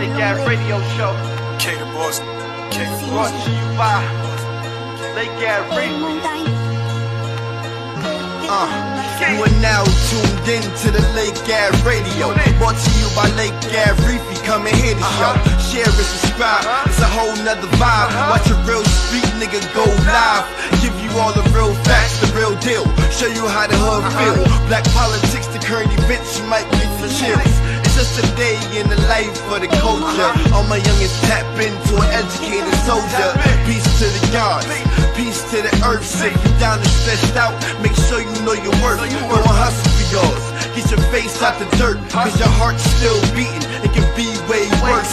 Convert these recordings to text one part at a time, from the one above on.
Lake Ave Radio Show. King of Boston. King of Brought Boston. to you by Lake Ave Radio. You are now tuned in to the Lake Ave Radio. Brought to you by Lake Ave Reefy. Come and hear the show. Share and subscribe. It's a whole nother vibe. Watch a real street nigga go live. Give you all the real facts, the real deal. Show you how the hood feel. Black politics, the current events, you might get some chills. It's just a day in the life of the culture. All my youngins tap into an educated soldier. Peace to the gods, peace to the earth. If you down and stressed out, make sure you know your worth. Go and hustle for yours. Get your face out the dirt, cause your heart's still beating. It can be way worse.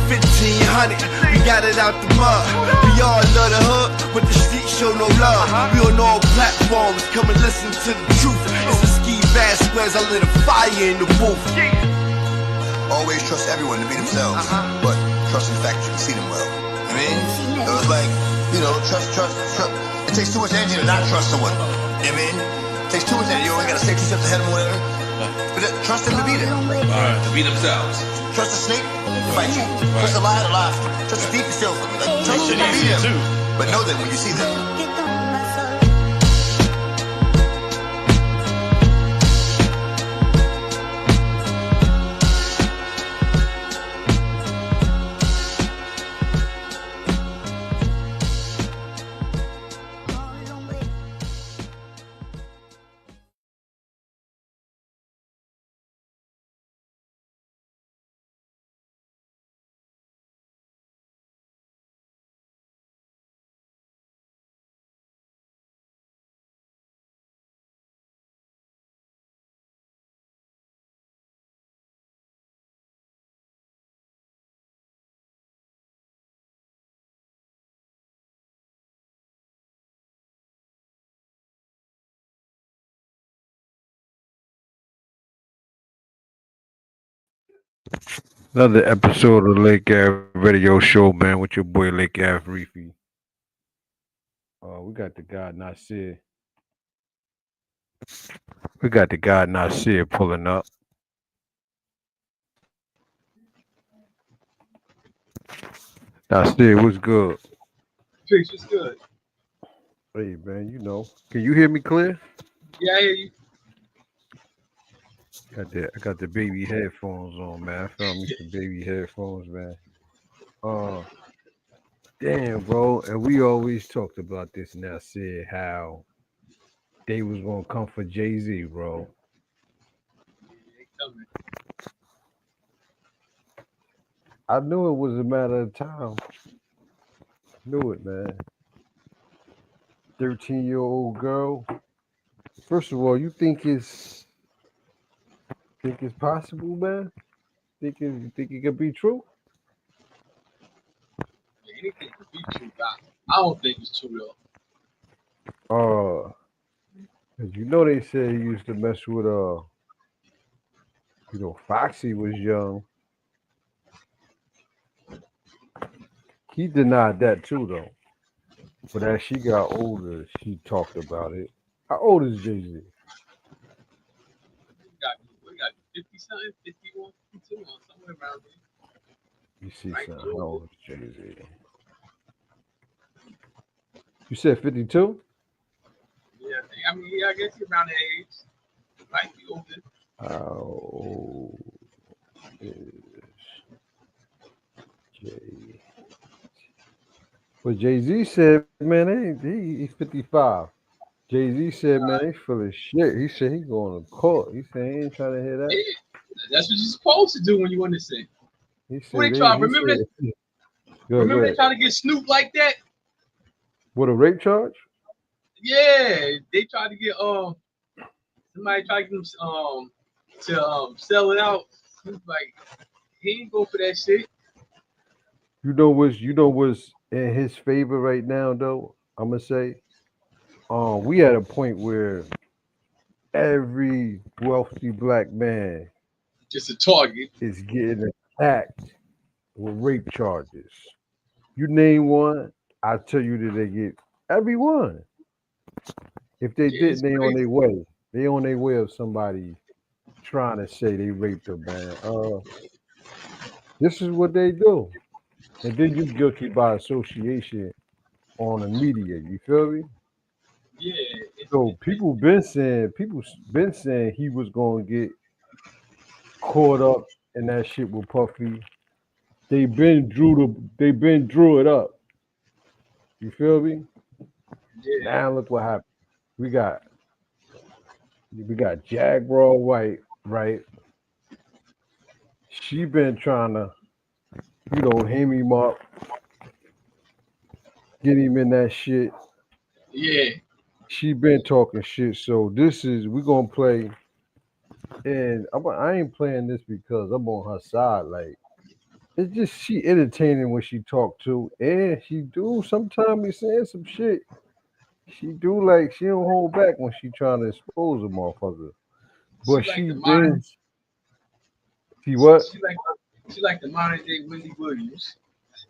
1500, we got it out the mud. We all love the hood, but the streets show no love. We on all platforms, come and listen to the truth. It's a ski Vasquez, I lit a fire in the booth. Always trust everyone to be themselves, but trust in fact you can see them well. I mean, it was like, you know, trust. It takes too much energy to not trust someone. I mean, it takes too much energy. You only gotta stay 2 steps ahead of them, whatever. But trust them to be there. To be themselves. Trust the snake to fight you. Trust the lie to lie. Trust the thief to steal from you. Like, trust them to be them. But know them when you see them. Another episode of Lake Ave Radio Show, man, with your boy Lake Ave Reefy. We got the guy Nasir. Pulling up. Nasir, what's good? Peace, what's good? Hey, man, you know. Can you hear me clear? Yeah, I hear you. I got the baby headphones on, man. I found me some baby headphones, man. Damn, bro. And we always talked about this, and I said how they was gonna come for Jayz, bro. I knew it was a matter of time. Knew it, man. 13-year-old girl. First of all, you think it's possible, man? You think it could be true? Anything could be true, I don't think it's true though. Cause you know they said he used to mess with Foxy was young. He denied that too though. But as she got older, she talked about it. How old is Jayz? We got 50 something, 51, 52, or somewhere around there. You see something. How old is Jayz? You said 52? Yeah, I guess he's around that age. Might be older. How old is Jayz? But Jay-Z said, man, he's 55. Jay-Z said, man, they full of shit. He said he going to court. He said he ain't trying to hear that. Yeah, that's what you're supposed to do when you innocent. He said Remember they trying to get Snoop like that? What, a rape charge? Yeah, they tried to get somebody tried to get him to sell it out. He was like, he ain't go for that shit. You know what's in his favor right now though? I'm gonna say, we at a point where every wealthy black man just a target is getting attacked with rape charges. You name one, I tell you that they get everyone. If they didn't, they on their way. They on their way of somebody trying to say they raped them, man. This is what they do. And then you guilty by association on the media. You feel me? Yeah, So people been saying he was gonna get caught up in that shit with Puffy. They been drew it up. You feel me? yeah, Now look what happened. We got we got Jaguar White, right? She been trying to, hem him up, get him in that shit. yeah. She been talking shit. So this is we gonna play, and I ain't playing this because I'm on her side. Like it's just she entertaining when she talk to, and she do sometimes be saying some shit. She do like she don't hold back when she trying to expose a motherfucker. She But like she the modern. been she what? She like the modern day Wendy Williams.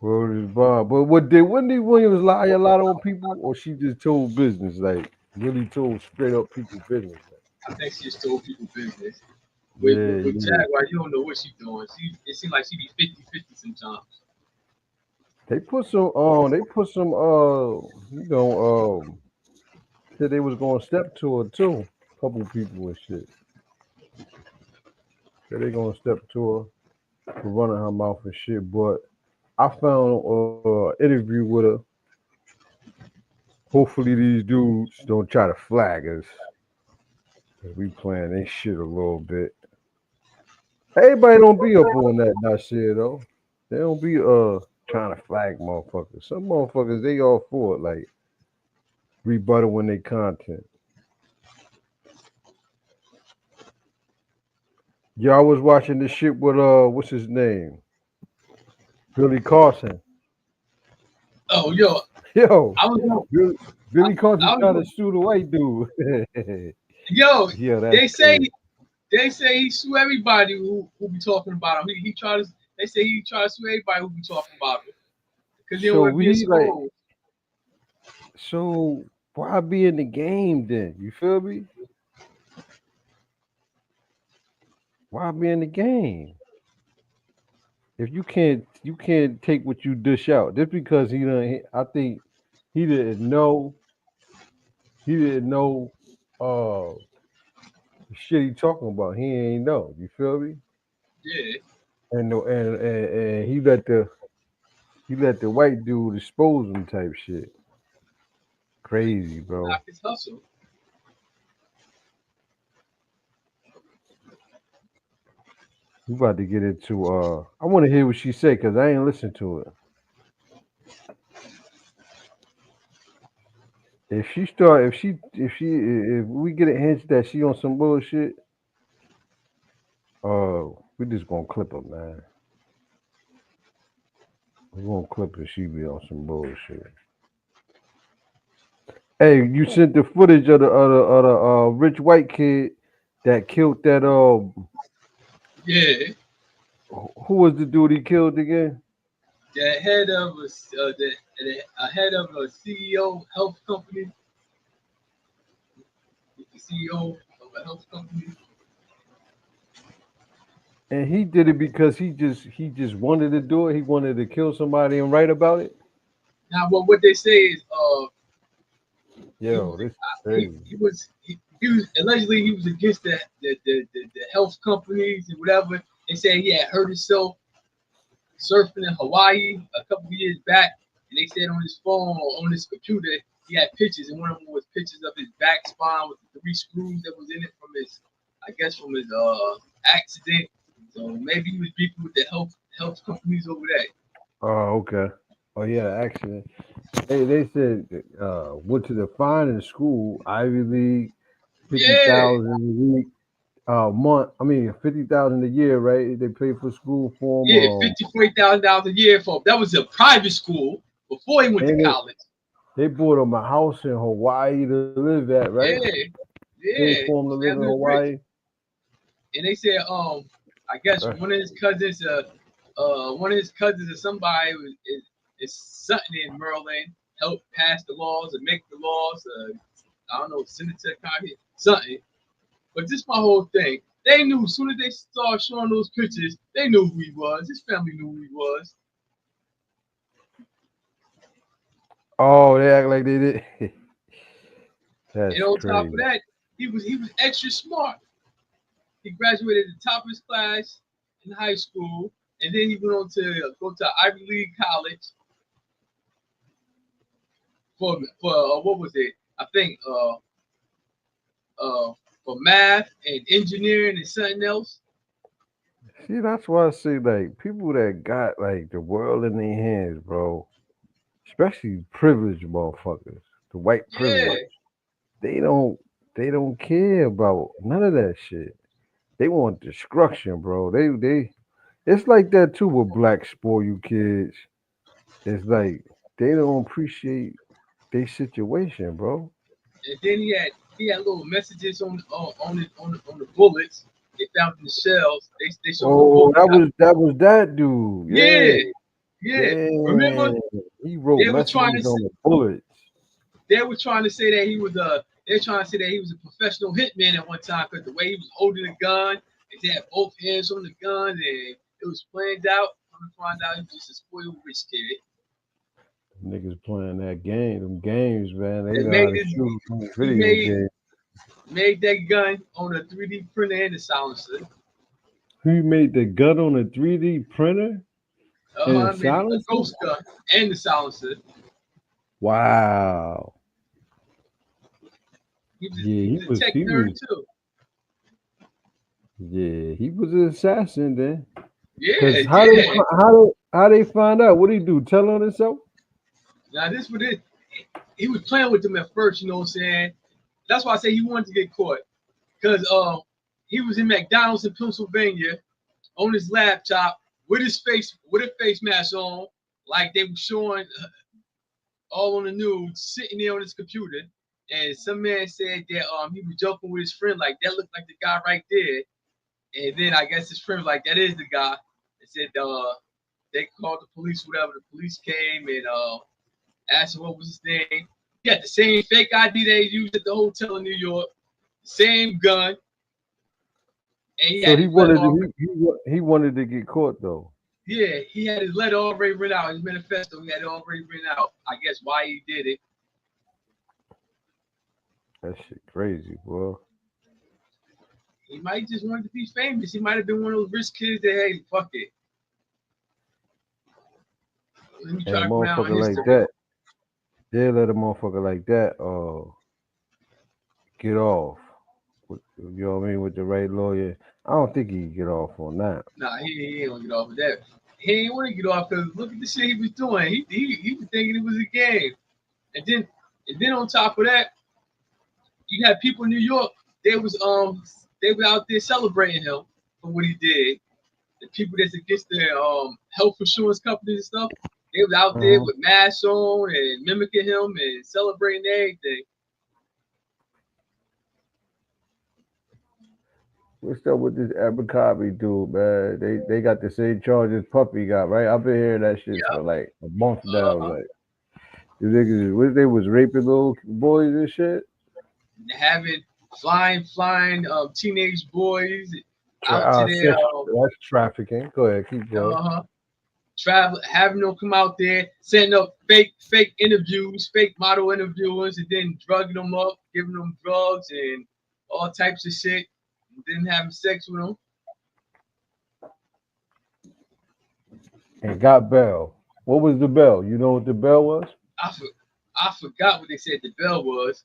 Word is bond. But what did Wendy Williams lie a lot on people, or she just told business, like really told straight up people business? I think she just told people business. Yeah, With yeah. Jaguar, you don't know what she's doing. It seems like she be 50-50 sometimes. They put some said they was gonna step to her too. Couple people and shit. Said they gonna step to her for running her mouth and shit. But I found interview with her. Hopefully these dudes don't try to flag us. 'Cause we playing they shit a little bit. Everybody don't be up on that shit though. They don't be trying to flag motherfuckers. Some motherfuckers they all for it, like rebuttaling their content. Y'all was watching this shit with what's his name? Billy Carson. Oh, yo, Yo, I was, Billy, Billy Carson I trying to was, sue the white dude. yo. Yeah, that's They say crazy. they say he sue everybody who be talking about him. He try to. They say he try to sue everybody who be talking about him because they don't So want to be we like exposed. so why be in the game then? You feel me? Why be in the game? If you can't take what you dish out. Just because I think he didn't know he didn't know uh the shit he talking about. He ain't know. You feel me? Yeah, And he let the white dude expose him type shit. Crazy, bro. knock his hustle. We about to get into I want to hear what she said because I ain't listened to it. If we get a hint that she on some bullshit, we just gonna clip her, man. We gonna clip her. She be on some bullshit. Hey, you sent the footage of the rich white kid that killed that Yeah, who was the dude he killed again? the head of a head of a CEO health company, the CEO of a health company. And he did it because he just wanted to do it. He wanted to kill somebody and write about it. Now, what they say is, he Yo, was this is he, crazy. he was allegedly he was against the health companies and whatever. They said he had hurt himself surfing in Hawaii a couple of years back, and they said on his phone or on his computer he had pictures, and one of them was pictures of his back spine with the three screws that was in it from his, I guess, from his accident. So maybe he was beefing with the health companies over there. Oh, okay. Oh yeah, accident. They said went to the finest school, Ivy League, fifty Yeah, thousand a week, month. I mean 50,000 a year, right? They pay for school for him. yeah, $54,000 a year for that was a private school before he went to And college. they bought him a house in Hawaii to live at, right? Yeah, Paid yeah. for him to live in Family was rich. Hawaii. And they said, I guess Uh, one of his cousins or somebody is something in Maryland, help pass the laws or make the laws. I don't know, senator, kind of something. But this my whole thing. They knew as soon as they started showing those pictures, they knew who he was. His family knew who he was. Oh, they act like they did. That's And on top of crazy. that, he was extra smart. He graduated at the top of his class in high school, and then he went on to go to Ivy League college for what was it? I think for math and engineering and something else. See, that's why I say like people that got like the world in their hands, bro. Especially privileged motherfuckers, the white Yeah, privilege. They don't they don't care about none of that shit. They want destruction, bro. They it's like that too with black spoil you kids. It's like they don't appreciate their situation, bro. and then he had little messages on the bullets they found in the shells. They showed the Oh, bullets. that was that dude. Yeah. Yeah, yeah. Remember Damn. He wrote they were trying to messages on the bullets. they were trying to say that he was they're trying to say that he was a professional hitman at one time because the way he was holding the gun, he had both hands on the gun, and it was planned out. I'm gonna find out he was just a spoiled rich kid. Niggas playing that game, them games, man. They They know how made to this. shoot them He video games. made that gun on a 3D printer and a silencer. Who made the gun on a 3D printer and Made a silencer? ghost gun and the silencer. Wow. Yeah, He was a tech nerd too. yeah, he was an assassin then. Yeah, Cause yeah. how they find out? What did he do? Tell on himself? Now this what it. He was playing with them at first. You know what I'm saying? That's why I say he wanted to get caught. Because he was in McDonald's in Pennsylvania on his laptop with a face mask on, like they were showing all on the news, sitting there on his computer. And some man said that he was joking with his friend, like that looked like the guy right there. And then I guess his friend was like, that is the guy. They said they called the police, whatever. The police came and asked him what was his name. He had the same fake ID they used at the hotel in New York, same gun. And he So had his letter already. he wanted to get caught though. Yeah, he had his letter already written out, his manifesto. He had it already written out. I guess why he did it. That shit crazy, boy. He might just want to be famous. He might have been one of those rich kids that, hey, fuck it. Let me And a track around motherfucker like history. that, they let a motherfucker like that get off. You know what I mean? With the right lawyer. I don't think he can get off on that. Nah, he ain't gonna get off of that. He ain't want to get off because look at the shit he was doing. He was thinking it was a game. And then on top of that, you had people in New York, they were out there celebrating him for what he did. The people that's against the health insurance companies and stuff, they was out there with masks on and mimicking him and celebrating everything. What's up with this Abercrombie dude, man? They got the same charges Puffy got, right? I've been hearing that shit for like a month now. Like, the niggas, what they was raping little boys and shit. Having flying teenage boys out to their that's trafficking. Go ahead, keep going. having them come out there, setting up fake interviews, fake model interviewers, and then drugging them up, giving them drugs and all types of shit, and then having sex with them. And got bail. What was the bail? You know what the bail was? I forgot what they said the bail was,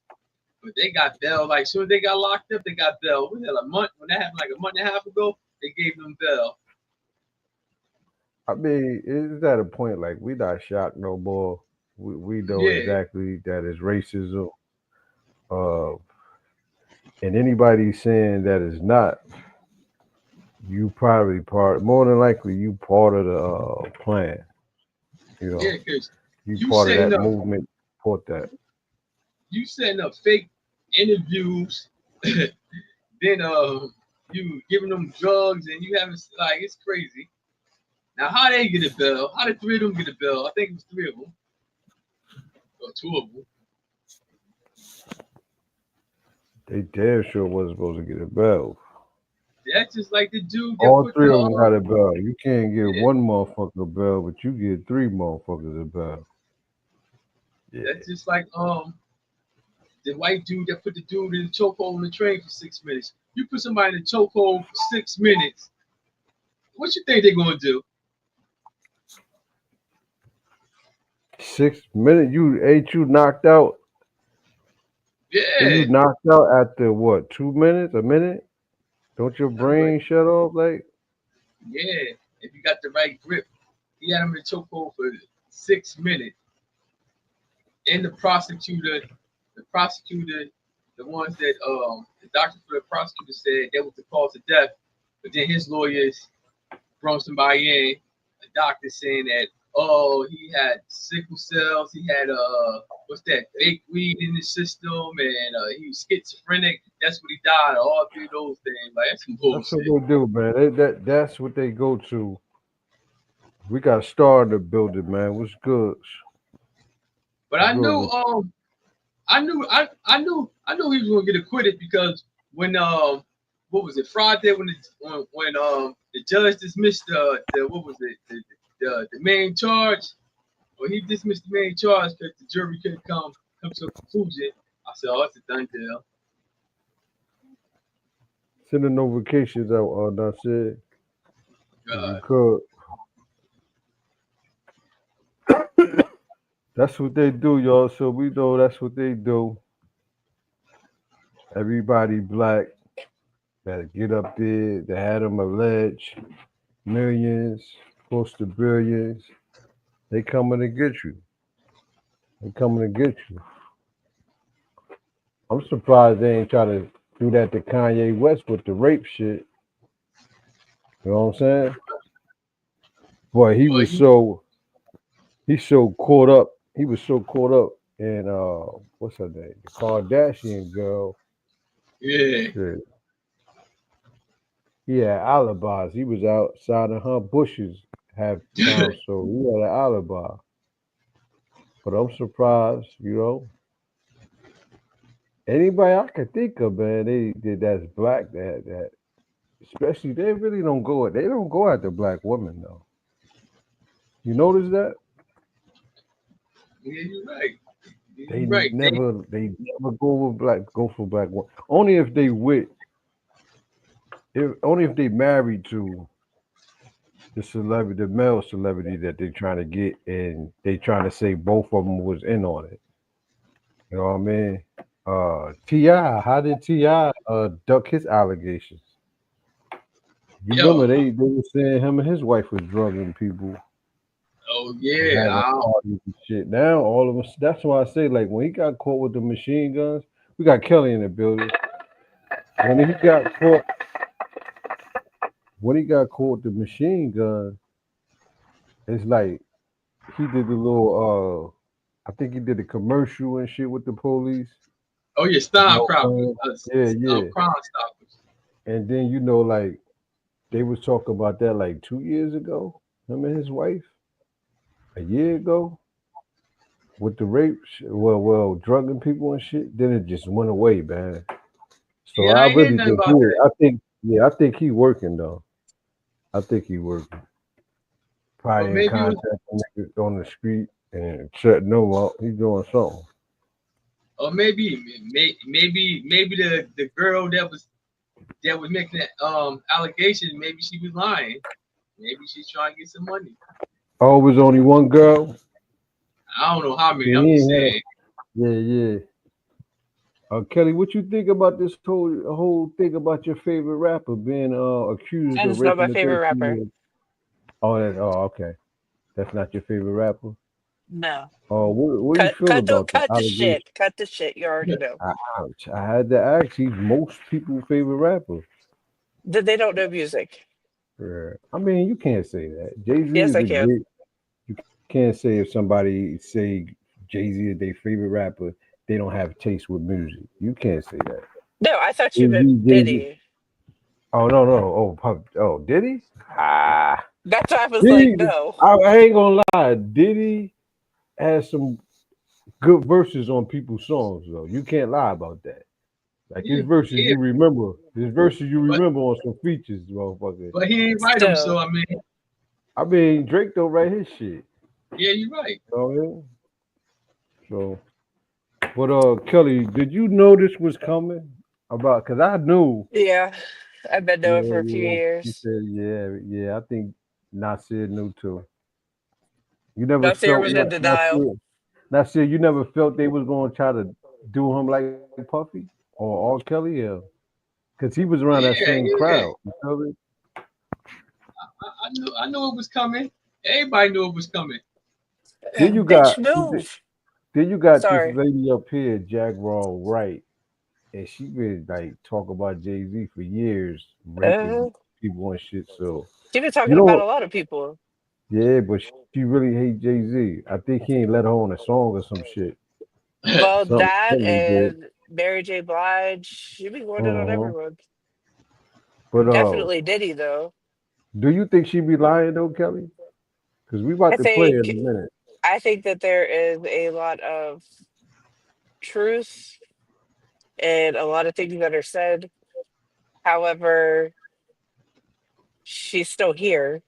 but they got bail. Like, soon as they got locked up, they got bail. Was that a month? When that happened, like a month and a half ago, they gave them bail. I mean, it's at a point like we not shocked no more. We know exactly that it's racism. And anybody saying that is not, you probably more than likely you part of the plan. You know, you part of that movement. Support that. You setting up fake interviews, then you giving them drugs, and you having like it's crazy. Now, how they get a bill? How did 3 of them get a bill? I think it was 3 of them. Or 2 of them. They damn sure wasn't supposed to get a bill. That's just like the dude that All put three the of them got a bell. You can't get yeah, one motherfucker a bell, but you get three motherfuckers a bell. Yeah. that's just like the white dude that put the dude in the chokehold on the train for 6 minutes. You put somebody in a chokehold for 6 minutes. What you think they're gonna do? 6 minutes? You knocked out. So Yeah, you knocked out after what? 2 minutes? A minute? Don't your I'm like, brain shut off? Like yeah. If you got the right grip, he had him in a chokehold for 6 minutes. And the prosecutor, the ones that the doctor for the prosecutor said that was the cause of death, but then his lawyers brought somebody in, a doctor saying that he had sickle cells, he had what's that fake weed in his system, and he was schizophrenic. That's what he died of. All three of those things. Like that's some that's what bullshit. they do, man. That's what they go to. We got a star in the building, man. What's good? But What's I good knew with I knew he was gonna get acquitted because when what was it Friday when the judge dismissed the what was it the main charge, or he dismissed the main charge because the jury couldn't come to a conclusion. I said, oh, it's a done deal. sending notifications out, that's it. If you God. could. That's what they do, y'all. So we know that's what they do. Everybody black that get up there, they had them alleged millions, close to billions. They coming to get you. They coming to get you. I'm surprised they ain't try to do that to Kanye West with the rape shit. You know what I'm saying? Boy, Well, he's so caught up. He was so caught up in what's her name? The Kardashian girl. yeah. Shit. He had alibis. He was outside of her bushes half the time, so he had an alibi. But I'm surprised, anybody I could think of, man, they did that's black that especially they really don't go they don't go after black women though. You notice that? Yeah, you're right. They You're right. never go for black women. Only if they only if they married to the male celebrity that they're trying to get, and they trying to say both of them was in on it. You know what I mean? Ti, how did Ti duck his allegations? You remember Yo, they were saying him and his wife was drugging people oh and yeah, having parties and shit. Now all of us. That's why I say like when he got caught with the machine guns, we got Kelly in the building. When he got caught, when he got caught with the machine gun, it's like he did the little. I think he did a commercial and shit with the police. oh yeah, Stein No Proper, plan. Yeah, yeah. Crime Stoppers. And then like they was talking about that like 2 years ago. Him and his wife a year ago with the rape, drugging people and shit. Then it just went away, man. So Yeah, I I ain't hear really nothing think, about yeah, that. I think he working though. I think he working. Or Probably in maybe it was, contact with niggas on the street and shutting them up. He's doing something. or maybe the girl that was making that allegation, maybe she was lying. Maybe she's trying to get some money. Oh, it was only one girl. I don't know how many. Yeah, I'm just saying. yeah, yeah. Kelly, what you think about this whole thing about your favorite rapper being accused That of is not my raping a favorite 13 rapper. year old? Okay. That's not your favorite rapper. No. Oh, what do you feel about the Cut the allegation? shit. Cut the shit. You already know. I had to ask. He's most people's favorite rapper. They don't know music. Yeah. I mean, you can't say that. Jay Z Yes, is I a can. great. You can't say if somebody say Jay Z is their favorite rapper, they don't have taste with music. You can't say that. No, I thought you meant Jay-Z. Diddy. Oh no. Did he? Ah, That's why I was like, Diddy. no. I ain't gonna lie. Diddy has some good verses on people's songs though. You can't lie about that. Like his verses Yeah, you remember. His verses you but remember on some features, motherfucker. he ain't write them, so Still, I mean, Drake don't write his shit. yeah, you're right. You know what I mean? So, but Kelly, did you know this was coming? About because I knew. yeah, I've been Yeah, knowing for a few yeah. She years. said, yeah. I think Nasir knew too. You never Nasir felt was Yeah, in like denial. Nasir. You never felt they was gonna try to do him like Puffy or R. Kelly, yeah. Because he was around that yeah, same yeah. crowd. You feel me? I knew it was coming. Everybody knew it was coming. Then you Bitch, got move. then you got this Sorry. lady up here, Jack Raw Wright, and she been like talk about Jay-Z for years, raping Uh, people and shit. So she been you talking know about what? a lot of people. Yeah, but she really hate Jay-Z. I think he ain't let her on a song or some shit. Well, that Something he did. and Mary J. Blige, she be going in on Uh-huh. everyone. But Definitely Diddy though. do you think she be lying though, Kelly? Because we I about to play in think a minute. I think that there is a lot of truth and a lot of things that are said. However, she's still here,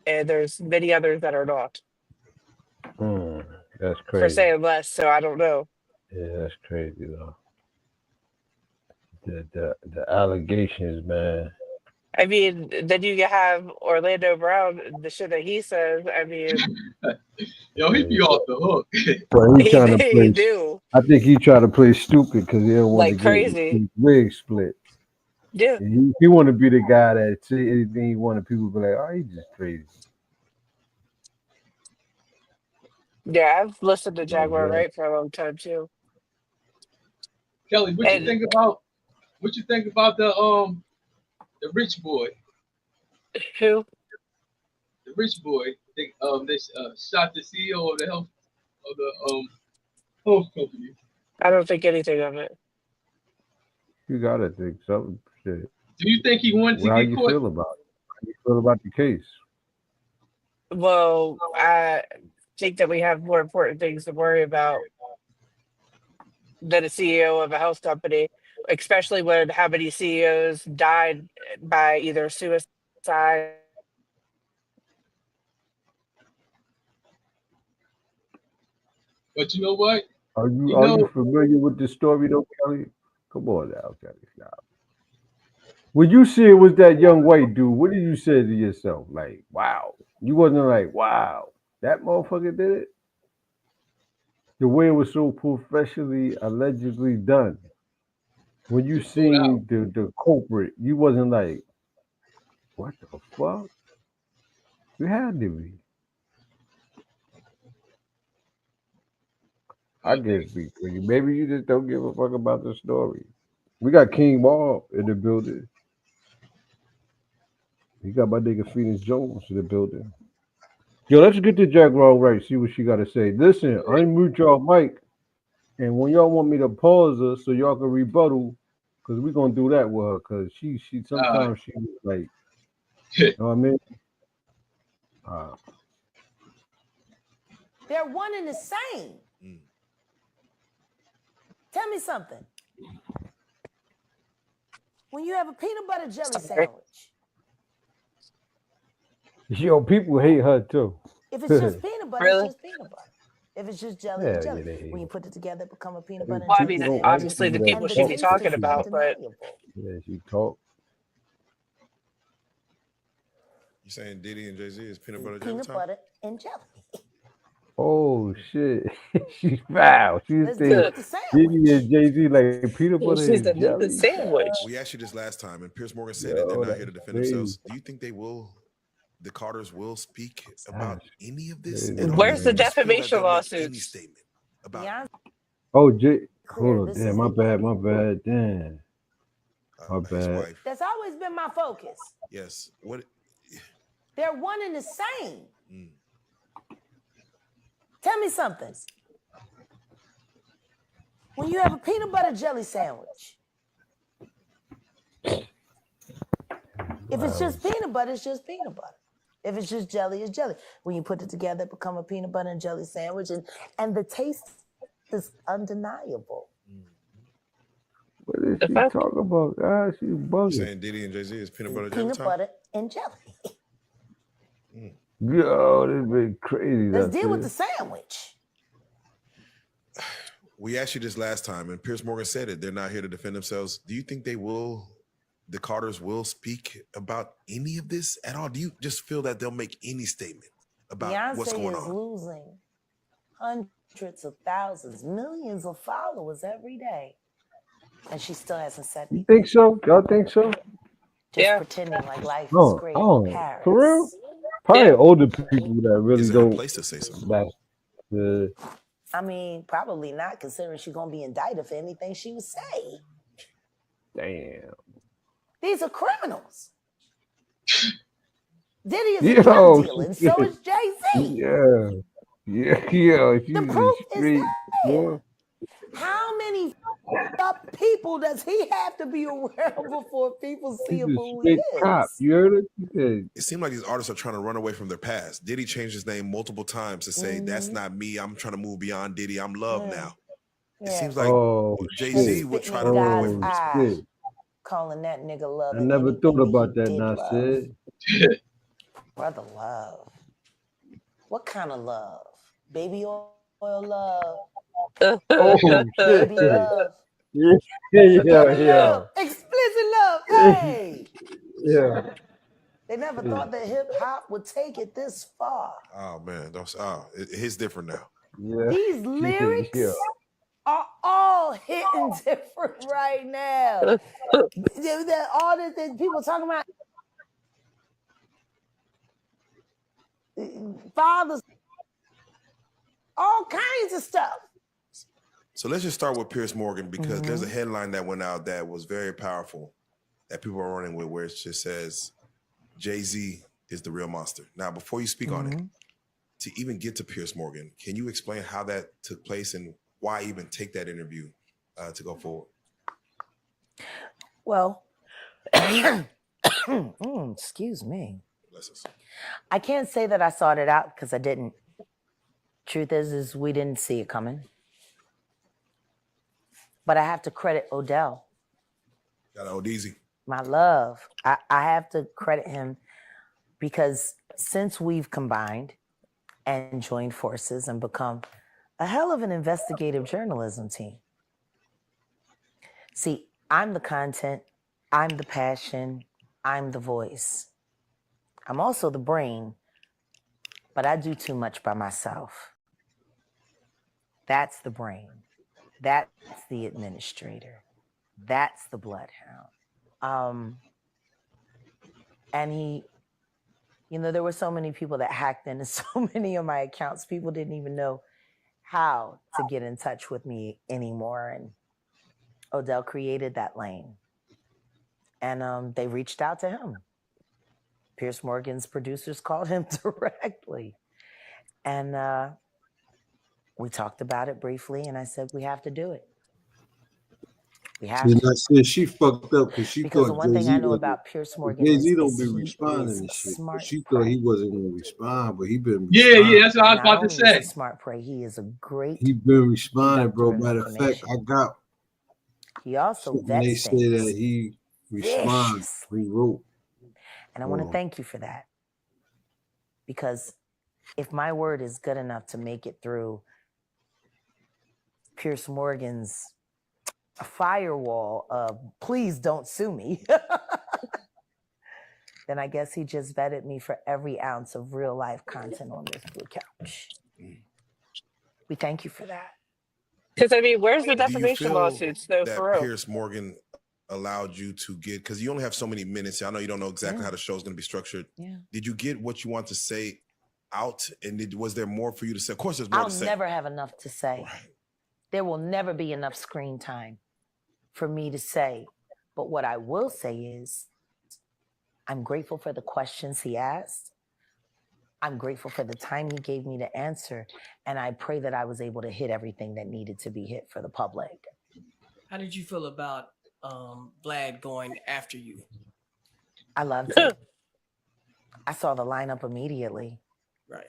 and there's many others that are not. Hmm, that's For crazy. saying less, so I don't know. Yeah, that's crazy though. The allegations, man. I mean, then you have Orlando Brown, the shit that he says. I mean, Yo, he Yeah. be off the hook. But he trying to they play. do I think he trying to play stupid because he don't want to like get crazy. his wig split. Yeah, He want to be the guy that say anything he want, and people be like, "Oh, he just crazy." yeah. I've listened to Like Jaguar that. Wright for a long time too, Kelly, what you and think about the rich boy? who The rich boy. They shot the CEO of the health company. I don't think anything of it. You gotta think something. Shit. Do you think he wanted to Well, how get you caught? feel about it? How you feel about the case? Well, I think that we have more important things to worry about than a CEO of a health company, especially when how many CEOs died by either suicide But you know what? You Are you know, familiar with the story though, Kelly? Come on now, Kelly. Stop. When you see it was that young white dude, what did you say to yourself? Like, wow. You wasn't like, wow, that motherfucker did it? The way it was so professionally allegedly done. When you no doubt. seen the culprit, you wasn't like, what the fuck? You had to be. I I guess think maybe you just don't give a fuck about the story. We got King Ball in the building. He got my nigga Phoenix Jones in the building. Yo, let's get to Jack Raw right. See what she got to say. Listen, unmute y'all mic, and when y'all want me to pause her so y'all can rebuttal, cause we gonna do that with her. Cause she uh, sometimes she like, you know what I mean? Uh, They're one and the same. Tell me something. When you have a peanut butter jelly sorry. sandwich, yo, people hate her too. if it's just peanut butter, it's Really? just peanut butter. If it's just jelly, it's Hell jelly. yeah, they hate When you her. put it together, it become a peanut butter and Well, I jelly mean, People don't like sandwich. obviously the people that people And the she'd be talk taste like talking is she do. about, but undeniable. Yeah, she talk. You saying Diddy and Jay-Z is peanut butter jelly Peanut time? butter and jelly. Oh shit, she's foul. She Let's deal think with the Diddy sandwich. and Jay Z like peanut butter she's and the jelly. the sandwich. We asked you this last time, and Pierce Morgan said that they're Yo, not here to that's defend crazy. themselves. Do you think the Carters will speak about That's any of this crazy, at all? Where's Does the man. this feel that defamation they'll make any lawsuits? statement about Beyond Oh, Jay, clear, hold on, this damn, is my the bad, my bad, damn, my his bad. wife? that's always been my focus. Yes. What? They're one and the same. Mm. Tell me something. When you have a peanut butter jelly sandwich, if it's just peanut butter, it's just peanut butter. If it's just jelly, it's jelly. When you put it together, it become a peanut butter and jelly sandwich, and the taste is undeniable. What is The she fuck? talking about? God, she's bugging. Saying Diddy and Jay-Z is peanut butter jelly Peanut time? butter and jelly. Yo, this been crazy. Let's That's deal with it. the sandwich. We asked you this last time, and Pierce Morgan said it. They're not here to defend themselves. Do you think the Carters will speak about any of this at all? Do you just feel that they'll make any statement about what's going Beyonce is on? losing hundreds of thousands, millions of followers every day. And she still hasn't said You anything. think so? Y'all think so? Just Yeah. pretending like life is Oh, great oh, in Paris. for real? Probably Yeah. older people that really Is it her don't. place to say so? That's the. I mean, probably not, considering she's going to be indicted for anything she would say. Damn. These are criminals. Diddy is a Yo, drug dealer, and so is Jay-Z. Yeah. The She's proof straight. is there. Boy. How many up people does he have to be aware of before people see She's him a for who he straight cop. is? You heard it? She said, It seems like these artists are trying to run away from their past. Diddy changed his name multiple times to say, that's not me. I'm trying to move beyond Diddy. I'm Love now. It seems like oh, Jay-Z shit. would try Spitting to in run away God's from his eye, past. Shit. calling that nigga Love. I and never anything thought about he that, did Nasir. love. Brother Love. What kind of love? Baby oil love. Oh, shit. Baby love. Yeah. Explicit love. Hey. Yeah. They never thought that hip hop would take it this far. Oh, man. It's different now. Yeah. These lyrics are all hitting different right now. All the people talking about fathers, all kinds of stuff. So let's just start with Pierce Morgan, because there's a headline that went out that was very powerful that people are running with, where it just says Jay-Z is the real monster. Now, before you speak on it, to even get to Pierce Morgan, can you explain how that took place and why even take that interview to go forward? Well, excuse me. Bless us. I can't say that I sought it out because I didn't. Truth is we didn't see it coming. But I have to credit Odell. Got to hold easy. My love. I have to credit him because since we've combined and joined forces and become a hell of an investigative journalism team. See, I'm the content, I'm the passion, I'm the voice. I'm also the brain, but I do too much by myself. That's the brain. That's the administrator. That's the bloodhound. And he, there were so many people that hacked into so many of my accounts. People didn't even know how to get in touch with me anymore. And Odell created that lane. And they reached out to him. Pierce Morgan's producers called him directly. And we talked about it briefly, and I said, we have to do it. We have to. I said she fucked up because the thought one thing Jay-Z I know wasn't- about Pierce Morgan Jay-Z is don't be he responding is and shit. smart She thought he prey. wasn't going to respond, but he been Yeah, responding. that's what I was Not about to only is say. he smart prey, he is a great He been responding, bro. conductor of Matter of fact, information. I got He also when they vets say that things he responds, viciously. he wrote. And I want to thank you for that. Because if my word is good enough to make it through Pierce Morgan's firewall of please don't sue me, then I guess he just vetted me for every ounce of real life content on this blue couch. We thank you for that. Because I mean, where's the Do you defamation feel lawsuits though? that For real? Pierce Morgan allowed you to get, because you only have so many minutes. I know you don't know exactly how the show's going to be structured. Yeah. Did you get what you want to say out? And was there more for you to say? Of course, there's more I'll to say. never have enough to say. Right. There will never be enough screen time for me to say. But what I will say is, I'm grateful for the questions he asked. I'm grateful for the time he gave me to answer. And I pray that I was able to hit everything that needed to be hit for the public. How did you feel about Vlad going after you? I loved it. I saw the lineup immediately. Right.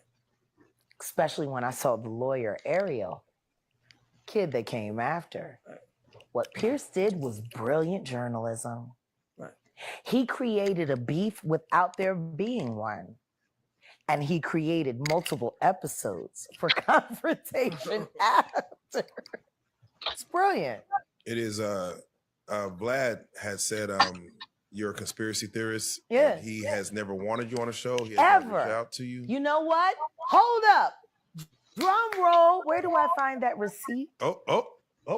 Especially when I saw the lawyer, Ariel, kid that came after. Right. What Pierce did was brilliant journalism. Right. He created a beef without there being one. And he created multiple episodes for confrontation after. It's brilliant. It is Vlad had said you're a conspiracy theorist. Yeah. And he has never wanted you on a show. He has Ever. never reached out to you. You know what? Hold up. Drum roll. Where do I find that receipt? Oh,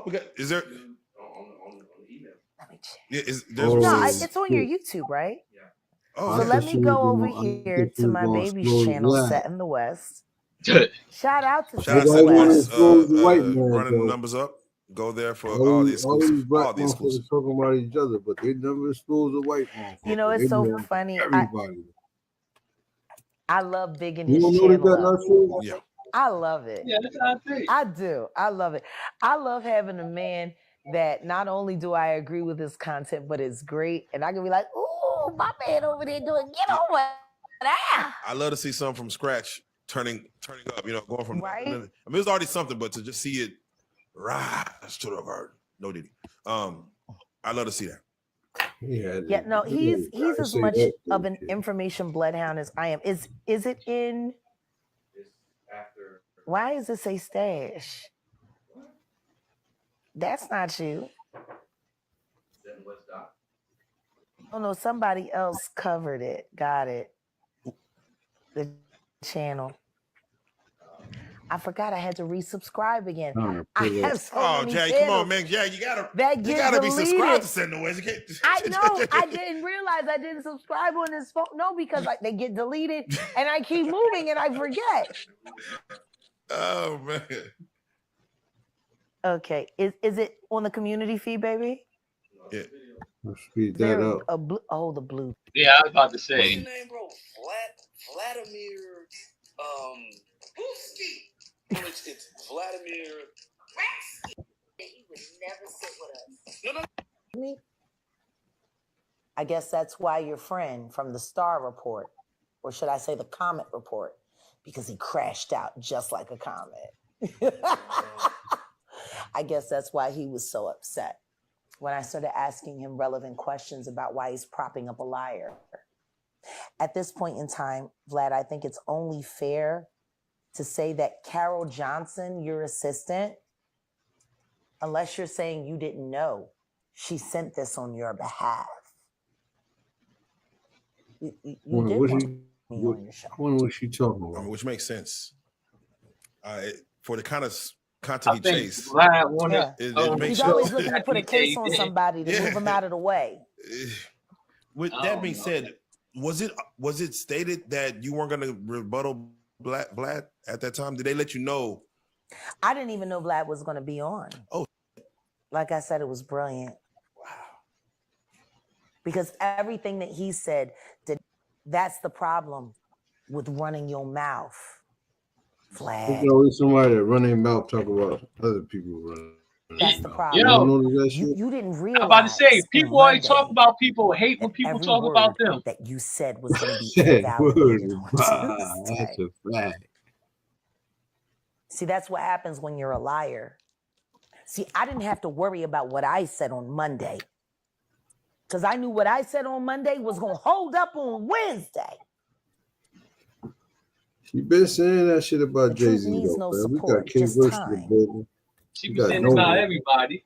we got is there Let me check. yeah, there's No, receipts? it's on your YouTube, right? Oh, So yeah. let me go over here to my baby's channel, Set in the West. Shout out to Shout out Set to in the Nobody West. expose the white man, running the though. numbers up. Go there for All all the these exclusive. black All the exclusive. motherfuckers talking about each other, but they never expose the white motherfucker. You know, it's They so know funny. Everybody. I love bigging You his don't know they channel got up. that shit? Yeah. I love it. Yeah, that's how I think. I do. I love it. I love having a man that not only do I agree with his content, but it's great. And I can be like, ooh, my man over there doing, get over there. I love to see something from scratch turning up, going from Right? I mean, it's already something, but to just see it rise to the garden. No diddy. I love to see that. Yeah, no, he's as much of an information bloodhound as I am. Is it in? Why does it say stash? That's not you. Oh no, somebody else covered it. Got it. The channel. I forgot I had to resubscribe again. I have so many Jay, channels come on, man. Yeah, you gotta be deleted. subscribed to Send the West. You can't... I know. I didn't realize I didn't subscribe on this phone. No, because they get deleted and I keep moving and I forget. Oh man. Okay. Is it on the community feed, baby? Yeah. Let's speed that up. The blue. Yeah, I was about to say. What's your name, bro? Vladimir. It's Vladimir. He would never sit with us. No. I guess that's why your friend from the Star Report, or should I say the Comet Report, because he crashed out just like a comet. I guess that's why he was so upset when I started asking him relevant questions about why he's propping up a liar. At this point in time, Vlad, I think it's only fair to say that Carol Johnson, your assistant, unless you're saying you didn't know, she sent this on your behalf. You did want me on your show. I wonder what she talking about. Which makes sense. For the kind of content he chased. He's always looking to put a case on somebody to move him out of the way. With that being said, was it stated that you weren't going to rebuttal Vlad at that time? Did they let you know? I didn't even know Vlad was going to be on. Oh, like I said, it was brilliant. Wow. Because everything that he said, that's the problem with running your mouth, Vlad. There's always somebody that run their mouth talk about other people running. That's the problem. You didn't realize. I'm about to say, people always talk about people, hate when people talk about them. That you said was going to be invalidated on Tuesday. That's a fact. See, that's what happens when you're a liar. See, I didn't have to worry about what I said on Monday, because I knew what I said on Monday was going to hold up on Wednesday. She been saying that shit about Jayz. No we got K versus the building. She be saying about everybody.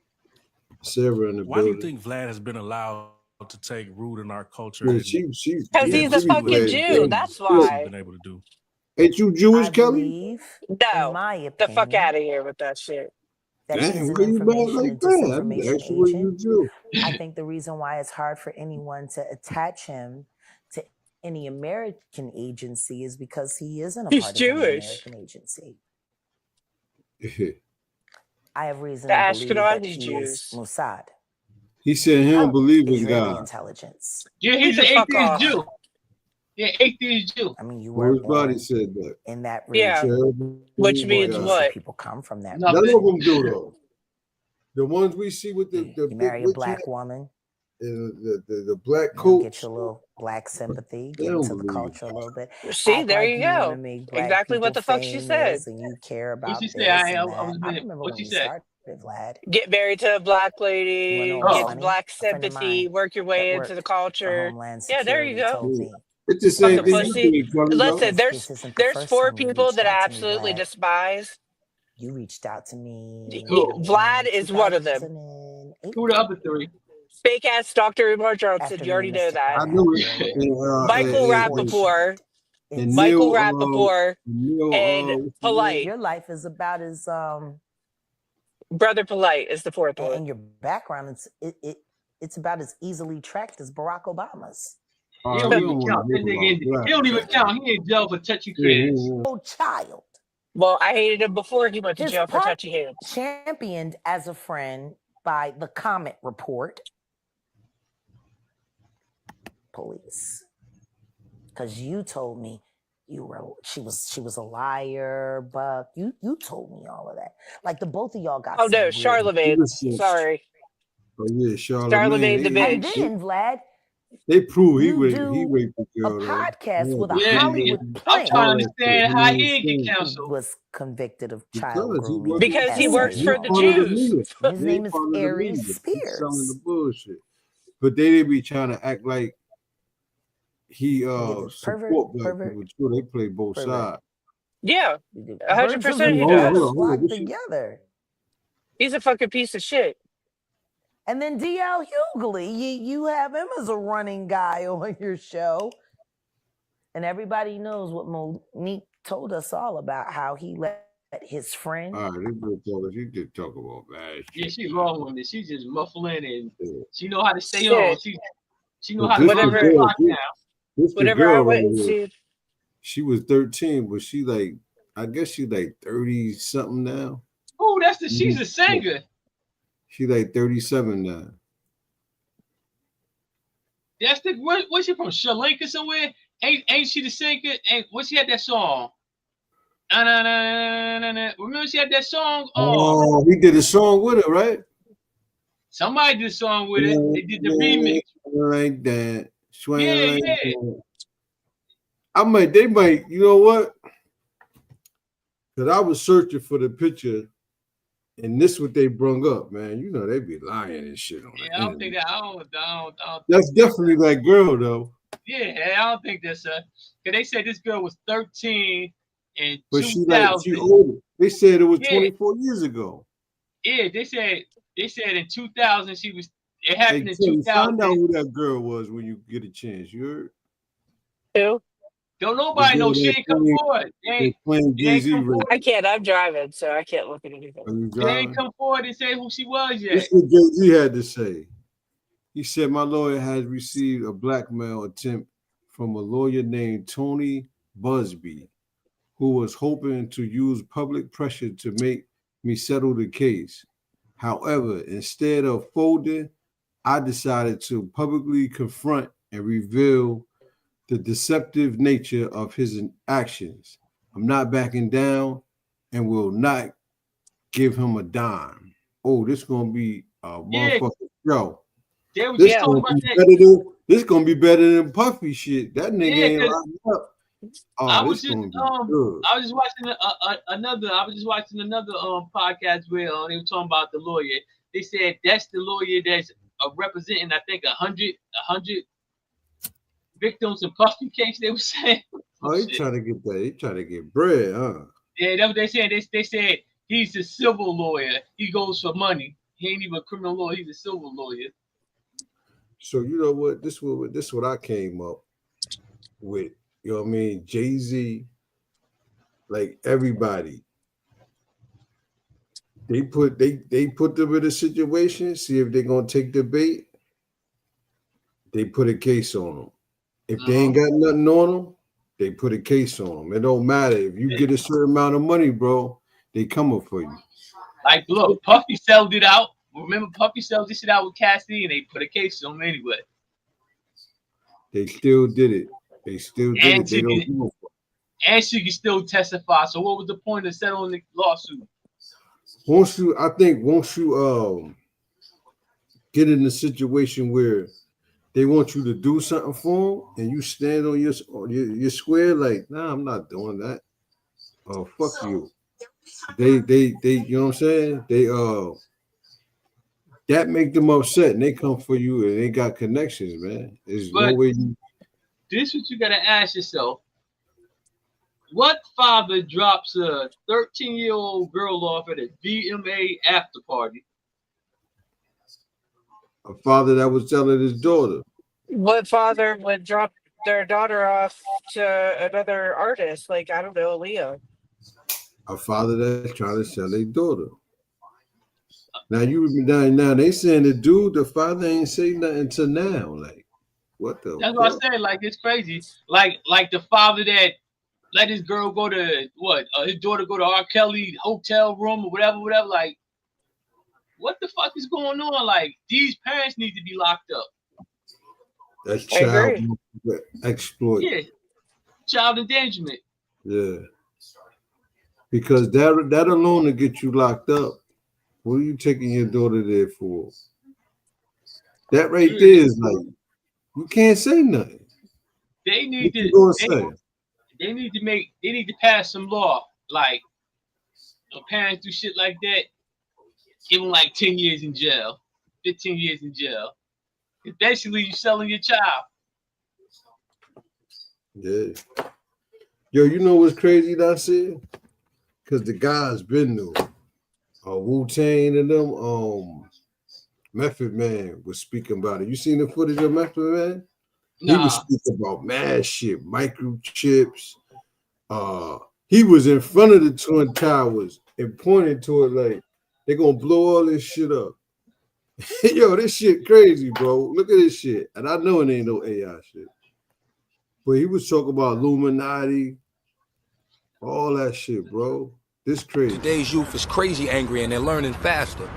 Sarah in the Why building. do you think Vlad has been allowed to take root in our culture? Yeah, because he's a fucking Jew. That's why. Been able to do. Ain't you Jewish, Kelly? No, my opinion, the fuck out of here with that shit. That Damn, she's an why you bad information like and that? disinformation You agent. Jew. I think the reason why it's hard for anyone to attach him to any American agency is because he isn't a He's part Jewish. of an American agency. I have reason The to believe that Ashkenazi he Jews. is Mossad. He said he don't believe in Israeli God. intelligence. Yeah, he's an atheist Jew. Yeah, atheist Jew. I mean, you Well, were his body born said that. in that region. Yeah. Which means what? People come from that. None of them do though. The ones we see with the You marry a big black hat woman. and the black You coat. get your little black sympathy, They get don't into the believe culture a little bit. See, Act there like you wanna go. make black Exactly what people the fuck she said. famous And you care about What she this said? I and was that. I minute. remember What when she we said? started Vlad. Get married to a black lady, know what's get funny? black A friend of sympathy, mine work your that way into the worked for culture. Homeland Yeah, there you Security go. told me It's the same Fucking thing this, you pussy. did, Charlie, though. Listen, this isn't the there's first 4 time you people reached that I out to me, absolutely Vlad. despise. You reached out to me Vlad in is one of them. 2008 Who the other three? Fake ass Dr. Umar Johnson. after You me already and know Mr. that. I Carter knew had it. delayed Michael deportation Rappaport. in Michael Neil, Rappaport Neil, and Polite. your life is about as Brother Polite is the fourth one. and your background it's about as easily tracked as Barack Obama's. He don't even count. That nigga, he don't even count. He in jail for touching kids. Oh, child. Well, I hated him before he went to His jail for part touchy hands. championed as a friend by the Comet Report police, because you told me she was a liar, Buck. You told me all of that. Like the both of y'all got. Oh some no, weird- Charlemagne. Sorry. Oh yeah, Charlemagne the Charlemagne. And bitch. then Vlad, They prove he you raped do the a girl. podcast with a Yeah, Hollywood I'm plant trying to understand how he didn't get who canceled. was convicted of child Because he grooming. works, Because he works for the part of the Jews. media. His He name is part of the Aries media. He's selling the Spears. bullshit. But they be trying to act like he Pervert, support black pervert, people too. They play both pervert. sides. Yeah, Birds of 100% a he Hold on, does. hold on, hold on. flock This shit- together. He's a fucking piece of shit. And then DL Hughley, you have him as a running guy on your show. And everybody knows what Monique told us all about, how he let his friend. All right, this girl told us she did talk about bad shit. Yeah, she wrong with it. She just muffling and she know how to stay Shit. on. She know how to This run the her girl, clock now. this the Whenever I girl went right and here. see, She was 13, but she like, I guess she like 30 something now. Oh, she's a singer. She like 37 now. That's where's she from? Sri Lanka somewhere? Ain't she the singer? What she had that song? Remember she had that song? Oh, he did a song with her, right? Somebody did a song with it. They did the remix. Like that. Swing Yeah, like yeah. that. They might, you know what? Because I was searching for the picture, and this what they brung up, man. You know, they be lying and shit on Yeah, it. I don't think that. I don't. That's definitely that girl, though. Yeah, I don't think that's her. Cause they said this girl was 13 in But 2000. she older. They said it was Yeah. 24 years ago. Yeah, they said in 2000 she was. It happened in Hey, 2000. find out who that girl was when you get a chance. You heard? who? Don't nobody know. She ain't come forward. They playing She ain't Jayz come forward. I can't. I'm driving, so I can't look at anything. Are you She driving? ain't come forward and say who she was yet. This is what Jay-Z had to say. He said, my lawyer has received a blackmail attempt from a lawyer named Tony Busby, who was hoping to use public pressure to make me settle the case. However, instead of folding, I decided to publicly confront and reveal the deceptive nature of his actions. I'm not backing down and will not give him a dime. Oh, this gonna be a motherfucking show. They was This just gonna talking be about that. better than this gonna be better than Puffy shit. That nigga Yeah, ain't 'cause locked up. Oh, I this was just gonna be good. I was just watching another podcast where they were talking about the lawyer. They said that's the lawyer that's representing I think 100 victims in Puffy case. They were saying. Oh, he trying to get that. He trying to get bread, huh? Yeah, that's what they said. They said he's a civil lawyer. He goes for money. He ain't even a criminal lawyer. He's a civil lawyer. So you know what? This what I came up with. You know what I mean? Jay-Z, like everybody. They put them in a situation, see if they're gonna take the bait. They put a case on them. If they ain't got nothing on them, they put a case on them. It don't matter. If you get a certain amount of money, bro, they coming for you. Like, look, Puffy sold it out. Remember, Puffy sold this shit out with Cassidy, and they put a case on him anyway. They still did it. They still did And it. They don't give a fuck. And she can still testify. So what was the point of settling the lawsuit? Once you get in a situation where they want you to do something for them and you stand on your square like, nah, I'm not doing that. Oh, fuck you. they, you know what I'm saying? They that make them upset, and they come for you, and they got connections, man. There's no But way you. this what you gotta ask yourself. What father drops a 13-year-old girl off at a VMA after party? A father that was telling his daughter. What father would drop their daughter off to another artist? Like, I don't know, Leo. A father that's trying to sell their daughter. Now now they saying the father ain't say nothing to now. Like, what the That's what fuck? I said. Like it's crazy. Like the father that let his girl go to what? His daughter go to R. Kelly hotel room or whatever. Like, what the fuck is going on? Like, these parents need to be locked up. That's I child agree. exploit. Yeah, child endangerment. Yeah. Because that alone to get you locked up. What are you taking your daughter there for? That right there is like you can't say nothing. They need What you to. gonna say? They need to make. They need to pass some law. Like, if parents do shit like that, give them like 10 years in jail, 15 years in jail. It's basically you selling your child. Yeah. Yo, you know what's crazy that I said? Because the guys been new. Wu-Tang and them, Method Man was speaking about it. You seen the footage of Method Man? He was Nah. speaking about mad shit, microchips. He was in front of the Twin Towers and pointed to it like they're gonna blow all this shit up. Yo, this shit crazy, bro. Look at this shit. And I know it ain't no AI shit. But he was talking about Illuminati, all that shit, bro. This crazy. Today's youth is crazy angry and they're learning faster.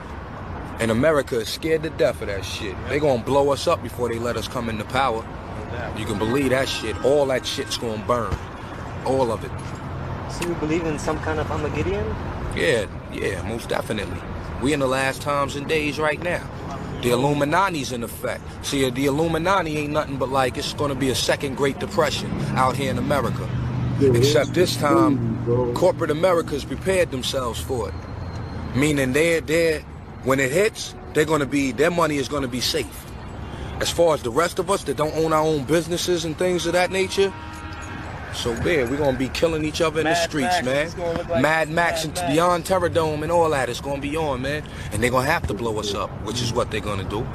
And America is scared to death of that shit. They're gonna blow us up before they let us come into power. You can believe that shit. All that shit's gonna burn. All of it. So you believe in some kind of Armageddon? Yeah, most definitely. We in the last times and days right now. The Illuminati's in effect. See, the Illuminati ain't nothing but like it's gonna be a second Great Depression out here in America. Yeah, Except this time, crazy, corporate America's prepared themselves for it. Meaning they're when it hits, their money is gonna be safe. As far as the rest of us that don't own our own businesses and things of that nature, so we're gonna be killing each other in the streets, man. Mad Max and Beyond Terror Dome and all that is gonna be on, man. And they're gonna have to blow us up, which is what they're gonna do.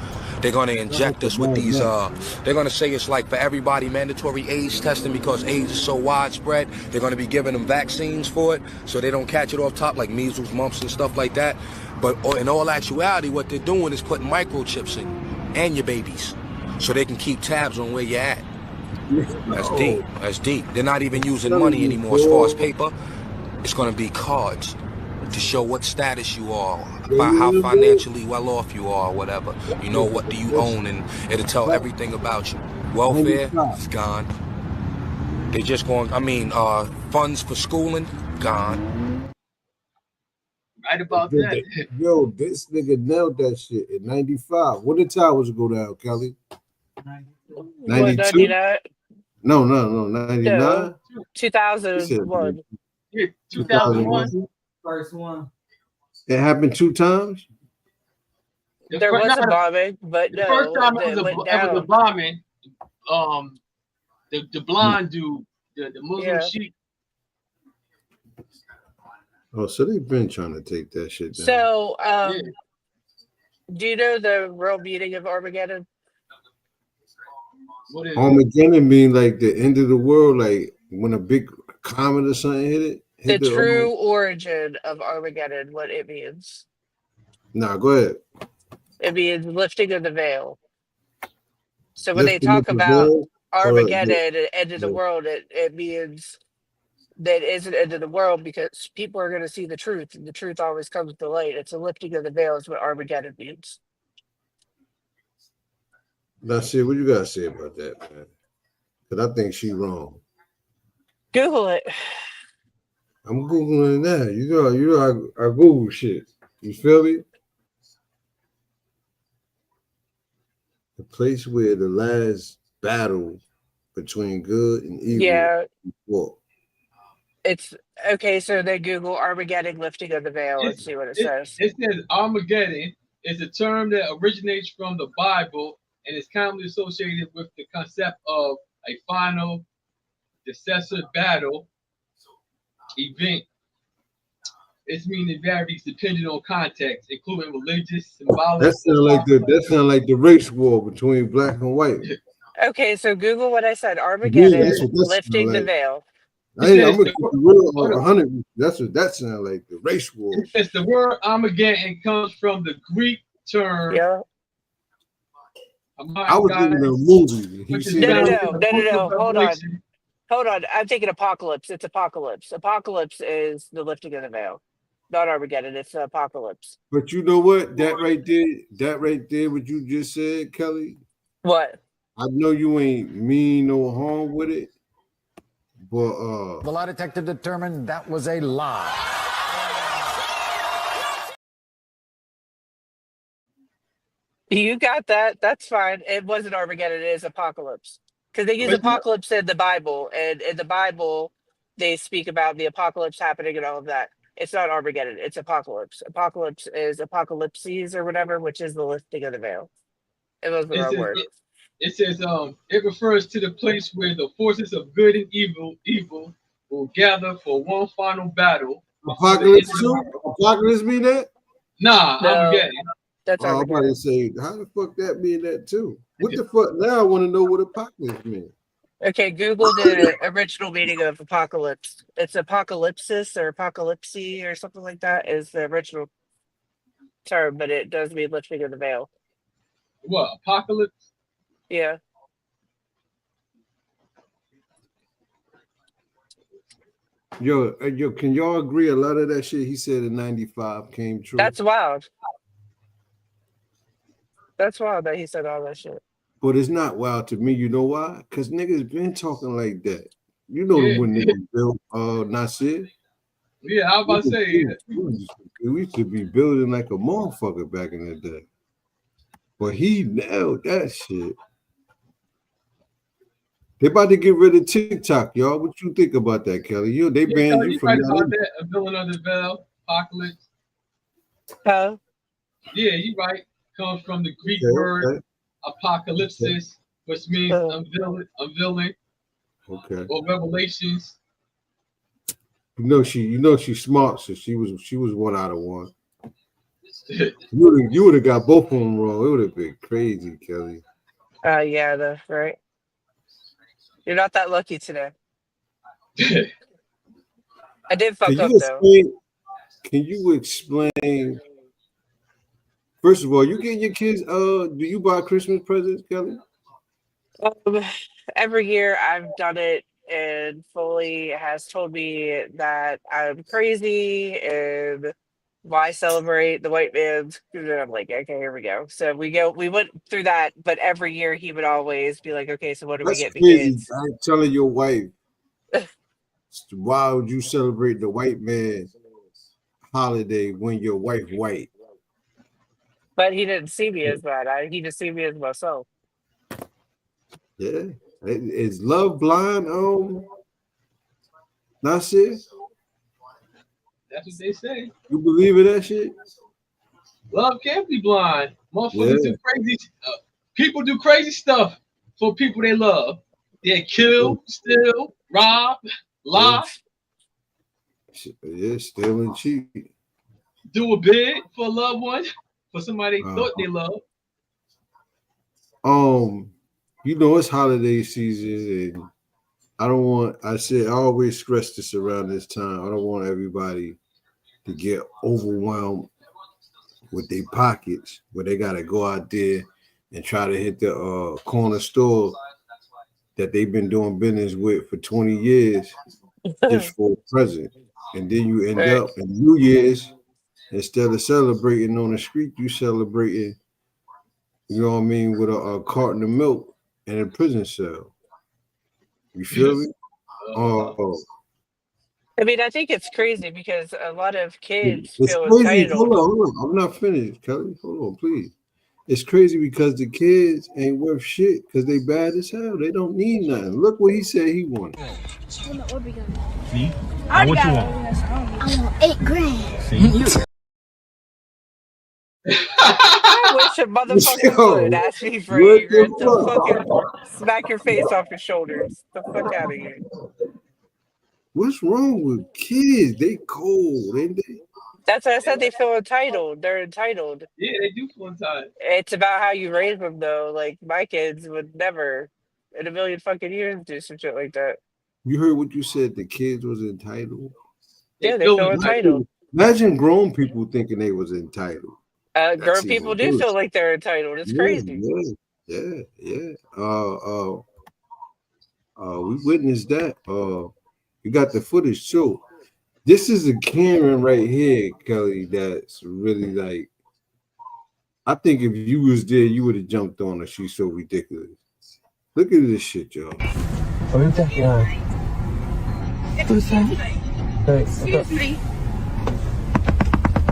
They're gonna inject us with these, they're gonna say it's like for everybody mandatory AIDS testing because AIDS is so widespread. They're gonna be giving them vaccines for it so they don't catch it off top like measles, mumps, and stuff like that. But in all actuality, what they're doing is putting microchips in and your babies so they can keep tabs on where you're at. That's deep. That's deep. They're not even using money anymore as far as paper. It's going to be cards to show what status you are, how financially well off you are, or whatever. You know, what do you own, and it'll tell everything about you. Welfare is gone. They just going, funds for schooling, gone. Right about that. Yo, this nigga nailed that shit in 95. When did towers go down, Kelly? 92? No, 99? No, 2001. Yeah, 2001. First one. It happened 2 times? There was a bombing, but the no, first time it went it was down. a bombing, the blonde dude, the Muslim sheik. Oh, so they've been trying to take that shit down. So, do you know the real meaning of Armageddon? What is Armageddon mean like the end of the world, like when a big comet or something hit it? The true origin of Armageddon, what it means. Nah, go ahead. It means lifting of the veil. So when they Lifting talk of the about veil? Armageddon and end of the world, it means that it isn't end of the world because people are going to see the truth, and the truth always comes to light. It's a lifting of the veil is what Armageddon means. Now, see, what you gotta say about that, man? Because I think she wrong. Google it. I'm Googling that. You know, I Google shit. You feel me? The place where the last battle between good and evil Yeah. fought. It's okay. So then Google Armageddon lifting of the veil and see what it says. It says Armageddon is a term that originates from the Bible and is commonly associated with the concept of a final, decisive battle event. Its meaning varies depending on context, including religious, symbolic. That sound like the race war between black and white. Okay, so Google what I said. Armageddon lifting the like. veil. I'm gonna keep it real 100. That's what that sounds like. The race war. It says the word Armageddon comes from the Greek term. Yeah. I was thinking of a movie. No. Hold on. I'm thinking apocalypse. It's apocalypse. Apocalypse is the lifting of the veil, not Armageddon. It's apocalypse. But you know what? That right there, what you just said, Kelly. What? I know you ain't mean no harm with it, but the lie detector determined that was a lie. You got that. That's fine. It wasn't Armageddon. It is apocalypse. Because they use apocalypse in the Bible. And in the Bible, they speak about the apocalypse happening and all of that. It's not Armageddon. It's apocalypse. Apocalypse is apocalypses or whatever, which is the lifting of the veil. It was the wrong word. It says it refers to the place where the forces of good and evil will gather for one final battle. Apocalypse too? Apocalypse mean that? Nah, Armageddon. That's I'm about to say, how the fuck that mean that too? What the fuck? Now I want to know what apocalypse mean. Okay, Google the original meaning of apocalypse. It's apocalypsis or apocalypse or something like that is the original term, but it does mean lifting of the veil. What, apocalypse? Yeah. Yo, can y'all agree a lot of that shit he said in 95 came true? That's wild. That's wild that he said all that shit. But it's not wild to me. You know why? Because niggas been talking like that. You know when niggas built Nasir? Yeah, I was about to say. We used to be building like a motherfucker back in the day. But he nailed that shit. They about to get rid of TikTok, y'all. What you think about that, Kelly? They banned you from that. A villain of the veil, apocalypse. Huh? Yeah, you're right. Comes from the Greek word apocalypsis, which means unveiling. Okay. Or revelations. You know she's smart, so she was 1 out of 1. You would have got both of them wrong. It would have been crazy, Kelly. Yeah, that's right. You're not that lucky today. I did fuck up though. Can you explain? First of all, you get your kids. Do you buy Christmas presents, Kelly? Every year I've done it, and Foley has told me that I'm crazy and why celebrate the white man's. And I'm like, okay, here we go. So we went through that, but every year he would always be like, okay, so what do we get the kids? I'm telling your wife, why would you celebrate the white man's holiday when your wife white? But he didn't see me as that. He just see me as myself. Yeah. Is love blind? Nasir? That's what they say. You believe in that shit? Love can't be blind. Motherfuckers do crazy. People do crazy stuff for people they love. They kill, steal, rob, lie. Yeah, steal and cheat. Do a bid for a loved one, for somebody they thought they loved. It's holiday season, and I always stress this around this time. I don't want everybody to get overwhelmed with their pockets where they gotta go out there and try to hit the corner store that they've been doing business with for 20 years just for a present. And then you end up in New Year's, instead of celebrating on the street, you celebrating, you know what I mean, with a carton of milk and a prison cell. You feel me? I mean, I think it's crazy because a lot of kids it's feel crazy. entitled. Hold on. I'm not finished, Kelly. Hold on, please. It's crazy because the kids ain't worth shit because they bad as hell. They don't need nothing. Look what he said he wanted. See? Now what you want? I want 8 grand. See? I wish a motherfucker would ask me for What 8 grand to the fucking fuck? smack your face off your shoulders. The fuck out of here. What's wrong with kids? They cold, ain't they? That's what I said. They feel entitled. They're entitled. Yeah, they do feel entitled. It's about how you raise them, though. Like, my kids would never in a million fucking years do some shit like that. You heard what you said. The kids was entitled. Yeah, they feel entitled. Imagine grown people thinking they was entitled. Grown people do feel like they're entitled. It's crazy. Yeah. We witnessed that. You got the footage too. This is a Karen right here, Kelly. That's really like. I think if you was there, you would have jumped on her. She's so ridiculous. Look at this shit, y'all. Excuse me.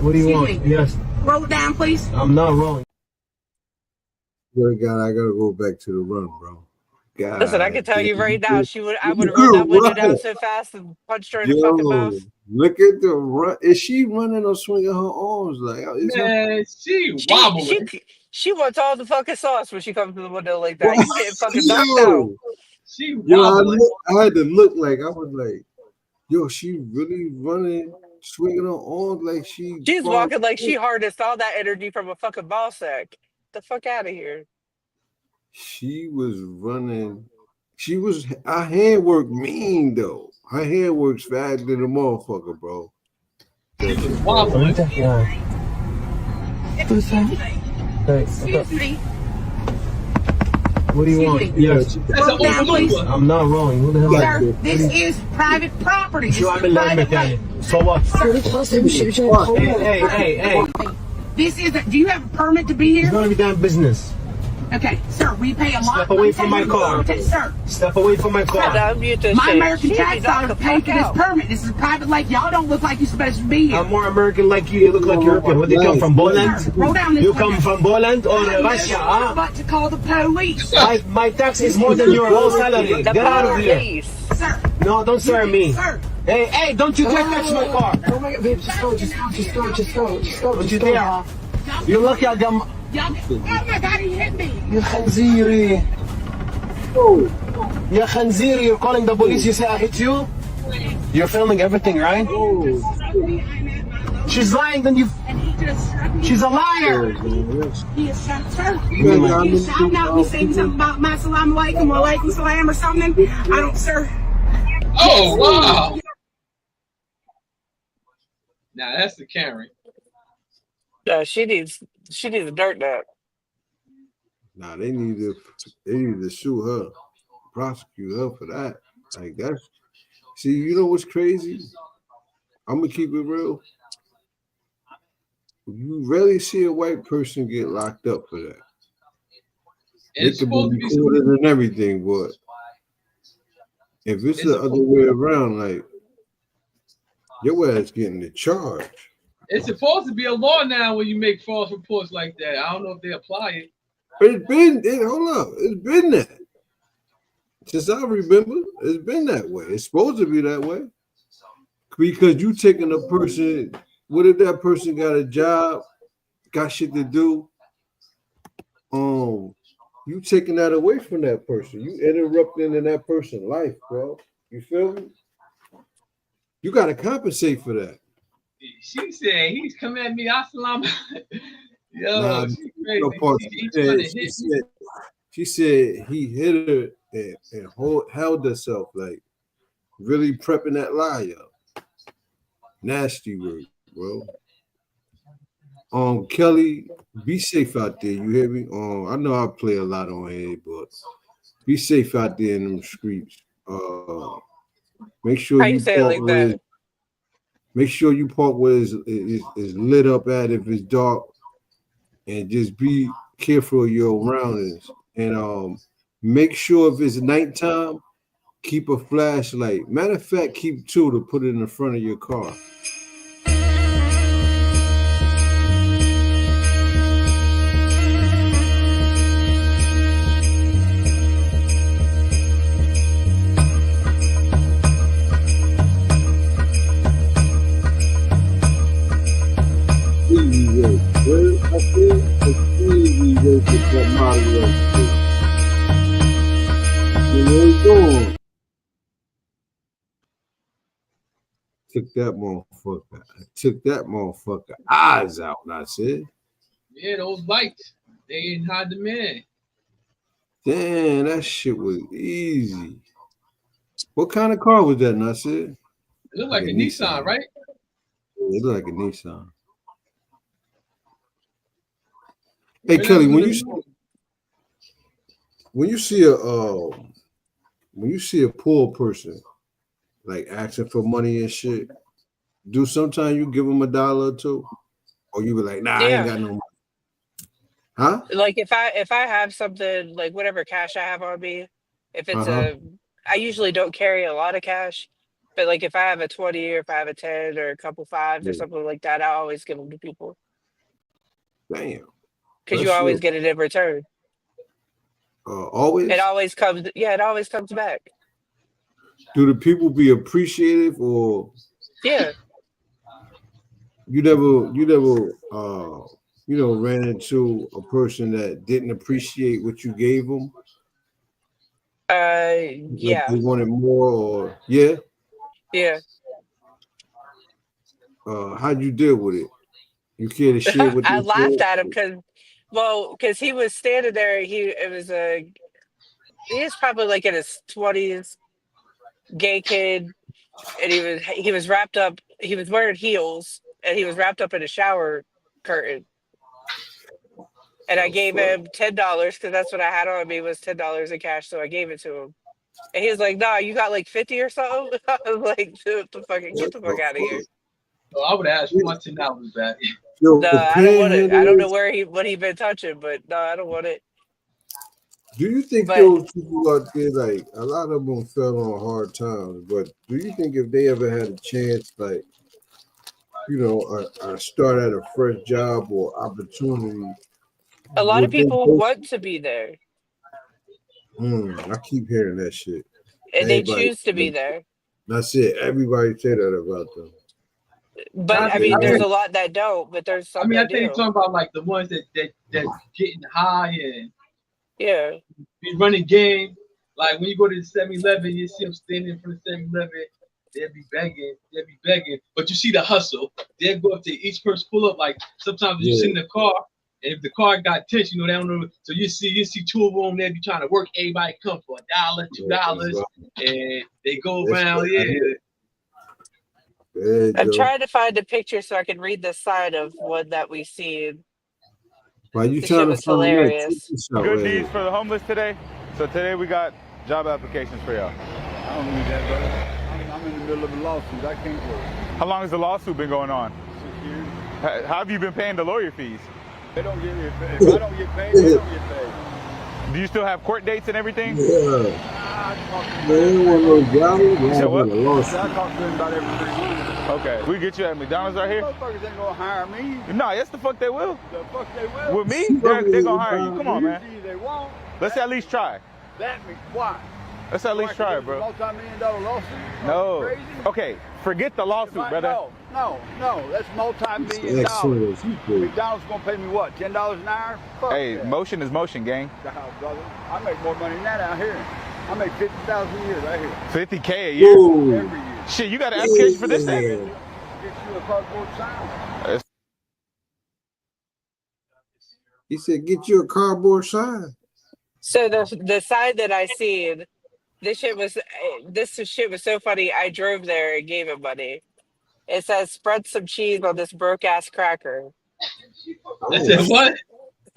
What do you want? Yes. Roll down, please. I'm not rolling. God, I gotta go back to the run, bro. God, Listen, I can tell you right now, I would have rolled that window down so fast and punched her in the fucking mouth. Look at the run. Is she running or swinging her arms? Like, man, she wobbling. She wants all the fucking sauce when she comes to the window like that. You getting fucking knocked out. She wobbling. I had to look like, I was like, yo, she really running, swinging her arms like she's walking like she harnessed all that energy from a fucking ball sack. The fuck out of here. She was running. Her hand work mean though. Her hand works faster than a motherfucker, bro. Excuse me. What do you want? Yes. Roll down, please. I'm not rolling. Who the hell Sir, is this is private property. This You is are a private mechanic. way. So what? Hey. This is do you have a permit to be here? It's none of your damn business. Okay, sir, we pay a lot. Step away from my car. Okay, sir. Step away from my car. My American tax dollars pay for this permit. This is a private lake. Y'all don't look like you're supposed to be here. I'm more American like you. You look like European. Where do you come from? Poland? Roll down this You way. come from Poland or Russia? I'm about to call the police. My tax is more than your whole salary. Get out of here. Sir. No, don't sir me. Sir. Hey, don't you dare touch my car. Oh my God, babe, just go. Don't you dare. You're lucky I got Oh my God, he hit me. يا خنزيري يا خنزيري, you're calling the police, you say I hit you? You're filming everything, right? She's lying, then she's a liar. He is shouting out me saying something about my salam alaikum or alaikum salam or something. I don't, sir. Oh, wow. Now that's the Karen. Yeah, she needs a dirt nap. Nah, they need to sue her, prosecute her for that. Like that's see, you know what's crazy? I'm gonna keep it real. You rarely see a white person get locked up for that. They could be recorded and everything, but if it's the other way around, like your ass getting the charge. It's supposed to be a law now when you make false reports like that. I don't know if they apply it. It's been that. Since I remember, it's been that way. It's supposed to be that way. Because you taking a person, what if that person got a job, got shit to do? You taking that away from that person. You interrupting in that person's life, bro. You feel me? You gotta compensate for that. She said he's coming at me. Assalamu. Yo, Nah, she said he hit her and held herself, like really prepping that lie up. Nasty word, bro. Kelly, be safe out there. You hear me? I know I play a lot on here, but be safe out there in them streets. Make sure you park like that. Make sure you park where it's lit up at if it's dark, and just be careful of your surroundings. And make sure if it's nighttime, keep a flashlight. Matter of fact, keep two to put it in the front of your car. took that motherfucker. I took that motherfucker eyes out. And I said, Yeah, those bikes, they in high demand. damn, that shit was easy. What kind of car was that, Nasir? It looked like a Nissan, right? Yeah, it looked like a Nissan. Hey, Kelly, when you see a poor person like asking for money and shit, do sometimes you give them $1 or two, or you be like, nah, I ain't got no money. Huh? Like if I have something, like whatever cash I have on me, if it's I usually don't carry a lot of cash, but like if I have a 20 or if I have a 10 or a couple fives or something like that, I always give them to people. Damn. Because you always get it in return. Always? It always comes, it always comes back. Do the people be appreciative, or Yeah. you never ran into a person that didn't appreciate what you gave them? Yeah. They wanted more, or yeah? Yeah. How'd you deal with it? You care to share with I them? laughed at him because he was standing there. He was probably like in his 20s, gay kid, and he was wrapped up. He was wearing heels, and he was wrapped up in a shower curtain. And I gave him $10 because that's what I had on me was $10 in cash, so I gave it to him. And he was like, "Nah, you got like 50 or something." I was like, "Dude, get the fuck out of here." So I would ask for my $10 back. Yo, No, I don't want it. I don't know what he been touching, but no, I don't want it. Do you think those people out there, like a lot of them fell on hard times, but do you think if they ever had a chance, like, start at a fresh job or opportunity, a lot of people want to be there. I keep hearing that shit. And they choose to be there. That's it. Everybody say that about them. But I mean, there's a lot that don't, but there's some that I think you're talking about like the ones that getting high and be running game. Like when you go to the 7-Eleven, you see them standing in front of 7-Eleven, they'll be begging. But you see the hustle. They'll go up to each person, pull up. Like sometimes you sit in the car, and if the car got tension, they don't know. So you see two of them, they'll be trying to work. Everybody come for $1, $2, and they go around. I'm trying to find a picture so I can read the side of one that we seen. Why you This trying shit to was find hilarious. Good deeds for the homeless today. So today we got job applications for y'all. I don't need that, brother. I'm in the middle of a lawsuit. I can't work. How long has the lawsuit been going on? 6 years. How have you been paying the lawyer fees? They don't get paid. If I don't get paid, they don't get paid. Do you still have court dates and everything? Yeah. Man, want no job? You said what? I talk to them about every 3 months. Okay, we get you at McDonald's right here. Motherfuckers ain't gonna hire me. No, yes the fuck they will. The fuck they will. With me, they're gonna hire you. Come on, man. They won't. Let's at least try. That means why? Let's at least try it, bro. Multi-million-dollar lawsuit? No. Crazy? Okay, forget the lawsuit, brother. No. That's multi-million-dollars. McDonald's gonna pay me what? $10 an hour? Fuck hey, that. motion is motion, gang. Brother, I make more money than that out here. I make $50,000 a year right here. $50K a year? Ooh. Every year. Shit, you got an application for this thing? Get you a cardboard sign. He said, "Get you a cardboard sign." So the sign that I seen, this shit was so funny. I drove there and gave him money. It says, "Spread some cheese on this broke ass cracker." That said what?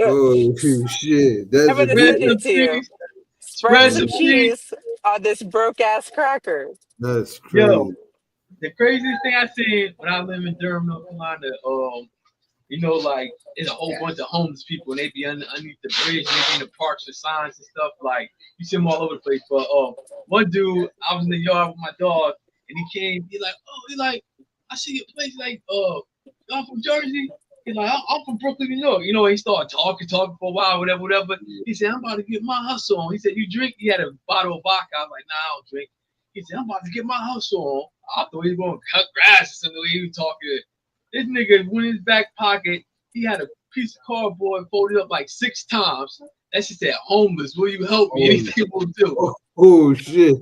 Oh shit! I'm gonna send it to you. Spread some cheese on this broke ass cracker. That's crazy. Yo, the craziest thing I seen when I live in Durham, North Carolina, like there's a whole bunch of homeless people and they be underneath the bridge, and they be in the parks with signs and stuff. Like you see them all over the place. But one dude, I was in the yard with my dog, and he came. He like, I see your place. Like, y'all from Jersey? He's like, I'm from Brooklyn, New York. He started talking for a while, whatever. He said, I'm about to get my hustle on. He said, you drink? He had a bottle of vodka. I was like, nah, I don't drink. He said, I'm about to get my hustle on. I thought he was going to cut grass or something. He was talking. This nigga went in his back pocket. He had a piece of cardboard folded up like 6 times. That shit said, homeless, will you help me? Anything will do. Oh shit.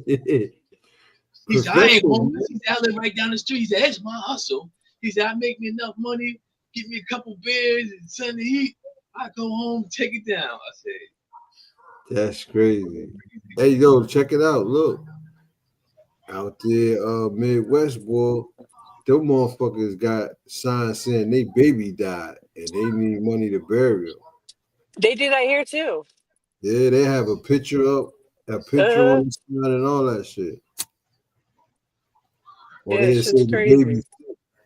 He said, I ain't Professional. homeless. He said, I live right down the street. He said, it's my hustle. He said, I make me enough money, get me a couple beers and something to eat. I go home, take it down. I said, That's crazy. Hey, yo, check it out. Look. Out there, Midwest, boy, them motherfuckers got signs saying they baby died and they need money to bury him. They do that here too. Yeah, they have a picture up, a picture on the sign and all that shit. Or Yeah, they say shit's the baby, crazy.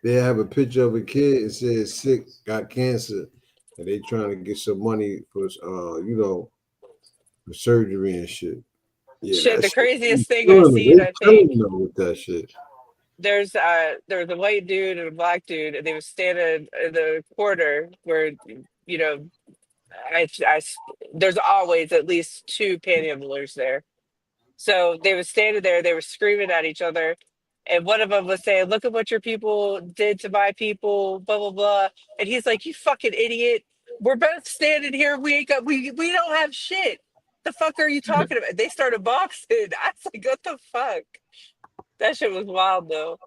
they have a picture of a kid and says sick, got cancer, and they trying to get some money for for surgery and shit. Yeah, Shit, that the shit. craziest thing I've seen, I They think, killing them with that shit. there was a white dude and a black dude, and they were standing in the corner where, you know, there's always at least two panhandlers there. So they were standing there, they were screaming at each other, and one of them was saying, "Look at what your people did to my people," blah blah blah. And he's like, "You fucking idiot! We're both standing here. We ain't got we don't have shit. The fuck are you talking about?" They started boxing. I was like, "What the fuck?" That shit was wild though.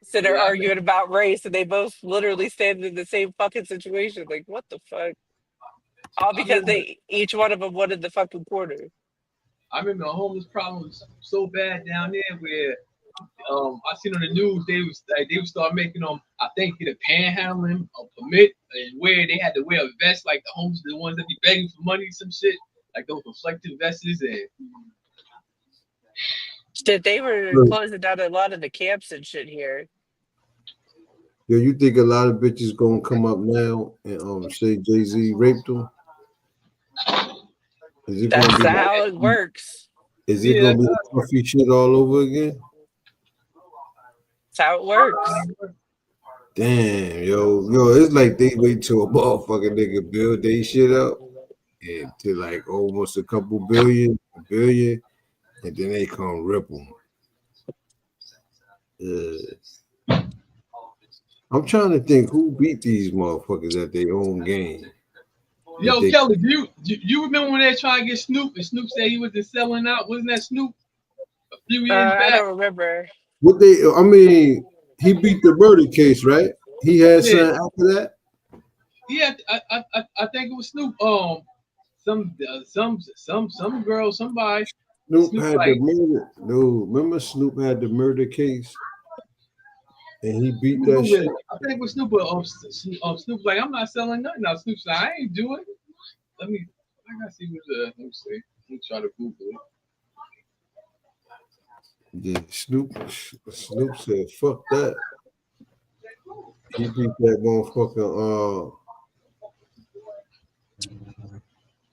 So they're yeah, arguing about race, and they both literally stand in the same fucking situation. Like, what the fuck? All I because remember, they each one of them wanted the fucking quarter. I remember the homeless problem was so bad down there where I seen on the news they would start making them, I think, get a panhandling a permit and where they had to wear a vest like the homeless, the ones that be begging for money, some shit like those reflective vests and Shit, they were Look, closing down a lot of the camps and shit here. yo, you think a lot of bitches gonna come up now and say Jay-Z raped them? Is it gonna That's be how it like, works. is it yeah, gonna be the Puffy shit all over again? That's how it works. Damn, yo, it's like they wait till a motherfucking nigga build they shit up and to like almost a billion, and then they come rip them. I'm trying to think who beat these motherfuckers at their own game. Yo, Kelly, do you remember when they tried to get Snoop and Snoop said he wasn't selling out? Wasn't that Snoop a few years I back? don't remember. I mean, he beat the murder case, right? He had Yeah, something after that. yeah. I think it was Snoop. Some girl, somebody. Snoop Snoop had the like murder. No, remember Snoop had the murder case, and he beat that Snoop shit. I think it was Snoop. Snoop like I'm not selling nothing. Now Snoop said I ain't doing it. I gotta see what let me see. Let me try to Google it. Yeah, Snoop said, "Fuck that." He beat that motherfucker.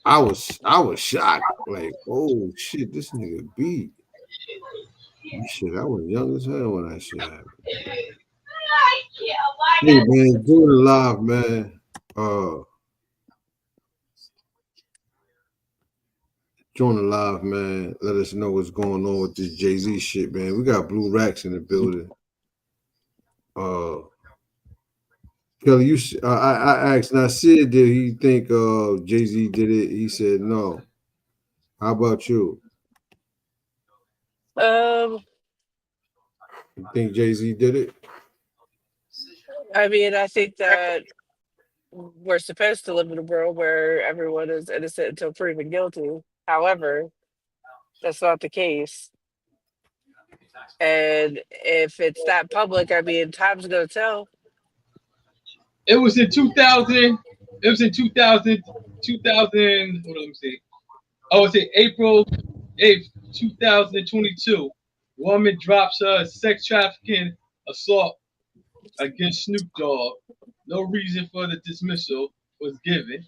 I was shocked. Like, oh shit, this nigga beat. Shit, I was young as hell when that shit happened. Hey man, doing it live, man. Join the live, man. Let us know what's going on with this Jay-Z shit, man. We got blue racks in the building. Kelly, I asked Nasir, did he think Jay-Z did it? He said no. How about you? You think Jay-Z did it? I mean, I think that we're supposed to live in a world where everyone is innocent until proven guilty. However, that's not the case. And if it's that public, I mean, time's gonna tell. It was in 2000. It was in 2000. 2000. Hold on, let me see. Oh, it's in April 8th, 2022. Woman drops her sex trafficking assault against Snoop Dogg. No reason for the dismissal was given.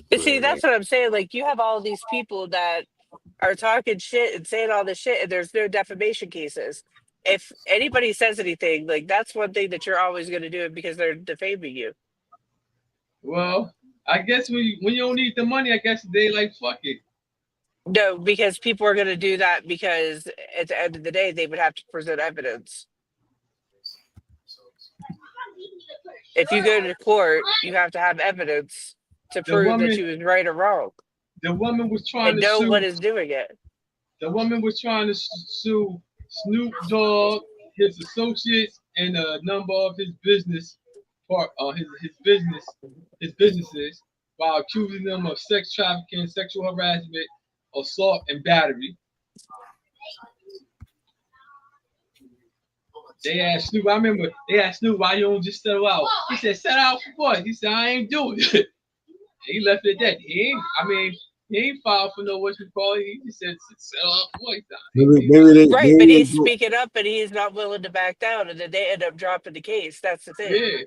But see, that's what I'm saying. Like, you have all these people that are talking shit and saying all this shit, and there's no defamation cases. If anybody says anything, like, that's one thing that you're always going to do because they're defaming you. Well, I guess when you don't need the money, I guess they like fuck it. No, because people are going to do that because at the end of the day, they would have to present evidence. If you go to court, you have to have evidence to the prove that woman, you was right or wrong. the woman was trying And to no one sue. is doing it. The woman was trying to sue Snoop Dogg, his associates, and a number of his business his businesses, while accusing them of sex trafficking, sexual harassment, assault, and battery. They asked Snoop. I remember they asked Snoop, "Why you don't just settle out?" He said, "Settle out for what?" He said, "I ain't doing it." He left it at that. He ain't. I mean, he ain't filed for no what you call it. He just said settle out for what. Right, but he's speaking up and he's not willing to back down, and then they end up dropping the case. That's the thing.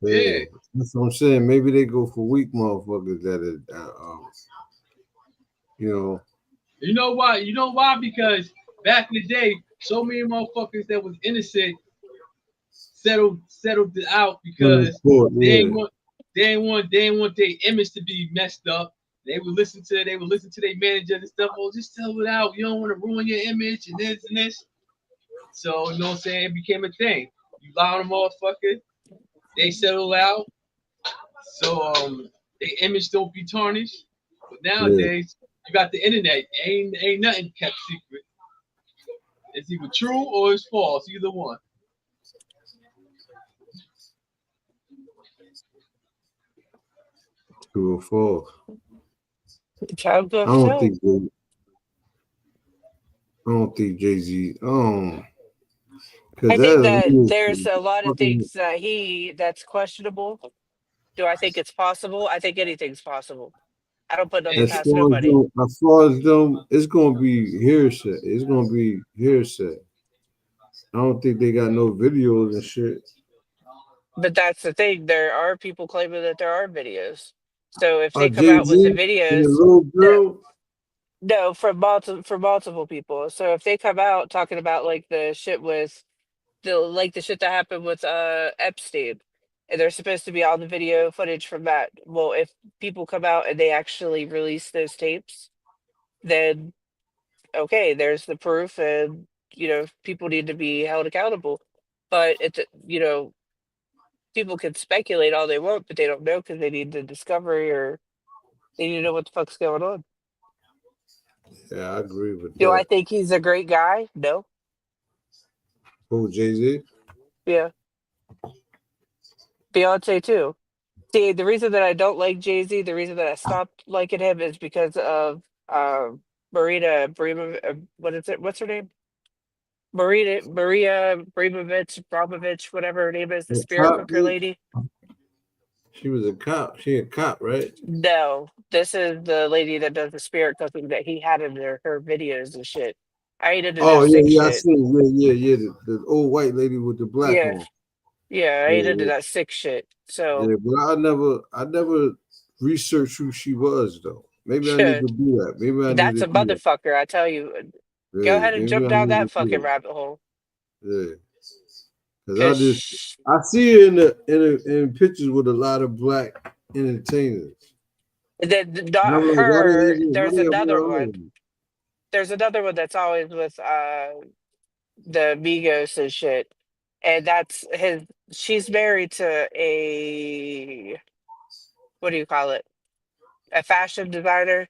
Yeah, that's what I'm saying. Maybe they go for weak motherfuckers that are, you know. You know why? You know why? Because back in the day, so many motherfuckers that was innocent settled it out because they ain't want their image to be messed up. They would listen to their manager and stuff. Oh, just settle it out. You don't want to ruin your image and this and this. So you know what I'm saying? It became a thing. You lie on a motherfucker, they settle out. So their image don't be tarnished. But nowadays, you got the internet. Ain't nothing kept secret. It's either true or it's false. Either one. True or false. I don't think Jay-Z. I think that there's a lot of things that's questionable. Do I think it's possible? I think anything's possible. I don't put nothing past nobody. As far as them, it's gonna be hearsay. It's gonna be hearsay. I don't think they got no videos and shit. But that's the thing. There are people claiming that there are videos. So if they come out with Jay-Z the and videos, the little girl. no, from multiple people. So if they come out talking about like the shit with the shit that happened with Epstein, and there's supposed to be all the video footage from that. Well, if people come out and they actually release those tapes, then okay, there's the proof, and people need to be held accountable. But people can speculate all they want, but they don't know because they need the discovery or they need to know what the fuck's going on. Yeah, I agree with Do that. I think he's a great guy? No. Who, Jay-Z? Yeah. Beyonce too. See, the reason that I don't like Jay-Z, the reason that I stopped liking him is because of Marina what is it? What's her name? Maria Abramovich, whatever her name is, the spirit cooker lady. She was a cop. She a cop, right? No, this is the lady that does the spirit cooking that he had in her videos and shit. I ain't into that sick I shit. see. Yeah. The old white lady with the black on. Yeah, I ain't into that sick shit. So yeah, but I never researched who she was though. Maybe I need to do that. Maybe I that's need a to do that. motherfucker, I tell you. Yeah, Go ahead and maybe jump I down need to that do fucking that. rabbit hole. Yeah, because I see her in pictures with a lot of black entertainers. Then not like, her. why There's they another around one. her? There's another one that's always with the Migos and shit. And that's his she's married to a what do you call it? A fashion designer.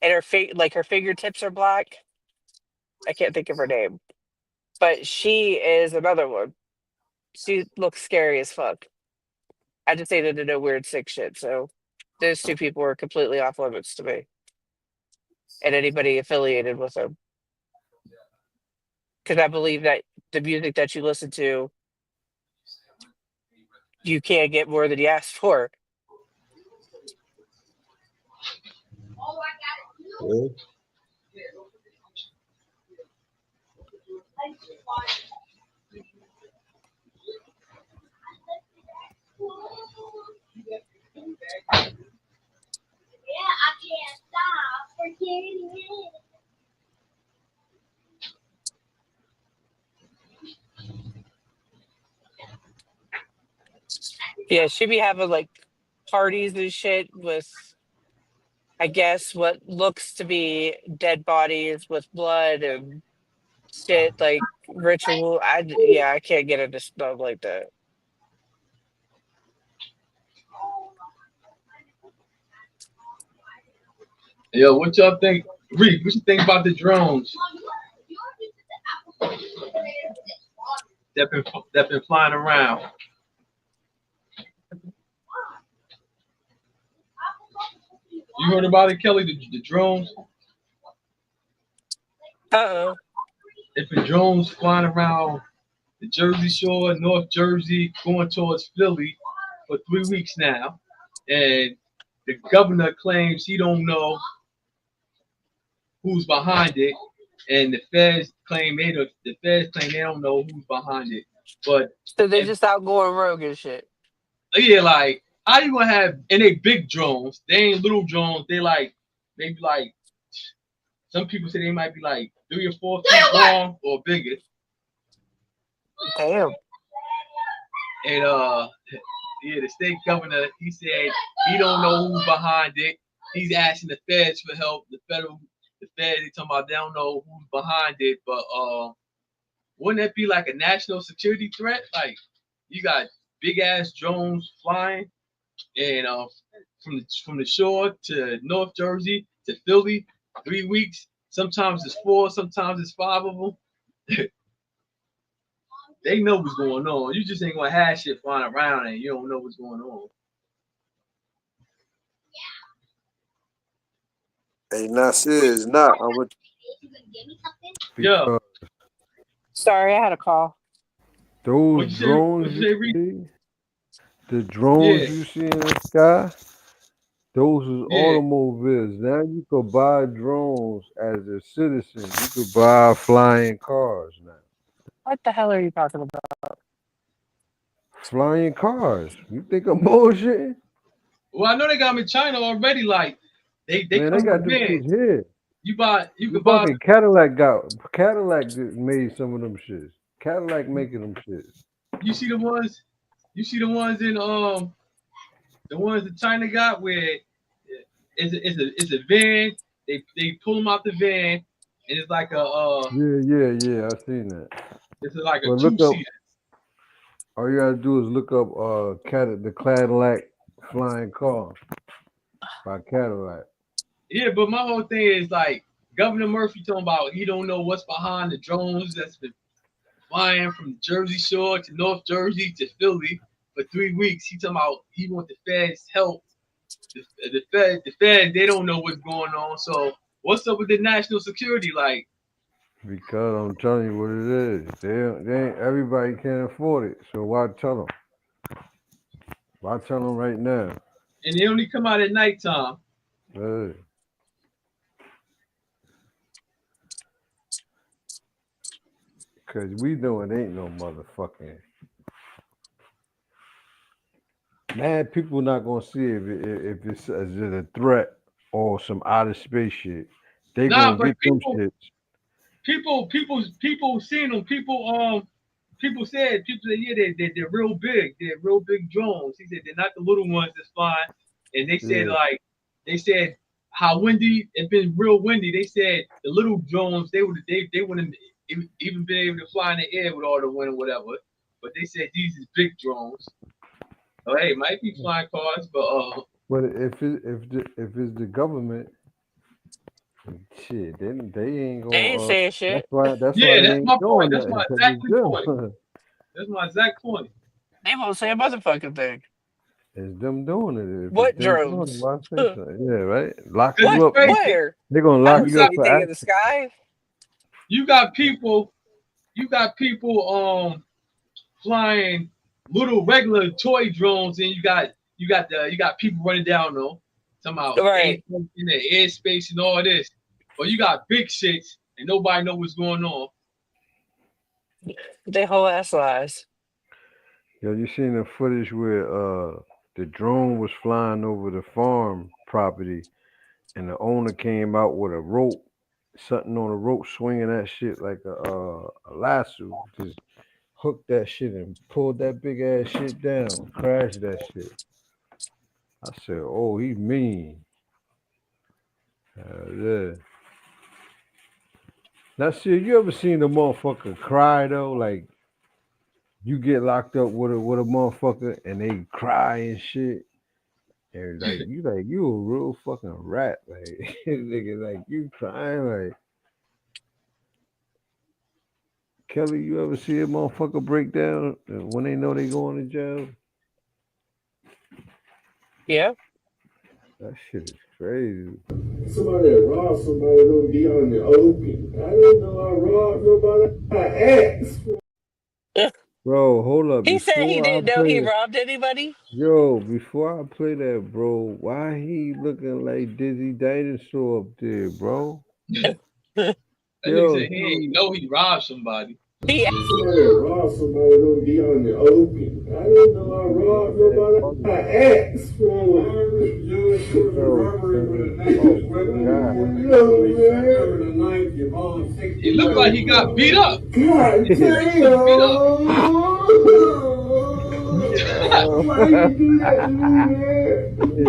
And her fingertips are black. I can't think of her name. But she is another one. She looks scary as fuck. I just ain't into no weird sick shit. So those two people are completely off limits to me. And anybody affiliated with them. Because I believe that the music that you listen to, you can't get more than you ask for. Yeah. I can't stop forgetting it. Yeah, she be having like parties and shit with, I guess, what looks to be dead bodies with blood and shit, like ritual. I can't get into stuff like that. Yo, what y'all think? Reed, what you think about the drones that been flying around? You heard about it, Kelly? The drones? Uh-oh. If the drones flying around the Jersey Shore, North Jersey, going towards Philly for 3 weeks now, and the governor claims he don't know who's behind it, and the feds claim they don't know who's behind it. But So they're if, just out going rogue and shit. yeah, like how you gonna have and they big drones? They ain't little drones. They like maybe like some people say they might be like 3 or 4 feet long or bigger. Damn. And yeah, the state governor he said he don't know who's behind it. He's asking the feds for help. The feds they talking about they don't know who's behind it, but wouldn't that be like a national security threat? Like you got big ass drones flying, and from the shore to North Jersey to Philly, 3 weeks. Sometimes it's four, sometimes it's five of them. They know what's going on. You just ain't gonna have shit flying around and you don't know what's going on. Hey, Nasir is not. I'm with Yeah. Because Sorry, I had a call. those What'd drones you say, you Reed? see, the drones Yeah, you see in the sky, those is yeah. automobiles. Now you could buy drones as a citizen. You could buy flying cars now. What the hell are you talking about? Flying cars. You think I'm bullshitting? Well, I know they got them in China already. Like they Man, they come got with them vans. shits here. You The could buy. fucking Cadillac just made some of them shits. Cadillac making them shits. You see the ones. You see the ones in the ones that China got where it's a van. They pull them out the van and it's like Yeah. I seen that. it's like a But two look up. seater. All you gotta do is look up the Cadillac flying car by Cadillac. Yeah, but my whole thing is like Governor Murphy talking about he don't know what's behind the drones that's been flying from Jersey Shore to North Jersey to Philly for 3 weeks. He talking about he want the feds help. The feds they don't know what's going on. So what's up with the national security? Like Because I'm telling you what it is. They ain't, everybody can't afford it. So why tell them? Why tell them right now? and they only come out at nighttime. Hey, Cause we know it ain't no motherfucking mad people not gonna see if it's as a threat or some outer space shit. They Nah, gonna but get them shits. people seen them. People said yeah they're real big. They're real big drones. He said they're not the little ones that's flying. And Yeah. they said how windy it been real windy. They said the little drones they wouldn't even been able to fly in the air with all the wind or whatever. But they said these is big drones. Oh hey, might be flying cars, but But if it's the government, shit, they ain't They ain't gonna. saying shit. That's why yeah, they that's ain't my doing point. That's nothing my because it's exactly point. them. That's my exact point. They won't say a motherfucking thing. It's them doing it. If it's What them doing it, drones? why say something? Yeah, right. Lock Cause you it's What? up. crazy. Where? They're gonna I lock don't You you see up got for anything in the acting. sky. you got people flying little regular toy drones, and you got people running down though, talking about Right. anything in the airspace and all this. But you got big shits and nobody know what's going on. They whole ass lies. Yo, you seen the footage where the drone was flying over the farm property and the owner came out with a rope, something on a rope, swinging that shit like a lasso, just hooked that shit and pulled that big ass shit down, crashed that shit. I said, "Oh, he mean." Yeah. Now, shit, you ever seen a motherfucker cry though? Like you get locked up with a motherfucker and they cry and shit, And you a real fucking rat, like nigga, like you trying like Kelly. You ever see a motherfucker break down when they know they going to jail? Yeah. That shit is crazy. Somebody that robbed somebody don't be on the open. I didn't know I robbed nobody. I asked. Bro, hold up. He said he Before I didn't know he play, robbed anybody. before I play that, bro, why he looking like Dizzy Dinosaur up there, bro? That nigga said he ain't know he robbed somebody. Somebody that robbed somebody don't be on the open. I didn't know I robbed nobody. I asked for it. It looked like he got beat up. God damn! Why you do that to me,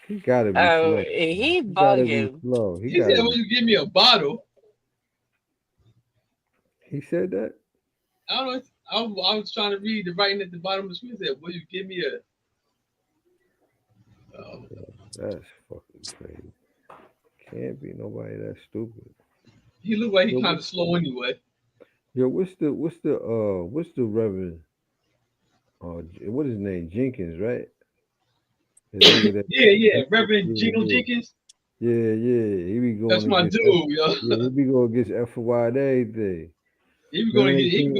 He gotta be Oh, slow. he He gotta be bugging. slow. He said, "Will you give me a bottle?" He said that. I don't know. I was trying to read the writing at the bottom of the screen. It said, "Will you give me a?" That's fucking crazy. Can't be nobody that stupid. He looked like he kind of slow anyway. Yo, what's the Reverend? What is his name? Jenkins, right? The nigga that, yeah, Reverend Jingle Jenkins. Yeah, he be going. That's my against dude, yo. Yeah, he be going against FY and everything. He be going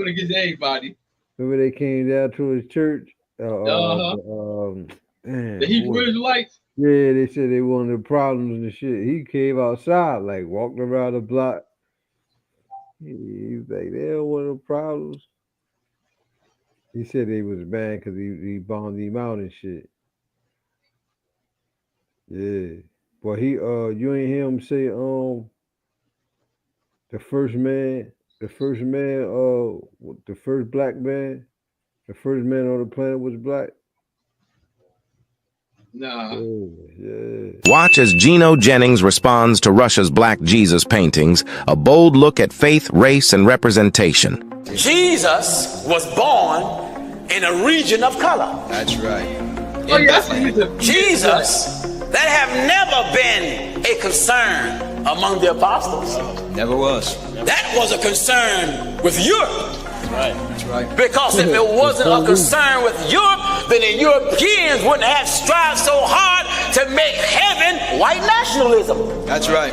against everybody. Remember they came down to his church? The Hebrew Israelites. Yeah, they said they wanted the problems and shit. He came outside, like walking around the block. He's like, they don't want no problems. He said they was banned because he bombed him out and shit. Yeah. But you ain't hear him say, the first black man, the first man on the planet was black. Nah. Yeah. Watch as Gino Jennings responds to Russia's Black Jesus paintings, a bold look at faith, race, and representation. Jesus was born in a region of color. That's right. Oh, yes, Jesus, that have never been a concern among the apostles. Never was. That was a concern with Europe. That's right. Because if it wasn't a concern with Europe, then the Europeans wouldn't have strived so hard to make heaven white nationalism. That's right.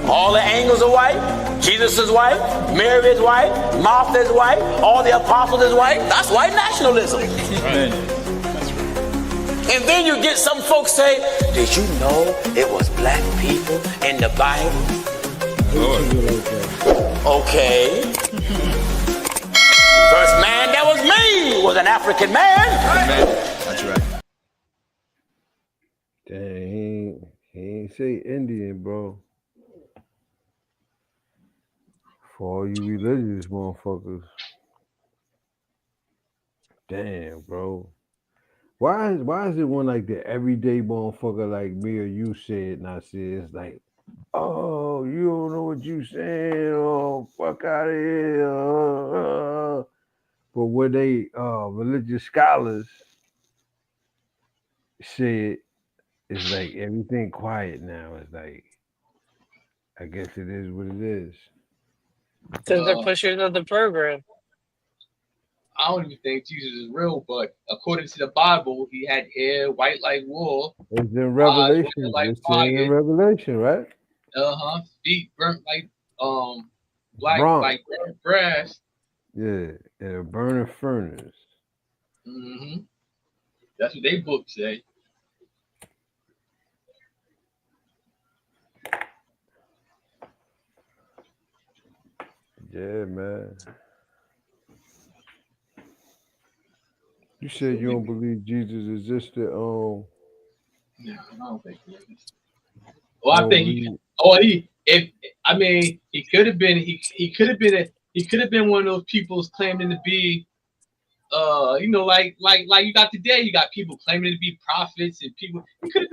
All the angels are white, Jesus is white, Mary is white, Martha is white, all the apostles is white. That's white nationalism. Amen. And then you get some folks say, did you know it was black people in the Bible? Okay. First man that was made was an African man. Amen. That's right. Dang, he ain't say Indian, bro. For all you religious motherfuckers. Damn, bro. Why is it when like the everyday motherfucker like me or you said and I said it's like, oh, you don't know what you saying, oh, fuck out of here. But when they religious scholars said it's like everything quiet now. It's like, I guess it is what it is. Because they're pushers of the program. I don't even think Jesus is real, but according to the Bible, he had hair white like wool. It's in Revelation. It's in Revelation, right? Feet burnt like black Bronze. like burnt brass. Yeah, in a burning furnace. That's what they book say. Yeah, man. You said you don't believe Jesus existed. No, I don't think he is. Well, I think he could have been. He could have been one of those people claiming to be, like you got today. You got people claiming to be prophets and people. He could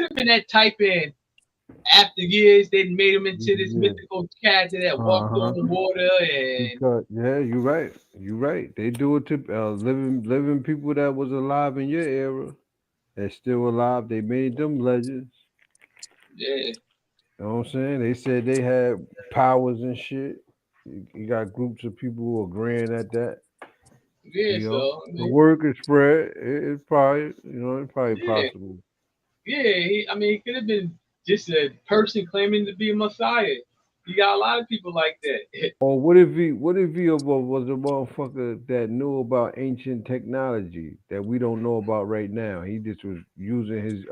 have been that type in after years, they made him into this mythical character that walked on the water and. Because you're right. You're right. They do it to living people that was alive in your era. They're still alive. They made them legends. Yeah. You know what I'm saying? They said they had powers and shit. You got groups of people who are agreeing at that. Yeah, You know, so I the mean, word is spread. It's probably, it's probably yeah, possible. yeah. He could have been just a person claiming to be a messiah. You got a lot of people like that. Or what if he was a motherfucker that knew about ancient technology that we don't know about right now? He just was using his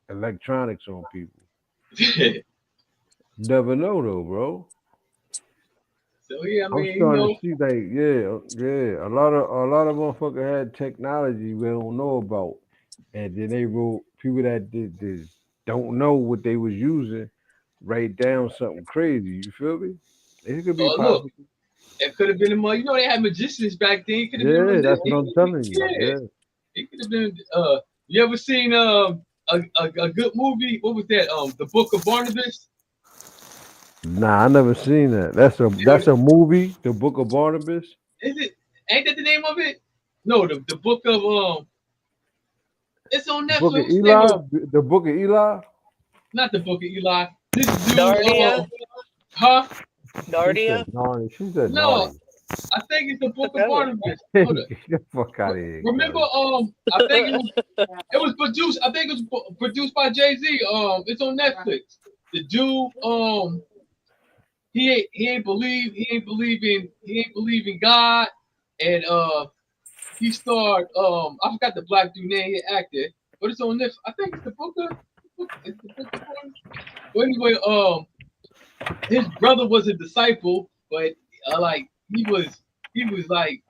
electronics on people. Never know though, bro. So yeah, I I'm mean, starting to see like, a lot of motherfuckers had technology we don't know about, and then they wrote people that did don't know what they was using, write down something crazy. You feel me? It could be oh look, possible. it could have been a they had magicians back then. It could have been Yeah, that's what religion. I'm telling you. Yeah, Yeah. it could have been. You ever seen a good movie? What was that? The Book of Barnabas. Nah, I never seen that. That's a movie, The Book of Barnabas. Is it? Ain't that the name of it? No, the book of It's on The Book of Netflix. Name Eli. of The Book of Eli. not the Book of Eli. This dude. Narnia. Huh? She said Narnia. Narnia. She said No, Narnia. I think it's the Book of Oh. Barnabas. Get Hold up. the fuck out of here. Remember, I think it was produced. I think it was produced by Jayz. It's on Netflix. The dude, he ain't believe in God, and he starred. I forgot the black dude name, he acted, but it's on Netflix. I think it's the book of. It's the book of Barnabas. Well, anyway, his brother was a disciple, but like he was like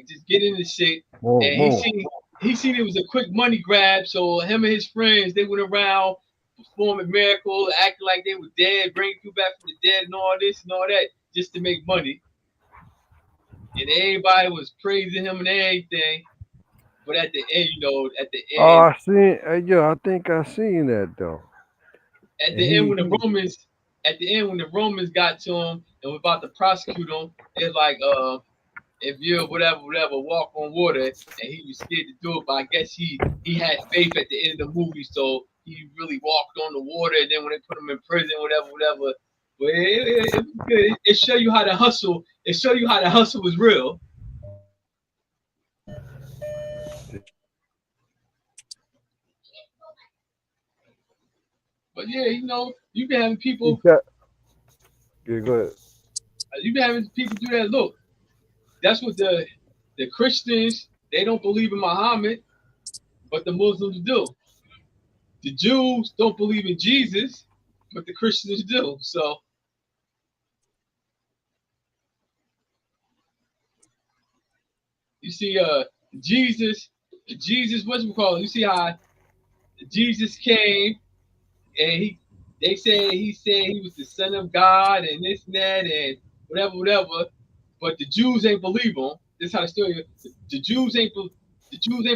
just getting the shit, and he seen it was a quick money grab. So him and his friends, they went around performing miracles, acting like they were dead, bringing people back from the dead, and all this and all that, just to make money. And everybody was praising him and everything. But at the end, at the Oh, end, I seen. I think I seen that though. at And the end when the Romans got to him and were about to prosecute him, it's like if you whatever walk on water, and he was scared to do it, but I guess he had faith at the end of the movie, so he really walked on the water. And then when they put him in prison, whatever, but it was good. It show you how to hustle. It show you how the hustle was real. But yeah, you've been having people. Yeah, go ahead. You've been having people do that. Look, that's what the Christians, they don't believe in Muhammad, but the Muslims do. The Jews don't believe in Jesus, but the Christians do. So you see, Jesus, what you call it? You see how Jesus came and they said he was the Son of God and this and that and whatever. But the Jews ain't believe him. This is how the story is. The Jews ain't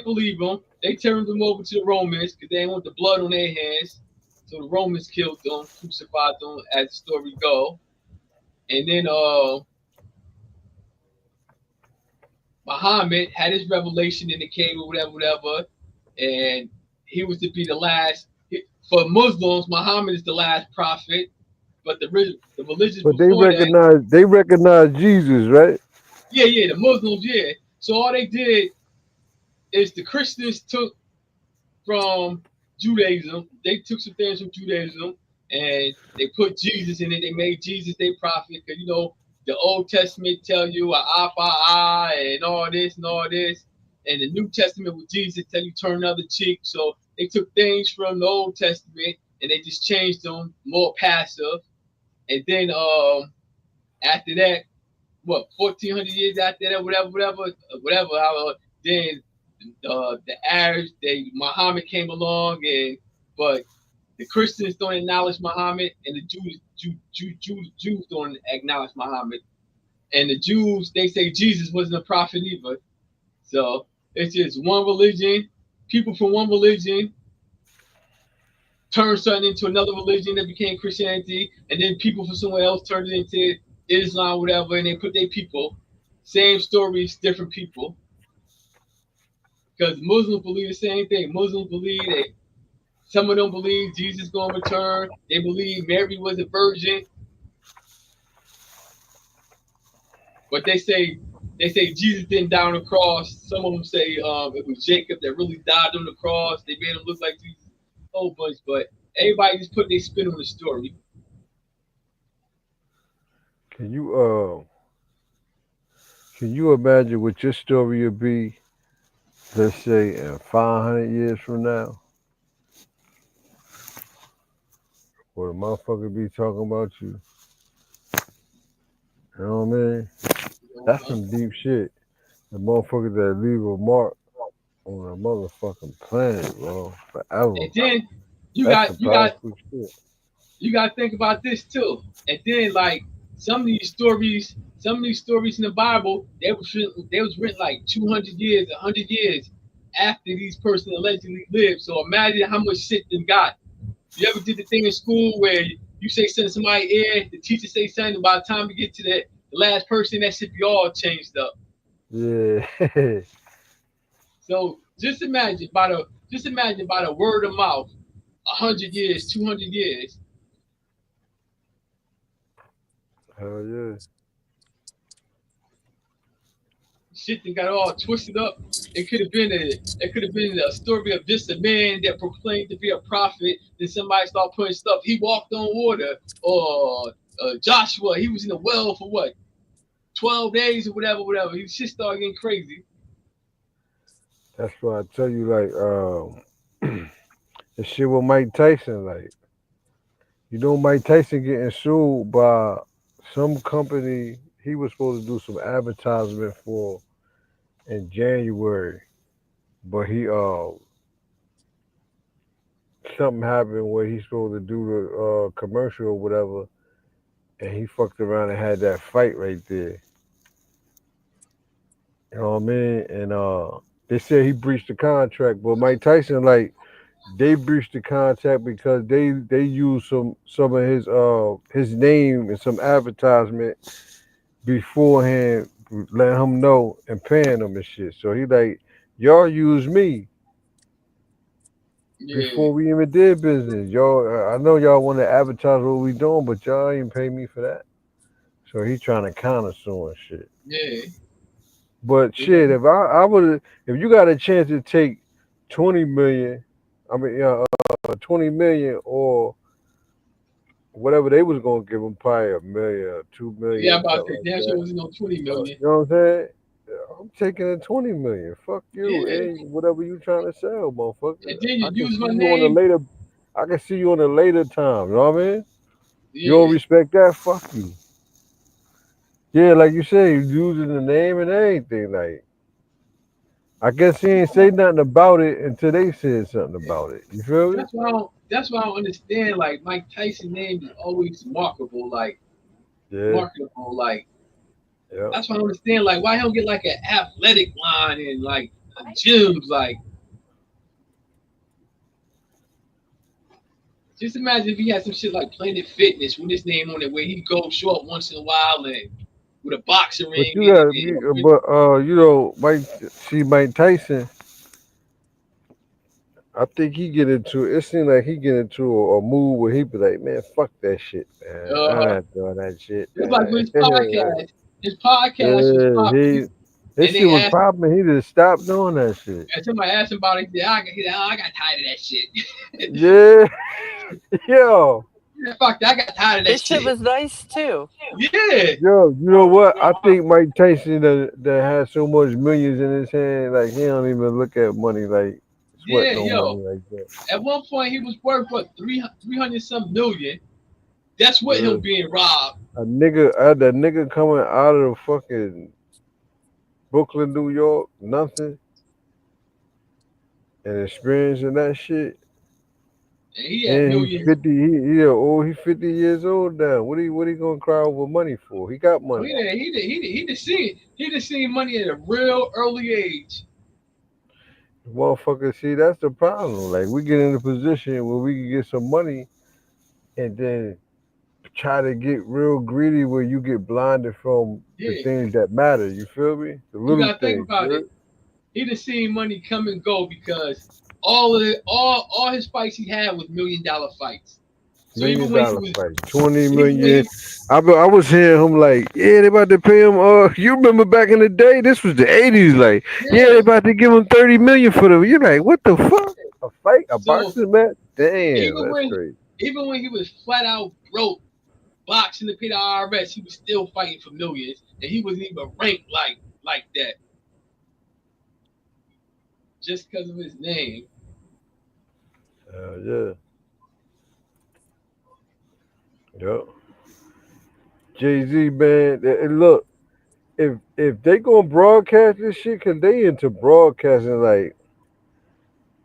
believe him. They turned him over to the Romans because they didn't want the blood on their hands. So the Romans killed them, crucified them, as the story go. And then Muhammad had his revelation in the cave or whatever, and he was to be the last. For Muslims, Muhammad is the last prophet, but the religions But before that, they recognize Jesus, right? yeah, the Muslims, yeah. So all they did is the Christians took from Judaism. They took some things from Judaism and they put Jesus in it. They made Jesus their prophet because the Old Testament tell you eye for eye and all this, and the New Testament with Jesus tell you turn another cheek. So they took things from the Old Testament and they just changed them more passive. And then after that, 1400 years after that, whatever. Then the Arabs, Muhammad came along, but the Christians don't acknowledge Muhammad, and the Jews don't acknowledge Muhammad, and the Jews, they say Jesus wasn't a prophet either. So it's just one religion, people from one religion turned something into another religion that became Christianity, and then people from somewhere else turned it into Islam, whatever, and they put their people. Same stories, different people. Because Muslims believe the same thing. Muslims believe that some of them believe Jesus gonna return. They believe Mary was a virgin, but they say Jesus didn't die on the cross. Some of them say it was Jacob that really died on the cross. They made him look like Jesus. A whole bunch, but everybody just put their spin on the story. Can you imagine what your story would be, let's say, in 500 years from now? Or the motherfucker be talking about you? You know what I mean? That's some deep shit. The motherfuckers that leave a mark on a motherfucking planet, bro, forever. And then you That's got some powerful shit. you got to think about this too. And then like some of these stories in the Bible, they was written like 200 years, 100 years after these person allegedly lived. So imagine how much shit they got. You ever did the thing in school where you say something to somebody's ear, the teacher say something, and by the time you get to the last person, that shit be all changed up. Yeah. So just imagine by the word of mouth, 100 years, 200 years. Hell yeah. Shit that got all twisted up. It could have been a story of just a man that proclaimed to be a prophet. Then somebody started putting stuff. He walked on water, or Joshua, he was in the well for what, 12 days or whatever. He shit started getting crazy. That's why I tell you, like, the shit with Mike Tyson, like, Mike Tyson getting sued by some company he was supposed to do some advertisement for in January, but he something happened where he's supposed to do the commercial or whatever, and he fucked around and had that fight right there. You know what I mean? And they said he breached the contract, but Mike Tyson, like, they breached the contract because they used some of his name in some advertisement beforehand, letting him know and paying him and shit. So he like, y'all use me before we even did business. Y'all, I know y'all want to advertise what we doing, but y'all ain't pay me for that. So he trying to counter sue and shit. Yeah. But shit, if I would, if you got a chance to take 20 million, 20 million or whatever they was gonna give him, probably $1 million or 2 million. Yeah, I'm about to something say, like damn that. sure wasn't no 20 million. You know what I'm saying? I'm taking the 20 million. Fuck you, Yeah. and whatever you trying to sell, motherfucker. And then you I can use see my you on a name. later. I can see you on a later time. You know what I mean? You Yeah. don't respect that? Fuck you. Yeah, like you say, you using the name and everything. Like, I guess he ain't say nothing about it until they said something about it. You feel me? That's why I don't understand. Like Mike Tyson's name is always marketable, like Yeah. marketable, like. Yeah. That's why I don't understand. Like, why he don't get like an athletic line and like gyms, like. Just imagine if he had some shit like Planet Fitness with his name on it, where he go show up once in a while and with a boxing But ring. you got, you know, Mike Tyson. I think he get into it. It seems like he get into a mood where he be like, man, fuck that shit, man. I ain't doing that shit. It's like with his podcast. His podcast was popping. His shit was popping. He just stopped doing that shit. And somebody asked him about it. He said, I got tired of that shit. Yeah. Yo. Yeah, fuck that. I got tired of that His shit was nice too. Yeah. Yo, you know what? I think Mike Tyson that has so much millions in his hand, like he don't even look at money like sweat money like that. At one point, he was worth what 300 some million. That's what him being robbed. That nigga coming out of fucking Brooklyn, New York, nothing, and experiencing that shit. And he had millions. He's 50 years old now. What he gonna cry over money for? He got money. He just seen money at a real early age. Motherfucker, see, that's the problem. Like, we get in a position where we can get some money and then try to get real greedy where you get blinded from the Yeah, things that matter. You feel me? The you little gotta think things. about it. He done seen money come and go because all his fights he had was $1 million fights. So Million dollar fight, 20 even when million. he I was hearing him like, yeah, they about to pay him. You remember back in the day? This was the 80s. Like, yeah, they yeah, about to give him 30 million for them. You're like, what the fuck? A fight, a so boxing match? Damn, even that's when crazy. even when he was flat out broke boxing to pay the IRS, he was still fighting for millions, and he wasn't even ranked like that just because of his name. Yeah, yep. Jay Z, man. And look, if they gonna broadcast this shit, cause they into broadcasting like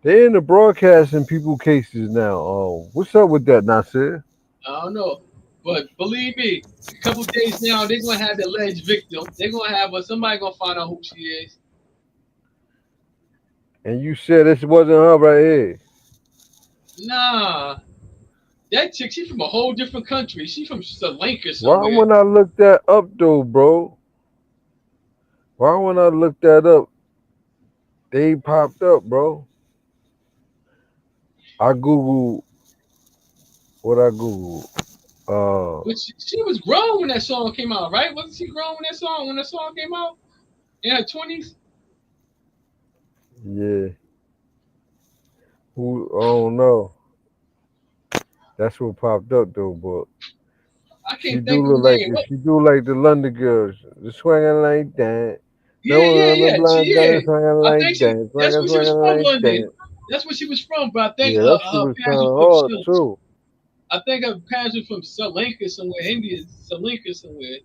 they into broadcasting people cases now. What's up with that, Nasir? I don't know, but believe me, a couple days now they're gonna have the alleged victim. They're gonna have somebody gonna find out who she is. And you said this wasn't her right here. Nah, that chick, she from a whole different country. She from Sri Lanka Why somewhere. when I look that up though, bro? Why when I look that up, they popped up, bro? I Googled what I Googled. But she was grown when that song came out, right? Wasn't she grown when that song came out? In her 20s? Yeah. Who? I don't know. That's what popped up though, but I she can't do think of look the like name. What? she do like the London girls, the swinging like that. No Yeah, one yeah, on the yeah. She blind done is. swinging I like think she. that, That's where she was swinging from, like London. that. That's where she was from. But I think Yeah, that shit her was kind parents of were from. hard too. I think her parents were from Sri Lanka somewhere, India, Sri Lanka somewhere.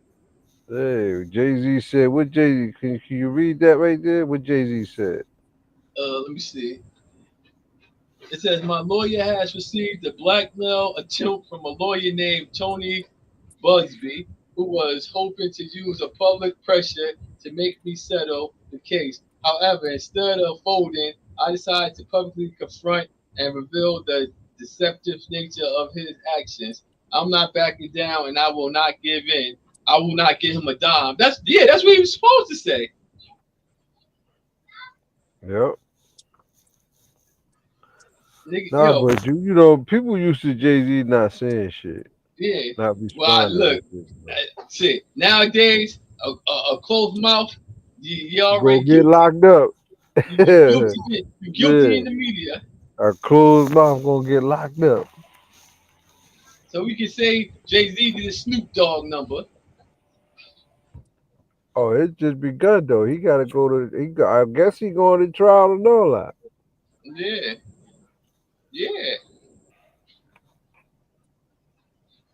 Hey, Jay Z said, what Jay Z? Can you read that right there? What Jay Z said? Let me see. It says my lawyer has received a blackmail attempt from a lawyer named Tony Busby, who was hoping to use a public pressure to make me settle the case. However, instead of folding, I decided to publicly confront and reveal the deceptive nature of his actions. I'm not backing down and I will not give in. I will not give him a dime. That's what he was supposed to say. Yep. Nigga, Nah, yo, but you know, people used to Jay Z not saying shit, yeah. not Well, responding look, like this. shit. Nowadays, a closed mouth, you Go already get guilty. locked up. You guilty. You guilty Yeah, in the media. a closed mouth gonna get locked up. So we can say Jay Z did a Snoop Dogg number. Oh, it's just begun though. He gotta go to. I guess he going to trial and all that. Yeah, yeah.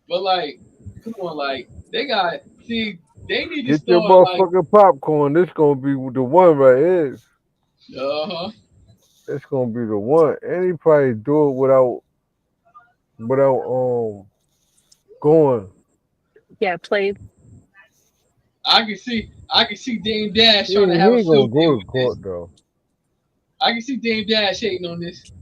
But like, come on, like they got see, they need to Get your start like, motherfucking popcorn. This gonna be the one right here. uh huh. It's gonna be the one. And he probably do it without going. Yeah, played. I can see Dame Dash He trying to ain't, he have a ain't gonna field day go to with this. court though. I can see Dame Dash hating on this.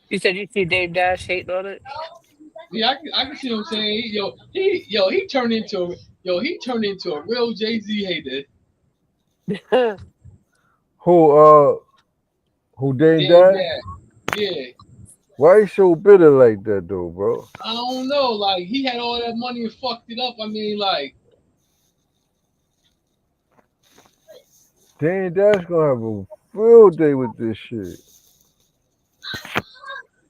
You said you see Dave Dash hating on it? Yeah, I can see what I'm saying. He turned into a real Jay Z hater. Who Dame Dame Dash? Dash. Yeah. Why he so bitter like that though, bro? I don't know. Like he had all that money and fucked it up. I mean, like, Dame Dash gonna have a field day with this shit.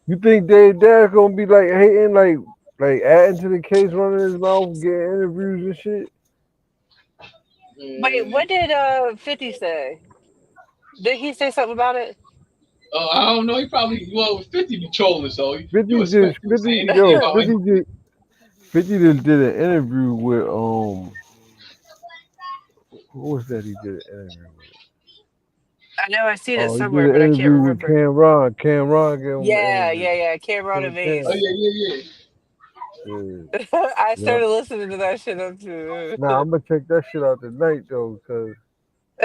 You think Dame Dash gonna be like hating, like adding to the case, running his mouth, getting interviews and shit? Wait, what did 50 say? Did he say something about it? I don't know. He probably 50 be trolling, so you 50 just expect him to say 50 anything yo about 50 anything. just 50 just did an interview with who was that he did an interview with? I know I seen it Oh, he did somewhere, an but I can't interview with remember. Cameron. Cameron gave him an Yeah, interview. yeah, yeah. Cameron and Cam. Vase. Oh yeah, yeah, yeah. I Yep. started listening to that shit up too. Nah, I'm gonna check that shit out tonight though, cause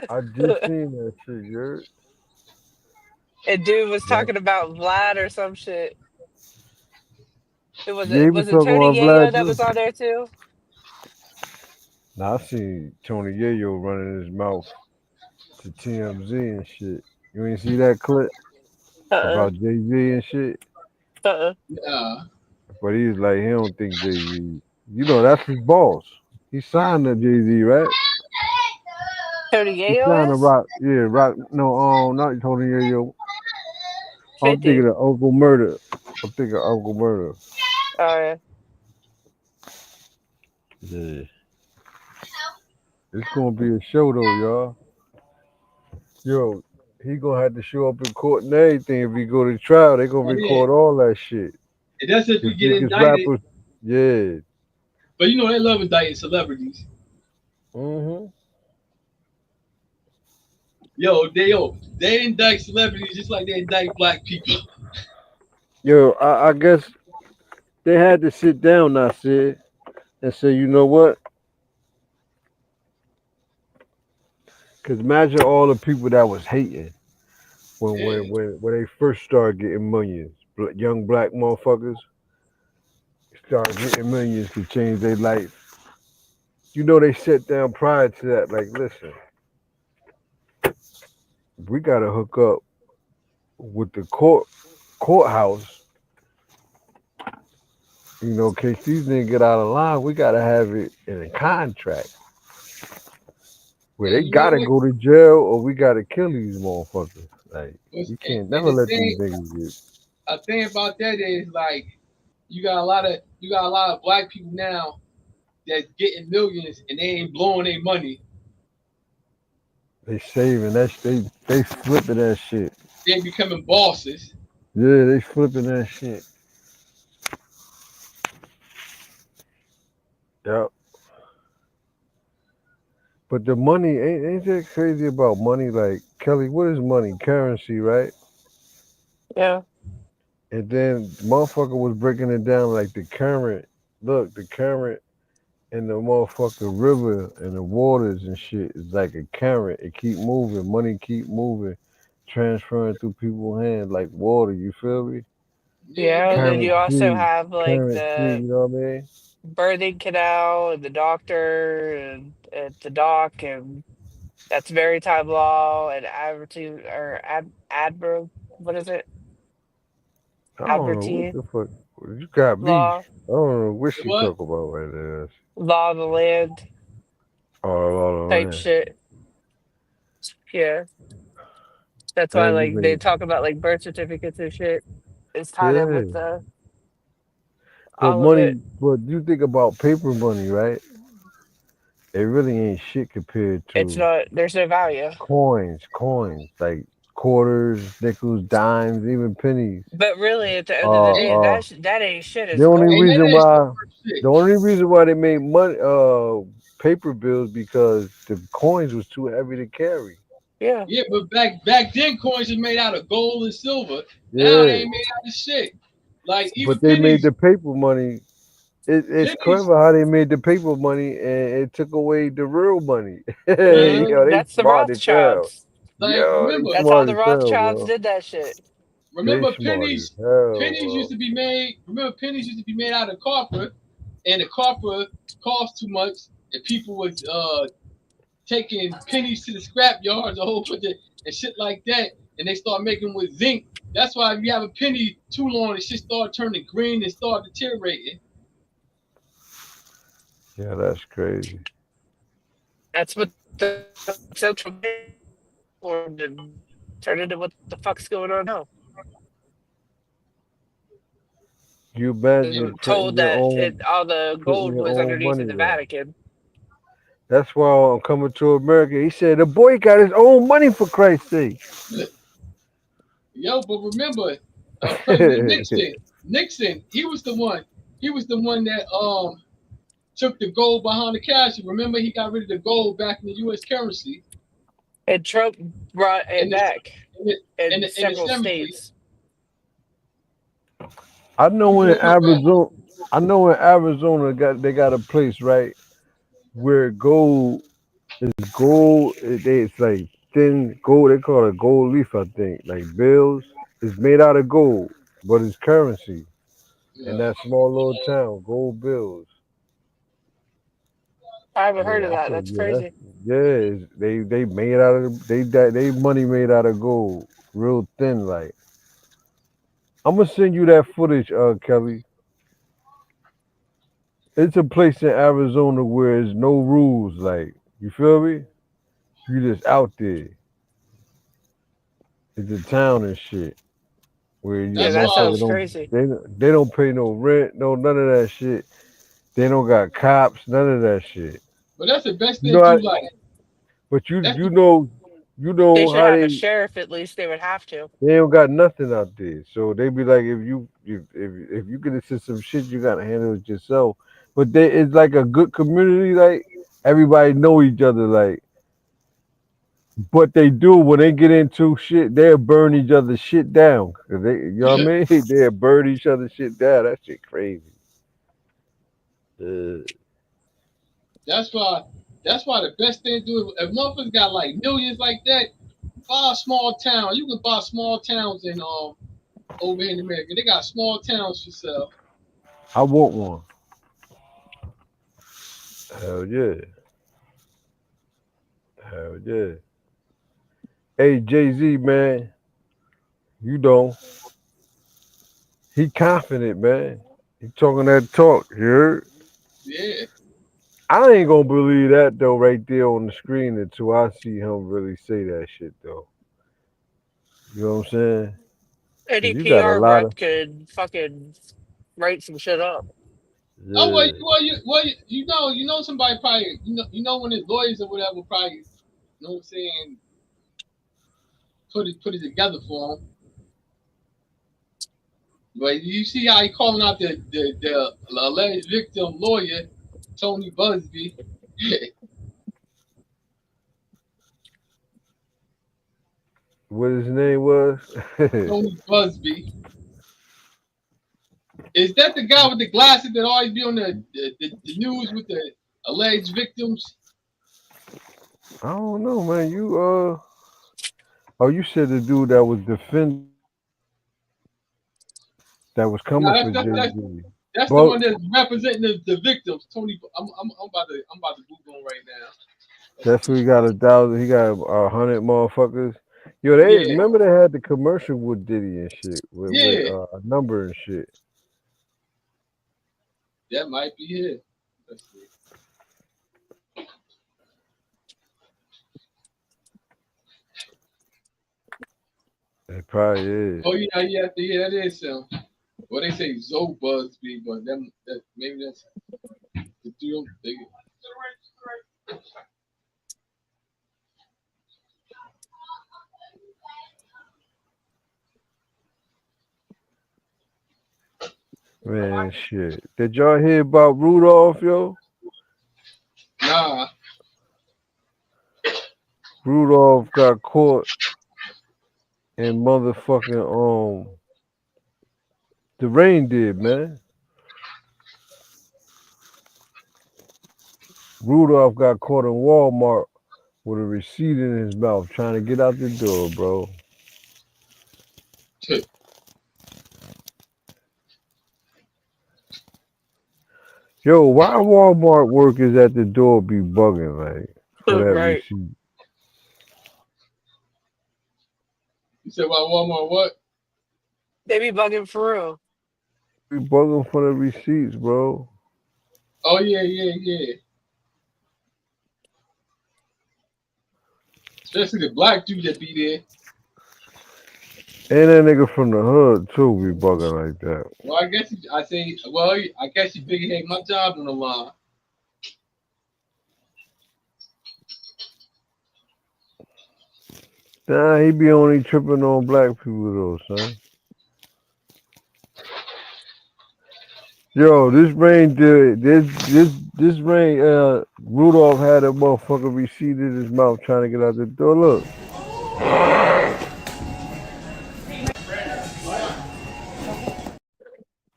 I just seen that shit. You heard? And dude was Yep. talking about Vlad or some shit. It was Yeah, he it was was it talking Tony about Yayo Vlad that too. was on there too? Now I seen Tony Yayo running his mouth to TMZ and shit. You ain't see that clip Uh-uh. about Jay-Z and shit? Uh-uh. Nah. But he was like, he don't think Jay-Z. You know, that's his boss. He signed to Jay-Z, right? Tony He signed Yayo to is? Rock. Yeah, Rock. No, not Tony Yayo. I'm thinking 50. of Uncle Murder. I'm thinking of Uncle Murder. Oh Yeah. It's gonna be a show though, y'all. Yo, he gonna have to show up in court and everything. If he go to trial, they gonna Oh, yeah. record all that shit. And that's if The we get biggest indicted. rappers, yeah. But you know they love indicting celebrities. Mm-hmm. They indict celebrities just like they indict black people. Yo, I guess they had to sit down, I said, and say, you know what? Because imagine all the people that was hating when they first started getting millions. Young black motherfuckers started getting millions to change their life. You know, they sat down prior to that, like, listen, we gotta hook up with the courthouse. You know, in case these niggas get out of line, we gotta have it in a contract where And they you know gotta what? go to jail or we gotta kill these motherfuckers. Like, And, you can't and never the let these thing, niggas get. a thing about that is like you got a lot of black people now that's getting millions and they ain't blowing their money. They saving that. They flipping that shit. They ain't becoming bosses. Yeah, they flipping that shit. Yep. But the money ain't that crazy about money? Like Kelly, what is money? Currency, right? yeah. And then motherfucker was breaking it down like the current. Look, the current in the motherfucking river and the waters and shit is like a current. It keep moving. Money keep moving, transferring through people's hands like water. You feel me? Yeah, and then you also Currency, have like currency. the You know what I mean? birthing canal and the doctor and at the dock, and that's maritime law and advertising or adverb. What is it? I don't know what Advertise the fuck. You got me. law, I don't know what she What? talk about right there. law of the land Oh, type man. shit. Yeah, that's why Man, you like they made talk about like birth certificates and shit. It's tied in with yeah. the But all of it. money, but you think about paper money, right? It really ain't shit compared It's to not. There's no value. coins like quarters, nickels, dimes, even pennies. But really, at the end of the Uh, day, uh, that ain't shit. the It's only Ain't gold. none reason of that shit why, worth shit. the only reason why they made money, paper bills because the coins was too heavy to carry. Yeah. Yeah, but back then coins was made out of gold and silver. Now they Yeah, ain't made out of shit. Like even but they made pennies, the paper money. It's pennies, clever how they made the paper money and it took away the real money. man. Yo, they That's the smart as hell. Rothschilds. Like Yo, they That's how smart the as hell, Rothschilds bro. did that shit. They remember smart as pennies, hell, pennies used bro. to be made. Remember pennies used to be made out of copper, and the copper cost too much, and people was taking pennies to the scrap yards, a whole bunch of and shit like that, and they start making with zinc. That's why if you have a penny too long, it shit start turning green and start deteriorating. Yeah, that's crazy. That's what the central bank formed and turned into what the fuck's going on now. You And imagine told that all the printing gold your was own underneath money in the though. Vatican. That's why I'm coming to America. He said the boy got his own money for Christ's sake. Yo, but remember, President Nixon, he was the one. He was the one that took the gold behind the cash. Remember, he got rid of the gold back in the U.S. currency And Trump brought in it the back in in the, in the several 70s. states. I know You in remember, Arizona. I know in Arizona they got a place right where gold is gold. It's like thin gold. They call it gold leaf, I think. Like bills. It's made out of gold, but it's currency. In Yeah. that small little town, gold bills. I haven't heard Yeah, of I that. said, That's yeah, that's crazy. they made out of they money made out of gold, real thin. Like I'm gonna send you that footage, Kelly. It's a place in Arizona where there's no rules. Like you feel me? You just out there. It's a town and shit where you Yeah, That's that why. motherfucker sounds don't crazy. they don't pay no rent, no none of that shit. They don't got cops, none of that shit. But that's the best You thing know, too. Like but that's you the know you They know should how have a sheriff at least. They would have to. they don't got nothing out there. So they be like, if you get into some shit, you gotta handle it yourself. But it's like a good community. Like everybody know each other. Like, but they do when they get into shit, they'll burn each other's shit down. 'Cause they, you know what I mean? They'll burn each other's shit down. That shit crazy. that's why the best thing to do if motherfuckers got like millions like that, buy a small town. You can buy small towns in over here in America. They got small towns for sale. I want one. Hell yeah. Hell yeah. Hey, Jay-Z, man, you know, he confident, man. He talking that talk, you heard? Yeah. I ain't gonna believe that though, right there on the screen until I see him really say that shit though. You know what I'm saying? Cause Any you got a PR lot rep of could fucking write some shit up. Oh well, yeah. you know somebody probably when his lawyers or whatever probably know what I'm saying put it together for him. But you see how he calling out the alleged victim lawyer, Tony Busby. What his name was? Tony Busby. Is that the guy with the glasses that always be on the news with the alleged victims? I don't know, man. Oh, you said the dude that was that was No, coming for Jay-Z. that's the But one that's representing the victims. Tony, I'm about to Google him right now. that's who he got 1,000. He got 100 motherfuckers. Yo, they Yeah, remember they had the commercial with Diddy and shit with yeah, a number and shit. that might be it. Let's see. It probably is. Oh yeah, that is him. Well, they say Zoe Busby, but that maybe that's the dude. Man, shit. Did y'all hear about Rudolph, yo? Nah, Rudolph got caught in motherfucking the reindeer, man. Rudolph got caught in Walmart with a receipt in his mouth trying to get out the door, bro. Yo, why Walmart workers at the door be bugging like for that Right. receipt? you said about Walmart what? They be bugging for real. Be bugging for the receipts, bro. Oh yeah. Especially the black dude that be there. And that nigga from the hood too be bugging like that. Well, I guess I guess you figure, hey, my job on the line. Nah, he be only tripping on black people though, son. Yo, this reindeer, this rain, Rudolph had a motherfucker receipt in his mouth trying to get out the door. Look.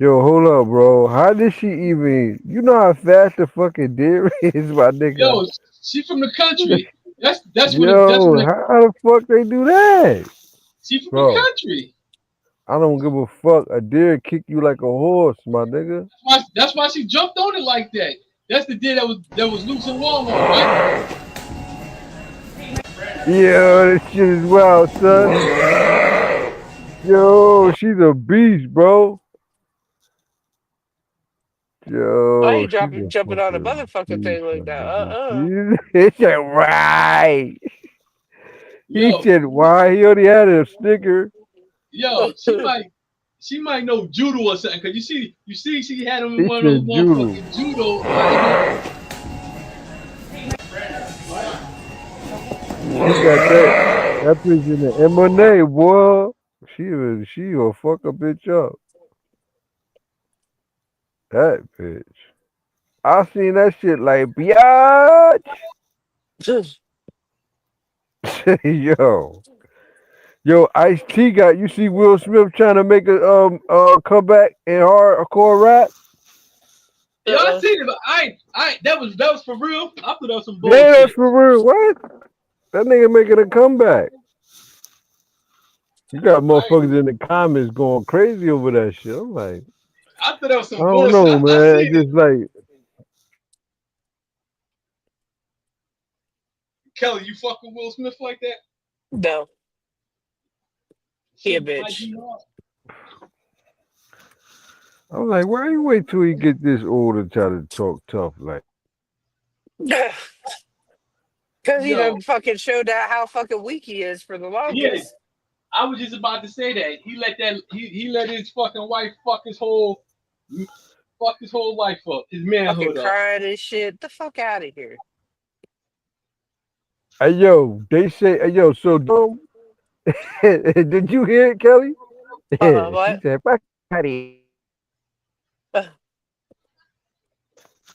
Yo, hold up, bro. How did she even? You know how fast the fucking deer is, my nigga. Yo, she from the country. That's when Yo, how the fuck they do that, she from the bro? country. I don't give a fuck. A deer kick you like a horse, my nigga. That's why she jumped on it like that. That's the deer that was loose in Walmart, right? Yo, this shit is wild, son. Yo, she's a beast, bro. Why Yo, you she's a jumping on a fucking motherfucking beast, thing like my that? nigga. He said, right. He Yo, said, why? He already had a sticker. yo, she might know judo or something. Cause you see, she had him in He one of those said, judo. motherfucking judo. Like, She got that bitch in the M&A, boy. She will fuck a bitch up. That bitch. I seen that shit like, biatch. Yo, Ice-T got, you see Will Smith trying to make a comeback in hardcore rap? yo, I seen it, but that was for real. I thought that was some Yeah, that's bullshit. for real. What? That nigga making a comeback. You got motherfuckers in the comments going crazy over that shit. I'm like, I thought that was I some don't bullshit. know, I man. It's seen it. just like, Kelly, you fuck with Will Smith like that? No, he a Shit, might bitch. be hard. I'm like, why you wait till he get this old and try to talk tough? Like, Because he Yo, done fucking showed out how fucking weak he is for the yeah, longest. I was just about to say that he let his fucking wife fuck his whole life up, his Fucking manhood up. crying and shit. The fuck out of here. hey, yo, they say, hey, yo, so did you hear it, Kelly? She What? said, fuck out of here.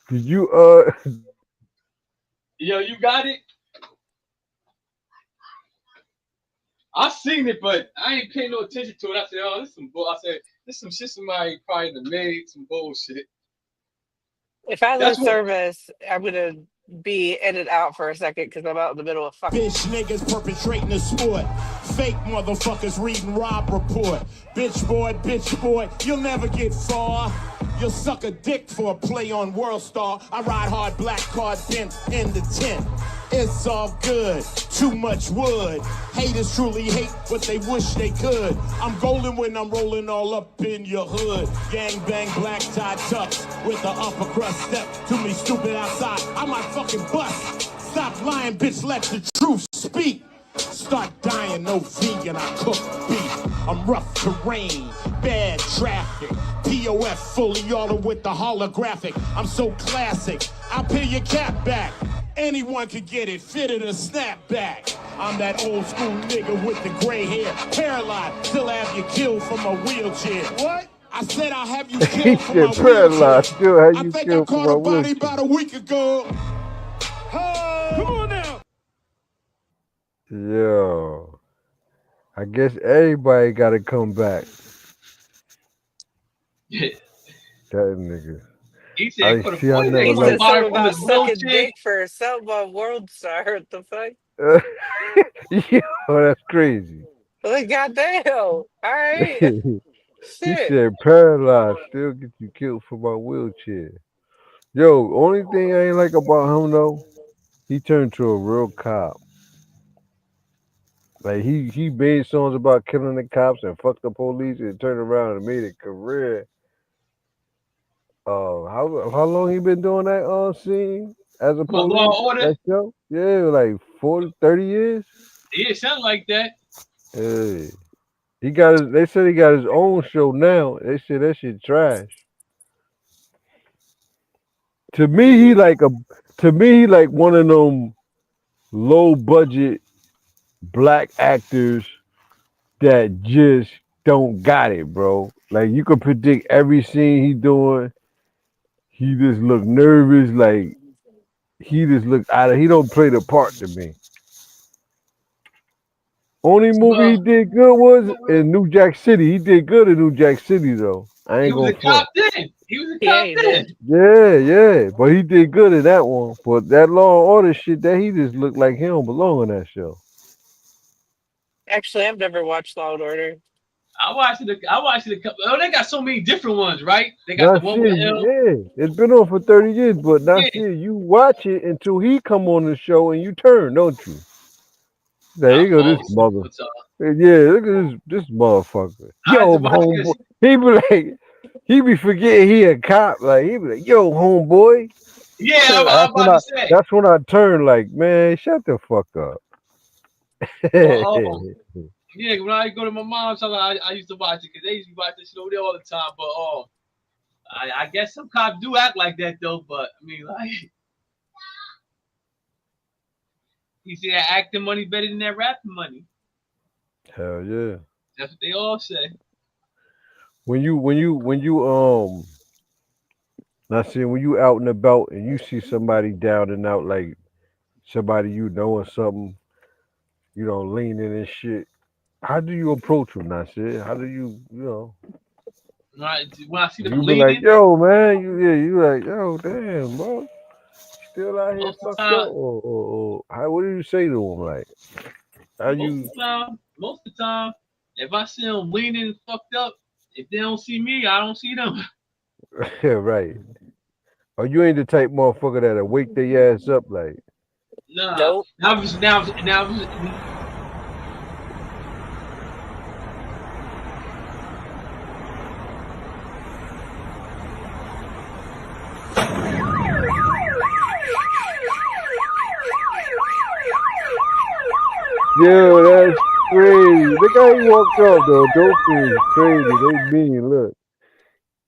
Did you, Yo, you got it. I seen it, but I ain't paying no attention to it. I said, "Oh, this some bull." I said, "This some shit somebody probably done made some bullshit." If I That's lose what. service, I'm gonna be in and out for a second because I'm out in the middle of fucking. Bitch niggas perpetrating the sport. Fake motherfuckers reading Rob report. Bitch boy, you'll never get far. You'll suck a dick for a play on World Star. I ride hard, black card bent in the tent. It's all good, too much wood. Haters truly hate what they wish they could. I'm golden when I'm rolling all up in your hood. Gang bang, black tie tux with the upper crust step to me stupid outside. I might fucking bust. Stop lying, bitch, let the truth speak. Start dying, no vegan, I cook beef. I'm rough terrain, bad traffic. POF fully auto with the holographic. I'm so classic, I'll pay your cap back. Anyone could get it, fitted a snapback. I'm that old school nigga with the gray hair. Paralyzed, still have you killed from a wheelchair. What? I said I'll have you he killed from a said, paralyzed, wheelchair. still how I you think I killed for caught my a body wheelchair. about a week ago. Come on now. Yo, I guess everybody got to come back. Yeah. That nigga. He said, I "What see, I they never He caught a said like. body something from about his sucking wheelchair." dick for something on World Star. What the fuck? Yo, that's crazy. Like, goddamn. All right. He Shit. said, paralyzed, still get you killed for my wheelchair. Yo, only thing I ain't like about him though, he turned to a real cop. Like he made songs about killing the cops and fuck the police and turned around and made a career. How long he been doing that scene as a What, Law and police? Order? That show? Yeah, like 40, 30 years. Yeah, it sound like that. Yeah. He got his. They said he got his own show now. They said that shit trash. To me, he like a. To me, he like one of them low budget black actors that just don't got it, bro. Like you could predict every scene he doing. He just look nervous, like he just look out of. He don't play the part to me. Only movie he Well, did good was in New Jack City. He did good in New Jack City though. I He ain't was gonna a cop front. then. He was a Yeah, cop he then. did. Yeah, but he did good in that one. But that Law and Order shit, that he just looked like he don't belong on that show. Actually, I've never watched Law and Order. I watched it. A couple. Oh, they got so many different ones, right? They got the one Nasir, with him. yeah, it's been on for 30 years, but Yeah. Nasir, you watch it until he come on the show and you turn, don't you? There you go, this mother. Yeah, look at this motherfucker. Yo, homeboy. He be like, he be forgetting he a cop. Like he be like, yo, homeboy. Yeah, I'm about to say. That's when I turn. Like, man, shut the fuck up. But, yeah, when I go to my mom's house, I used to watch it because they used to watch this shit over there all the time. But I guess some cops do act like that though. But I mean, like, he said acting money better than that rapping money. Hell yeah. That's what they all say. When you out and about and you see somebody down and out, like somebody you know or something, leaning and shit. How do you approach them, Nasir? How do you When I see them you be leaning, like, yo, man, you like, yo, damn, bro, still out here fucked up, or how? What do you say to them? Like, how you? Most of the time, if I see them leaning fucked up, if they don't see me, I don't see them. Yeah, right. Or you ain't the type motherfucker that'll wake their ass up, like. Nah. Nope. Now. Yo, that's crazy. Look how he walked off though. Those things crazy. They mean. Look.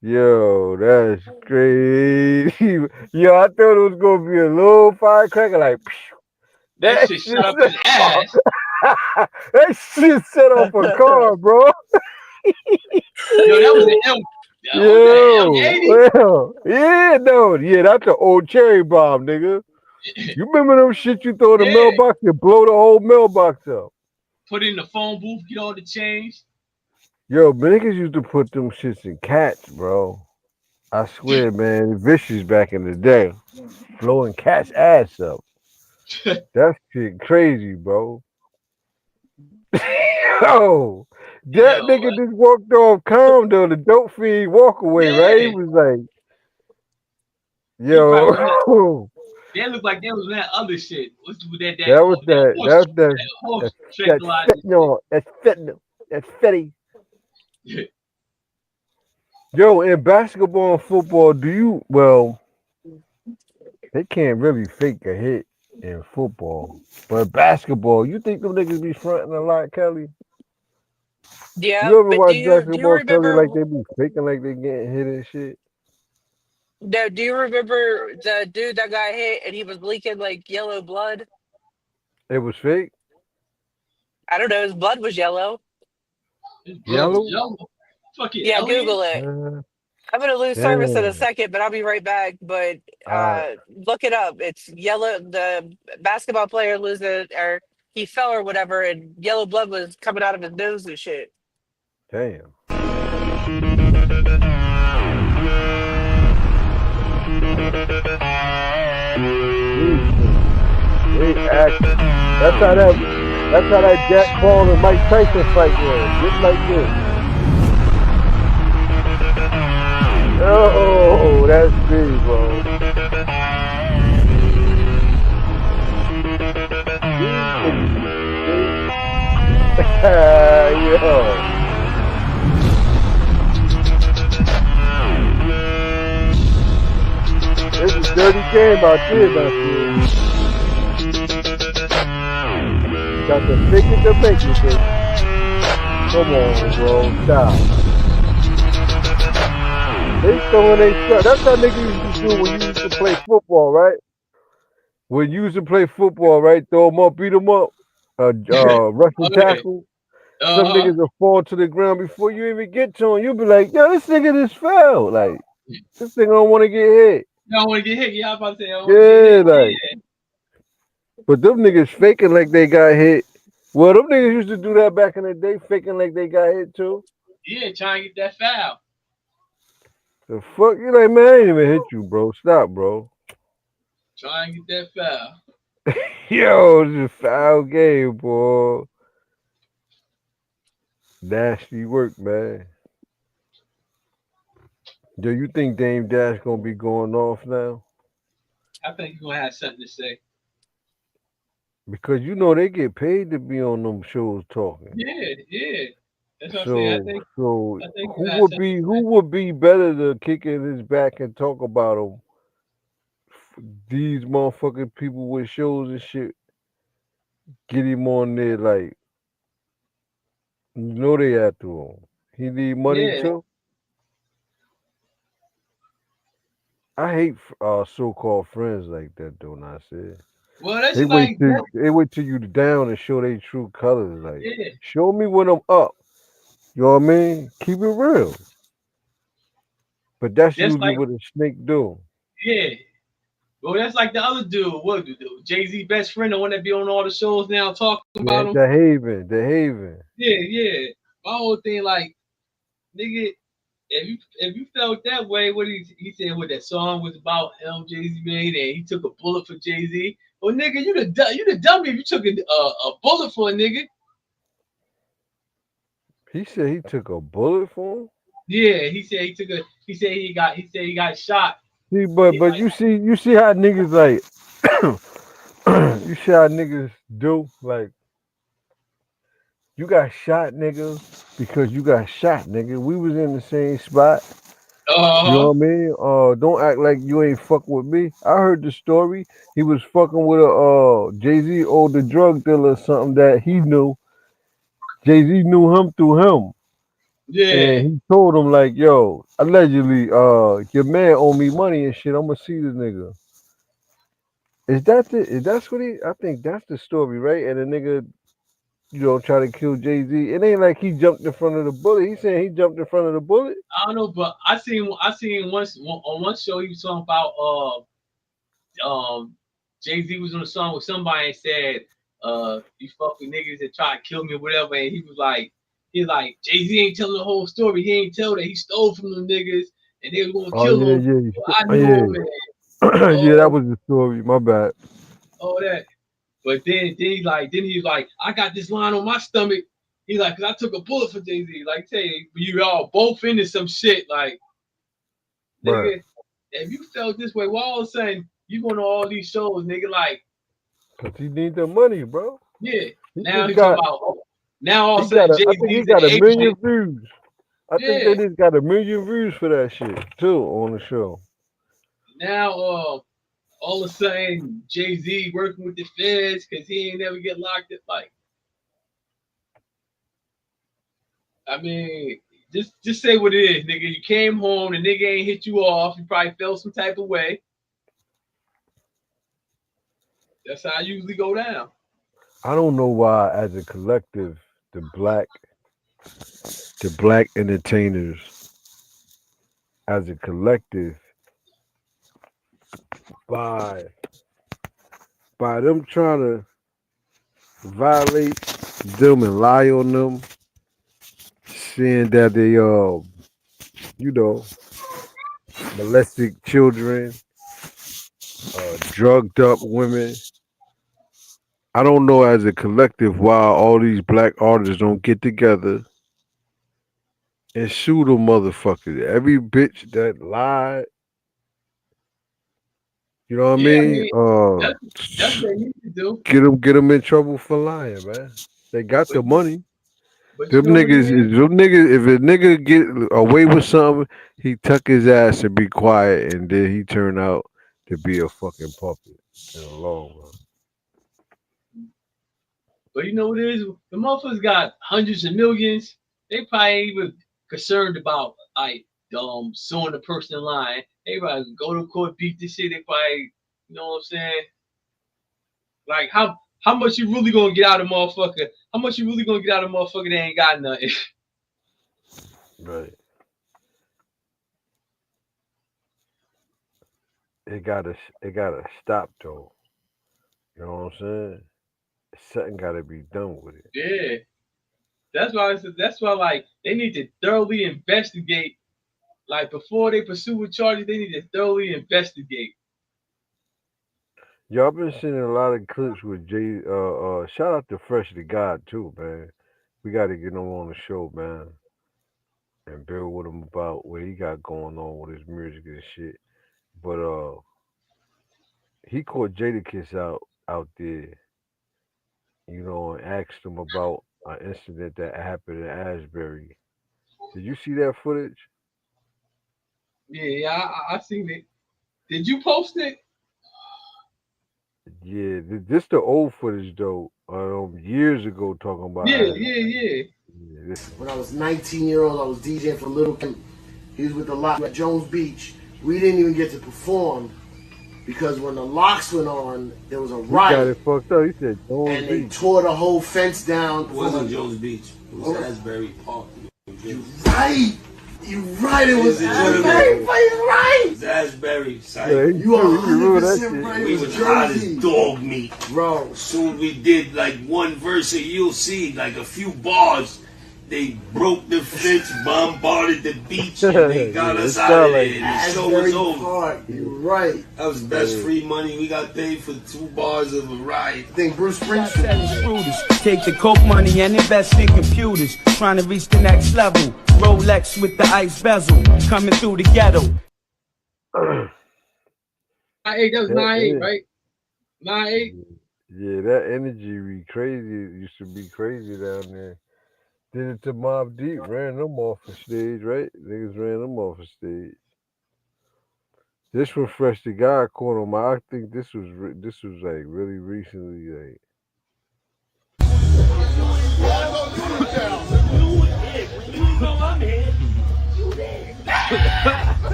Yo, that's crazy. Yo, I thought it was gonna be a little firecracker, like. Phew. That shit shut up his ass. That shit set off a car, bro. Yo, that was an M. Yeah, that's an old cherry bomb, nigga. You remember them shit you throw in the mailbox, you blow the whole mailbox up. Put it in the phone booth, get all the change. Yo, niggas used to put them shits in cats, bro. I swear, man, Vicious back in the day, blowing cat's ass up. That shit crazy, bro. Yo, that nigga just walked off calm though. The dope fiend walk away, right? He was like, yo. They look like they was that other shit. What's with that? That's fentanyl. That's fetty. Yo, in basketball and football, they can't really fake a hit in football. But basketball, you think them niggas be fronting a lot, Kelly? Yeah, you ever but watch do you basketball, Kelly, remember? like they be faking like they getting hit and shit? No, do you remember the dude that got hit and he was leaking like yellow blood? It was fake? I don't know. His blood was yellow. Yellow? Yeah, Google it. I'm gonna lose service in a second, but I'll be right back. But look it up. It's yellow. The basketball player losing, or he fell or whatever, and yellow blood was coming out of his nose and shit. Damn. That's how that Jack Paul and Mike Tyson fight was. Just like this. Oh, that's big, bro. Yo. This is a dirty game out there, got to fake it to make it, baby. Come on, bro. Stop. They throwing they stuff. That's how niggas used to do when you used to play football, right? When you used to play football, right? Throw them up, beat them up. Rushing tackle. Some niggas will fall to the ground before you even get to him. You'll be like, yo, this nigga just fell. Like, this nigga don't want to get hit. You don't want to get hit. Yeah, I was about to say. But them niggas faking like they got hit. Well, them niggas used to do that back in the day, faking like they got hit too. Yeah, trying to get that foul. The fuck? You like, man, I ain't even hit you, bro. Stop, bro. Try and get that foul. Yo, it's a foul game, boy. Nasty work, man. Do you think Dame Dash gonna be going off now? I think you're gonna have something to say. Because you know they get paid to be on them shows talking. Yeah, yeah. That's what I'm saying. So, so I think who you have would something be to who say. would be better to kick in his back and talk about him? These motherfucking people with shows and shit get him on there like you know they after him. He need money Yeah. too. I hate so-called friends like that though. Not said. Well, that's They wait like till that. they wait till you down and show their true colors. Like, Yeah. show me when I'm up. You know what I mean? Keep it real. But that's Just usually like what a snake do. yeah. Well, that's like the other dude. What dude? Jay-Z best friend, the one that be on all the shows now talking Yeah, about him. the Haven. Yeah, yeah. My whole thing, like, nigga, if you felt that way, what he said, what that song was about him, Jay-Z made, and he took a bullet for Jay-Z. Well, nigga, you the dummy if you took a bullet for a nigga. He said he took a bullet for him. Yeah, he said he took a. He got shot. See, but you see how niggas like you see how niggas do like you got shot, nigga, because you got shot, nigga. We was in the same spot. You know Uh-huh. what I mean? Don't act like you ain't fuck with me. I heard the story. He was fucking with a Jay-Z owed the drug dealer or something that he knew. Jay-Z knew him through him. Yeah. And he told him like, yo, allegedly, your man owe me money and shit. I'm gonna see this nigga. Is that's what he I think that's the story, right? And the nigga, try to kill Jay-Z. It ain't like he jumped in front of the bullet. He saying he jumped in front of the bullet. I don't know, but I seen once on one show he was talking about Jay-Z was on a song with somebody and said you fuck with niggas that try to kill me or whatever, and he was like Jay-Z ain't telling the whole story. He ain't tell that he stole from them niggas and they were gonna Oh kill yeah, him. yeah. So I knew him and Yeah, that all was the story. My bad. all that. But then he was like, I got this line on my stomach. He like, cause I took a bullet for Jay-Z. Like, say you all both into some shit. Like, Right. nigga, if you felt this way, why all of a sudden you going to all these shows, nigga? Like, Cause he need the money, bro. yeah. He Now just he talking got about now all of he a got sudden a I think he Jay-Z's an got a million agent. views. I think Yeah. they just got a million views for that shit too on the show. Now all of a sudden Jay-Z working with the feds because he ain't never get locked up. Like, I mean, just say what it is, nigga. You came home, the nigga ain't hit you off. You probably felt some type of way. That's how I usually go down. I don't know why, as a collective, the black entertainers, as a collective, by them trying to violate them and lie on them, saying that they molested children, drugged up women. I don't know as a collective why all these black artists don't get together and sue them motherfuckers. Every bitch that lied, you know what I Yeah, I mean? mean, that's what they need to do. Get them in trouble for lying, man. They got But the money. you know what it is? If a nigga get away with something, he tuck his ass and be quiet, and then he turn out to be a fucking puppet in the long run. But you know what it is? The motherfuckers got hundreds of millions. They probably ain't even concerned about like suing the person in line. They probably go to court, beat this shit. They probably, you know what I'm saying? Like how much you really gonna get out of motherfucker? How much you really gonna get out of motherfucker that ain't got nothing? Right. It gotta stop though. You know what I'm saying? Something gotta be done with it. Yeah. That's why like they need to thoroughly investigate like before they pursue with charges, they need to thoroughly investigate. Y'all been seeing a lot of clips with Jay. Shout out to Fresh the God too, man. We got to get him on the show, man, and build with him about what he got going on with his music and shit. But he caught Jadakiss out there, and asked him about an incident that happened in Asbury. Did you see that footage? Yeah, I seen it. Did you post it? Yeah, this the old footage though. Years ago, talking about Yeah. Asbury. Yeah, When I was 19 years old, I was DJing for Little Kim. He was with the Lock at Jones Beach. We didn't even get to perform because when the locks went on, there was a he got riot. it fucked up. He said Jones And they Beach. tore the whole fence down. It wasn't Jones Beach. It was Asbury Park. You right. You right. It was Asbury. Right. It was Asbury. Yeah, You are remember that 100% shit. right. We It was was hot as Jersey. dog meat. Bro. As soon as we did like one verse, you'll see like a few bars. They broke the fence, bombarded the beach, and they got us out of there. And the show was over. You're right. That was best free money we got paid for 2 bars of a riot. I think Bruce Springsteen. Take the coke money and invest in computers. Trying to reach the next level. Rolex with the ice bezel. Coming through the ghetto. 9-8, that was 9-8, right? 9-8. Yeah, that energy be crazy. It used to be crazy down there. Did it to Mobb Deep, ran them off the stage, right? Niggas ran them off the stage. This one, Fresh the God caught him. I think this was like really recently, like.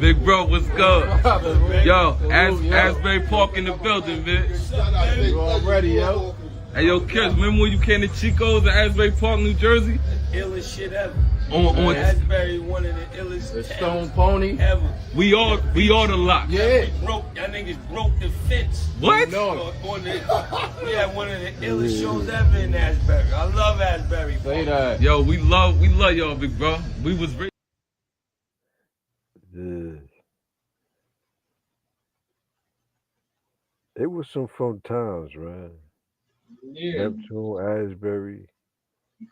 Big bro, what's good? Yo, Asbury Park in the building, bitch. You already, yo. Hey, yo, kids, remember when you came to Chico's in Asbury Park, New Jersey? Illest shit ever. On Asbury, one of the illest. The Stone Pony. Ever. We all the lock. Yeah. Y'all niggas broke the fence. What? No. We had one of the illest shows ever in Asbury. I love Asbury. Say that. Yo, we love y'all, big bro. We was ready. Yeah. It was some fun times, man. Yeah. Neptune, Asbury.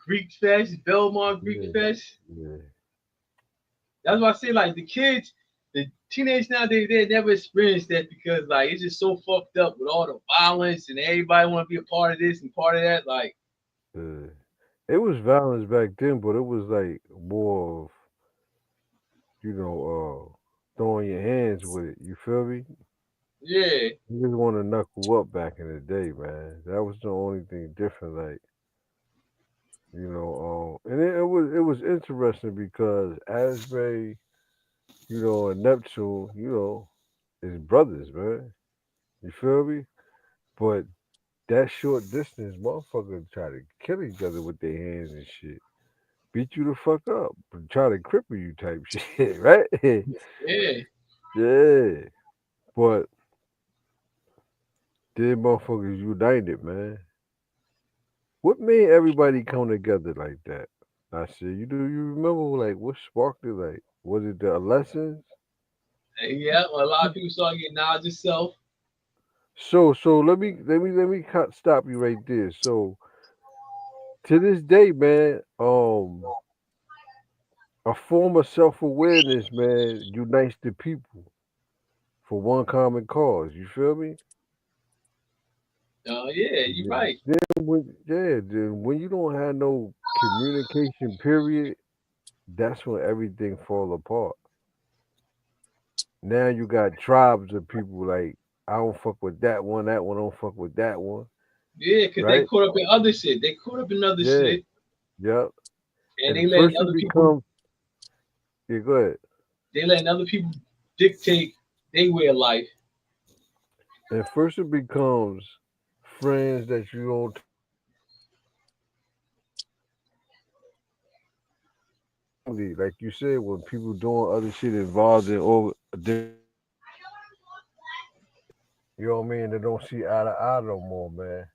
Greek Fest, Belmont Greek Fest. Yeah. That's why I say, like, the kids, the teenagers nowadays, they never experienced that because, like, it's just so fucked up with all the violence and everybody want to be a part of this and part of that. Like, it was violence back then, but it was like more of, throwing your hands with it. You feel me? yeah. You just want to knuckle up back in the day, man. That was the only thing different, like, and it was interesting because Asbury, and Neptune, is brothers, man. You feel me? But that short distance, motherfuckers try to kill each other with their hands and shit. Beat you the fuck up. Try to cripple you type shit, right? Yeah. Yeah. But then motherfuckers united, man. What made everybody come together like that? I said, you remember like what sparked it? Like, was it the lessons? Yeah, a lot of people start getting knowledge of self. So let me stop you right there. So to this day, man, a form of self-awareness, man, unites the people for one common cause. You feel me? Yeah, you're right. Then when you don't have no communication, period, that's when everything fall apart. Now you got tribes of people like, I don't fuck with that one don't fuck with that one. Yeah, because they caught up in other shit. They caught up in other shit. Yep. And they let other people. Yeah, go ahead. They letting other people dictate their way of life. And first it becomes friends that you don't. Like you said, when people doing other shit involved in all, you know what I mean? They don't see eye to eye no more, man.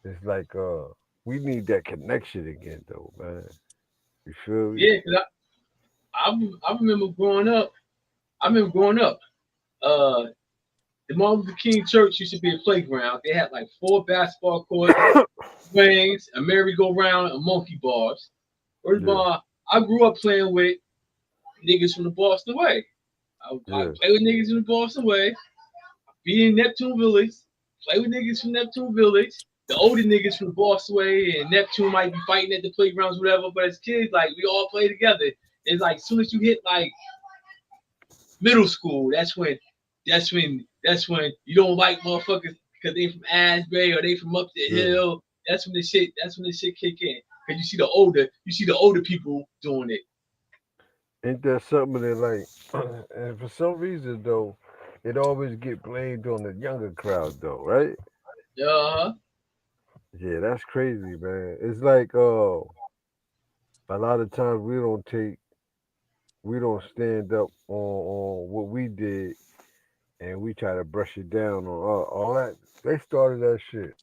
It's like we need that connection again, though, man. You feel me? Yeah, I remember growing up. Uh, the Martin Luther King Church used to be a playground. They had like 4 basketball courts, swings, a merry-go-round, and monkey bars. First of all, I grew up playing with niggas from the Boston way. I play with niggas from the Boston way. Be in Neptune Village. Play with niggas from Neptune Village. The older niggas from the Boston way and Neptune might be fighting at the playgrounds, whatever. But as kids, like we all play together. It's like as soon as you hit like middle school, that's when you don't like motherfuckers because they from Asbury or they from up the hill. That's when the shit kick in. Cause you see the older people doing it. Ain't that something that like, and for some reason though, it always get blamed on the younger crowd though, right? Yeah, that's crazy, man. It's like a lot of times we don't stand up on what we did, and we try to brush it down on all that. They started that shit.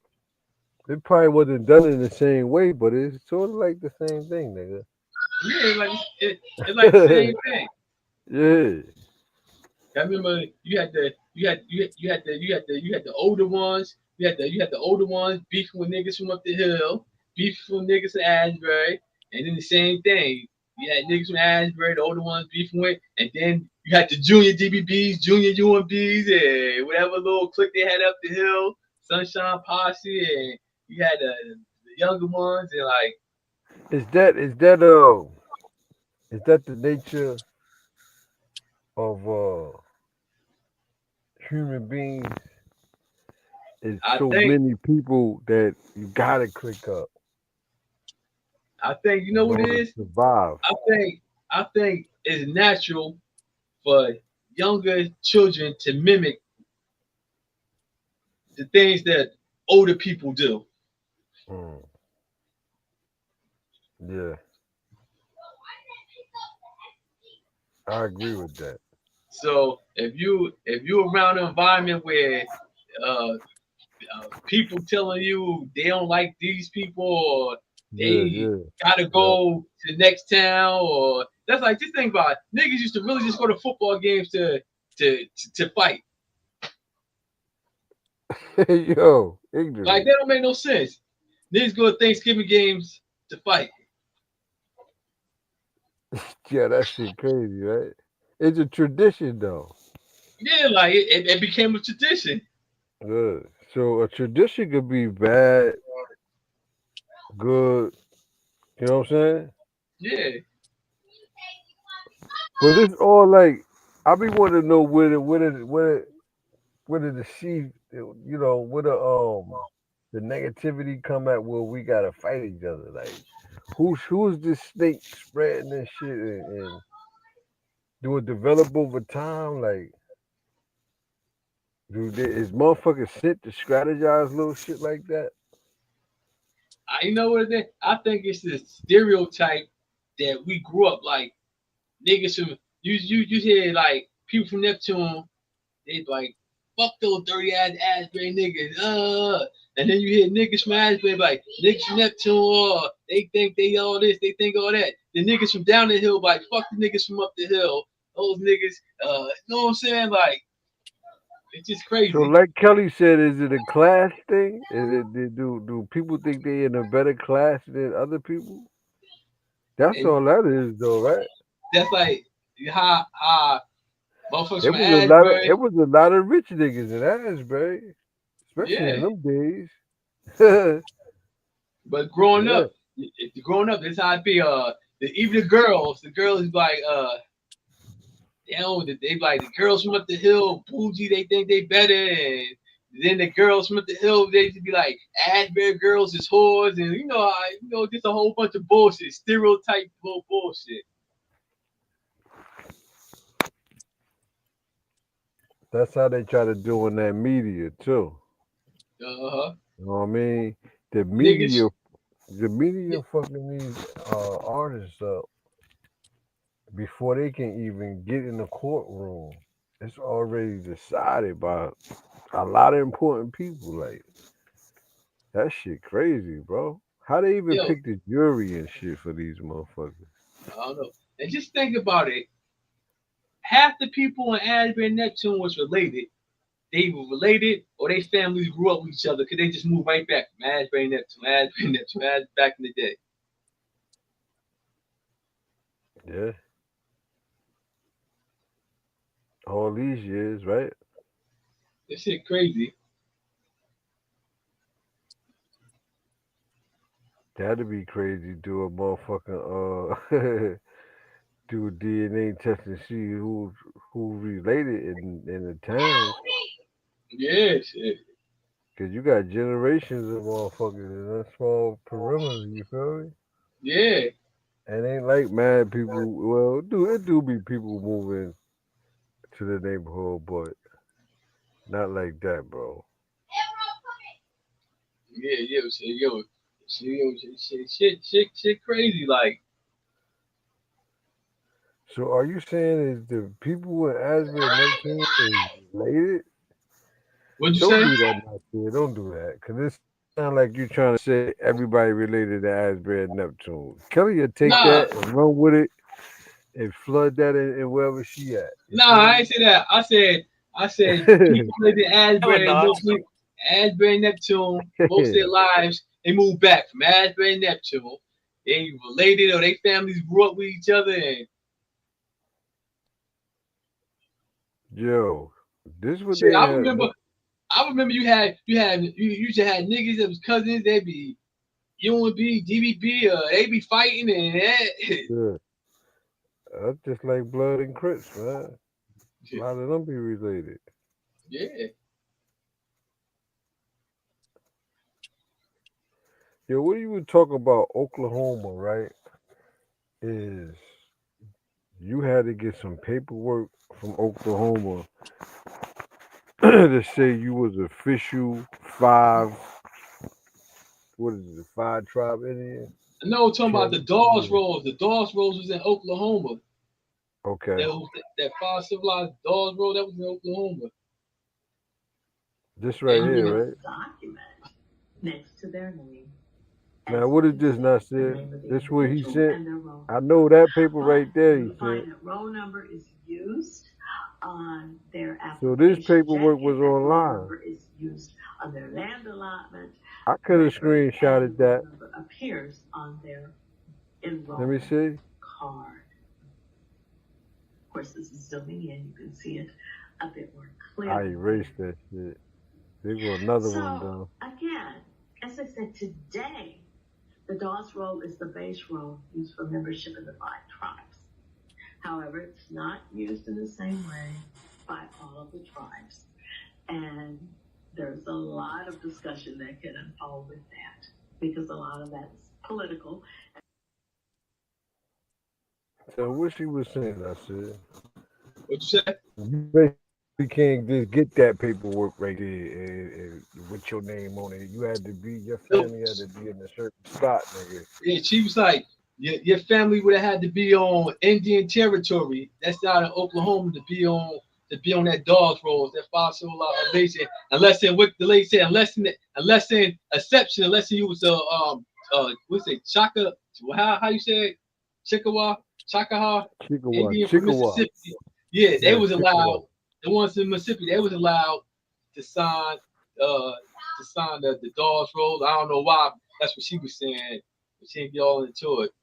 It probably wasn't done in the same way, but it's sort of like the same thing, nigga. Yeah, it's like the same thing. Yeah. I remember you had the older ones. You had the older ones beefing with niggas from up the hill, beefing with niggas from Asbury, and then the same thing. You had niggas from Asbury, the older ones beefing with, and then you had the junior DBBs, junior UMBs, and whatever little clique they had up the hill, Sunshine Posse, and you had the younger ones, and like Is that the nature of human beings? It's so many people that you gotta click up. I think you know what it is. Survive. I think it's natural for younger children to mimic the things that older people do. Yeah. I agree with that. So if you're around an environment where people telling you they don't like these people or they gotta go to the next town or that's like just think about it. Niggas used to really just go to football games to fight. Yo, ignorant. Like that don't make no sense. Niggas go to Thanksgiving games to fight. Yeah, that shit crazy, right? It's a tradition though. Yeah, like it became a tradition. Good. So a tradition could be bad, good. You know what I'm saying? Yeah. But it's all like I be wanting to know where the seed, you know, where the negativity come at where we gotta fight each other. Like who's this snake spreading this shit and do it develop over time? Like is motherfuckers sent to strategize little shit like that? You know what it is? I think it's the stereotype that we grew up like niggas from you hear like people from Neptune, they like fuck those dirty Asbury niggas, and then you hear niggas from Asbury like niggas from Neptune, they think they all this, they think all that. The niggas from down the hill like fuck the niggas from up the hill, those niggas, you know what I'm saying? Like it's just crazy. So like Kelly said, is it a class thing? Is it do people think they in a better class than other people? That's all that is though, right? That's like how motherfuckers It from was a lot of Asbury. it was a lot of rich niggas in Asbury, especially in them days. But growing up, that's how it be. Even the girls be like, they like the girls from up the hill, bougie, they think they better, and then the girls from up the hill, they just be like, Asbury girls is whores, and just a whole bunch of bullshit, stereotype bullshit. That's how they try to do in that media too. You know what I mean? The media fucking these artists up before they can even get in the courtroom. It's already decided by a lot of important people. Like that shit crazy, bro. How they even pick the jury and shit for these motherfuckers? I don't know. And just think about it. Half the people in Asbury and Neptune was related. They were related, or their families grew up with each other because they just moved right back from Asbury and Neptune, back in the day. Yeah. All these years, right? This shit crazy. That'd be crazy. Do a motherfucking do a DNA test and see who related in the towns. Yeah, shit. Cause you got generations of motherfuckers in that small perimeter. You feel me? Yeah. And ain't like mad people. Well, it do be people moving to the neighborhood, but not like that, bro. Yeah, shit, crazy. Like, So are you saying is the people in Asbury and Neptune is related? What'd you Don't say? do that, Nasir. Don't do that, cause it sounds like you're trying to say everybody related to Asbury and Neptune. Kelly will take Nah. that and run with it and flood that in wherever she at. Nah, I ain't say that. I said people live in Asbury, and Neptune, most of their lives, they moved back from Asbury and Neptune. They related or their families grew up with each other. And Yo, this what shit, they I had. remember you used to have niggas that was cousins. They be UNB, DBB, they be fighting and that. Yeah. That's just like blood and Crips, man. A lot of them be related. Yeah. Yo, what you were talking about Oklahoma, right? Is you had to get some paperwork from Oklahoma to say you was official 5. What is it? 5 tribe Indian? No, talking about the Dawes Rolls. The Dawes Rolls was in Oklahoma. Okay. That 5 civilized Dawes Roll, that was in Oklahoma. This right here, right? Document next to their name. Now, what is this not said? This what he sent. I know that paper right there. He Find sent. that roll number is used on their So application. this paperwork was Check if that roll online. number is used on their land allotment. I could have screenshotted that. Number appears on their Let me enrollment see. card. Of course, this is zooming in. You can see it a bit more clearly. I erased that shit. There go another one though. Again, as I said today, the Dawes Roll is the base roll used for membership in the 5 tribes. However, it's not used in the same way by all of the tribes. And there's a lot of discussion that can unfold with that because a lot of that's political. So what she was saying, I said. What you say? You basically can't just get that paperwork right there and with your name on it. You had to be, your family had to be in a certain spot, nigga. Yeah, she was like, your family would have had to be on Indian territory. That's not in Oklahoma to be on that Dawes Rolls, that 5 civilized nation. Unless in what the lady said, unless in exception, unless you was what's it, Chaka? How you say it? Chickasaw, Indian from Mississippi. Yeah, they was allowed. The ones in Mississippi, they was allowed to sign the Dawes Rolls. I don't know why. That's what she was saying. She didn't get all into it.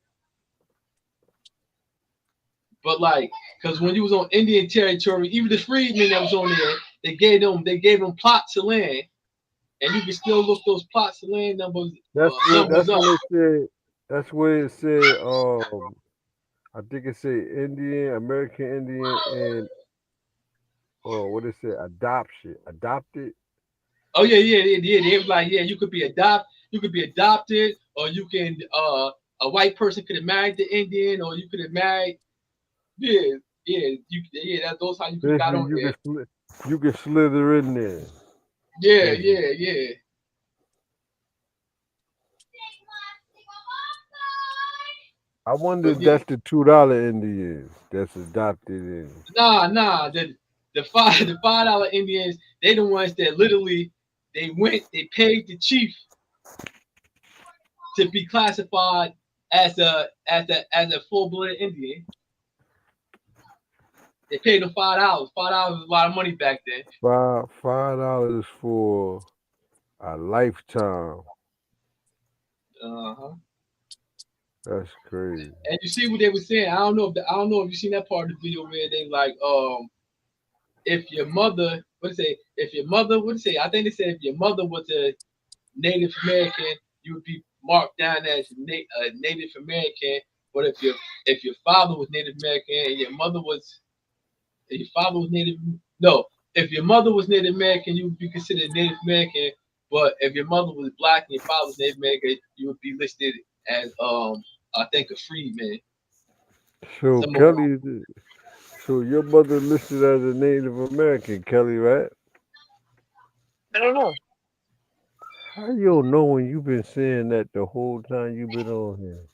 But like, because when you was on Indian territory, even the freedmen that was on there, they gave them plots of land, and you can still look those plots of land numbers. That's up. what it said. That's where it said. I think it said Indian, American Indian, and what it said, adopted. Oh yeah. They was like, yeah, you could be adopted, or you can a white person could have married the Indian, or you could have married. Those how you could got on there. You can slither in there. Yeah. I wonder if that's the $2 Indians that's adopted in. Nah. The $5 Indians, they the ones that literally they paid the chief to be classified as a full-blooded Indian. They paid them $5. $5 was a lot of money back then. $5 for a lifetime. Uh-huh. That's crazy. And you see what they were saying. I don't know if you seen that part of the video where they like, if your mother, what it say? If your mother, what it say? I think they said if your mother was a Native American, you would be marked down as Native American. But if your father was Native American and your mother was, if your father was Native, no, if your mother was Native American, you would be considered Native American. But if your mother was black and your father was Native American, you would be listed as I think a freedman. So Kelly, so your mother listed as a Native American, Kelly, right? I don't know. How you don't know when you've been saying that the whole time you've been on here?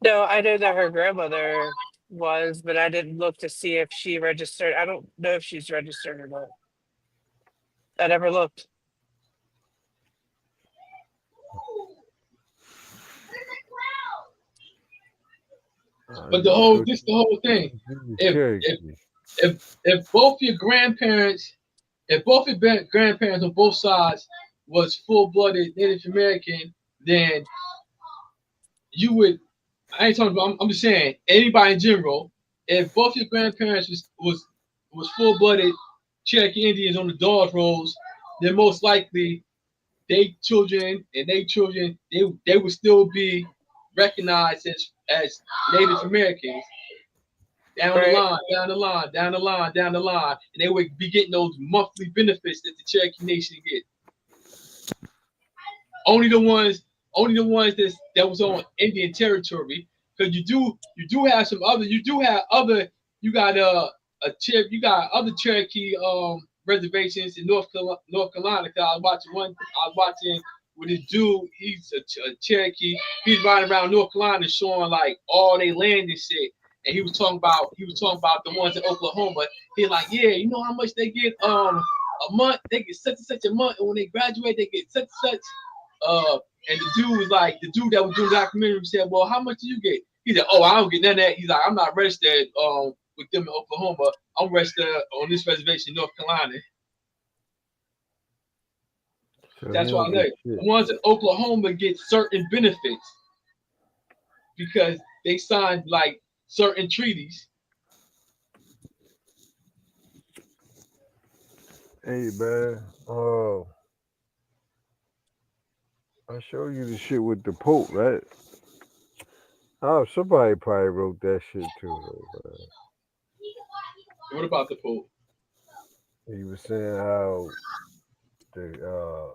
No, I know that her grandmother was, but I didn't look to see if she registered. I don't know if she's registered or not. I never looked. But the whole thing. If both your grandparents, if both your grandparents on both sides was full-blooded Native American, then you would. I ain't talking about. I'm just saying anybody in general. If both your grandparents was full-blooded Cherokee Indians on the Dawes Rolls, then most likely they children they would still be recognized as Native Americans. Down the line, down the line, down the line, down the line, and they would be getting those monthly benefits that the Cherokee Nation get. Only the ones that was on Indian territory, because you do have some other, you got other Cherokee reservations in North Carolina. Cause I was watching with this dude. He's a Cherokee. He's riding around North Carolina showing like all they land and shit. And he was talking about the ones in Oklahoma. He's like, yeah, you know how much they get a month? They get such and such a month, and when they graduate, they get such and such. And the dude that was doing the documentary said, well, how much do you get? He said, oh, I don't get none of that. He's like, I'm not registered with them in Oklahoma. I'm registered on this reservation in North Carolina. So that's why I know the ones in Oklahoma get certain benefits because they signed like certain treaties. Hey man, I showed you the shit with the Pope, right? Oh, somebody probably wrote that shit too, though, man. What about the Pope? He was saying how the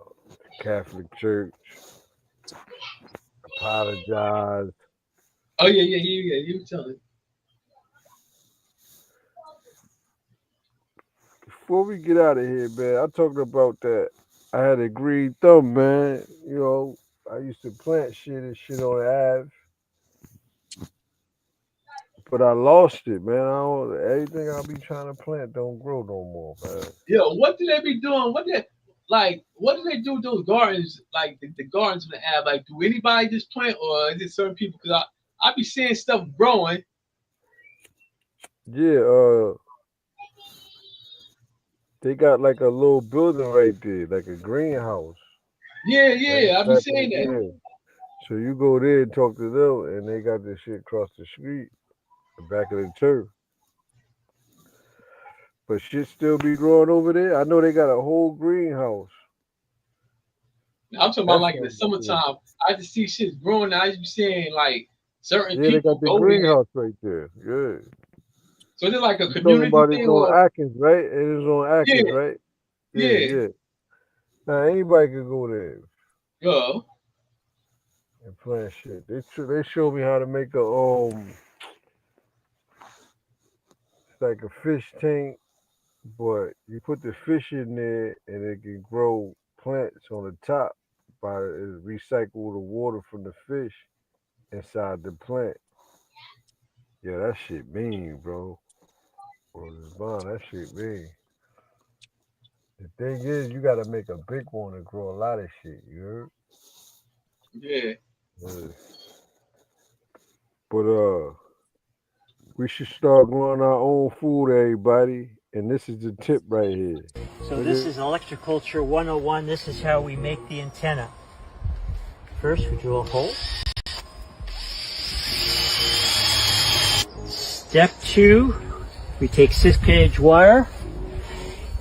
Catholic Church apologized. Oh yeah. You were telling. Before we get out of here, man, I'm talking about that. I had a green thumb, man. You know, I used to plant shit and shit on the Ave, but I lost it, man. Everything I be trying to plant don't grow no more, man. Yo, what do they be doing? What do they do with those gardens? Like the gardens on the Ave? Like, do anybody just plant, or is it certain people? Because I be seeing stuff growing. Yeah, they got like a little building right there, like a greenhouse. Yeah, I be saying that. Yeah. So you go there and talk to them, and they got this shit across the street, the back of the turf. But shit still be growing over there. I know they got a whole greenhouse. I'm talking about like in the summertime. I just see shit growing. I just be saying like certain people. Yeah, they got the greenhouse right there. Yeah. So is it like a you community talking about thing? It's on Atkins, right? It is on Atkins, right? Yeah. Now anybody can go there. Yeah. And plant shit. They showed me how to make a it's like a fish tank, but you put the fish in there and it can grow plants on the top by recycle the water from the fish inside the plant. Yeah, that shit mean, bro. That shit mean. The thing is, you gotta make a big one to grow a lot of shit, you heard? Yeah. But We should start growing our own food, everybody. And this is the tip right here. So this is Electroculture 101. This is how we make the antenna. First, we drill a hole. Step 2, we take 6-gauge wire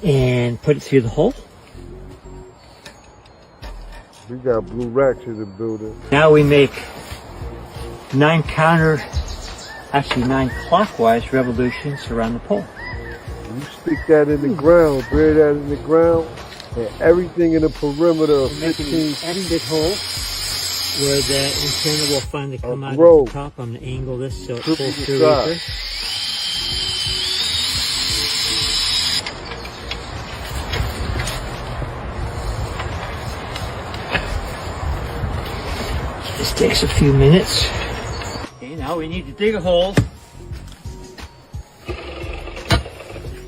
and put it through the hole. We got blue racks in the building. Now we make 9 clockwise revolutions around the pole. You stick that in the ground, bury that in the ground, and everything in the perimeter of 15 ended hole where the antenna will finally come out row. at the top. I'm going to angle this so it Triple pulls the through size. right there. This takes a few minutes. Okay, now we need to dig a hole.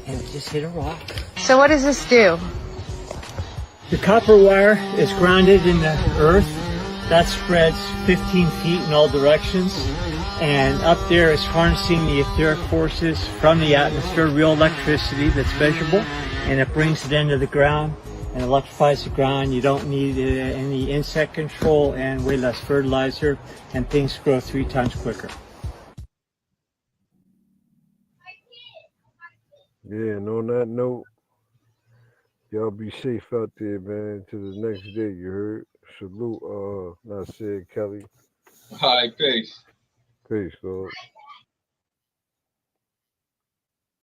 And just hit a rock. So what does this do? The copper wire is grounded in the earth. That spreads 15 feet in all directions. And up there is harnessing the etheric forces from the atmosphere, real electricity that's measurable. And it brings it into the ground and electrifies the ground. You don't need any insect control and way less fertilizer. And things grow 3 times quicker. Yeah, and on that note, y'all be safe out there, man. To the next day, you heard? Salute, Nasir Kelly. All right, peace. Peace, dog.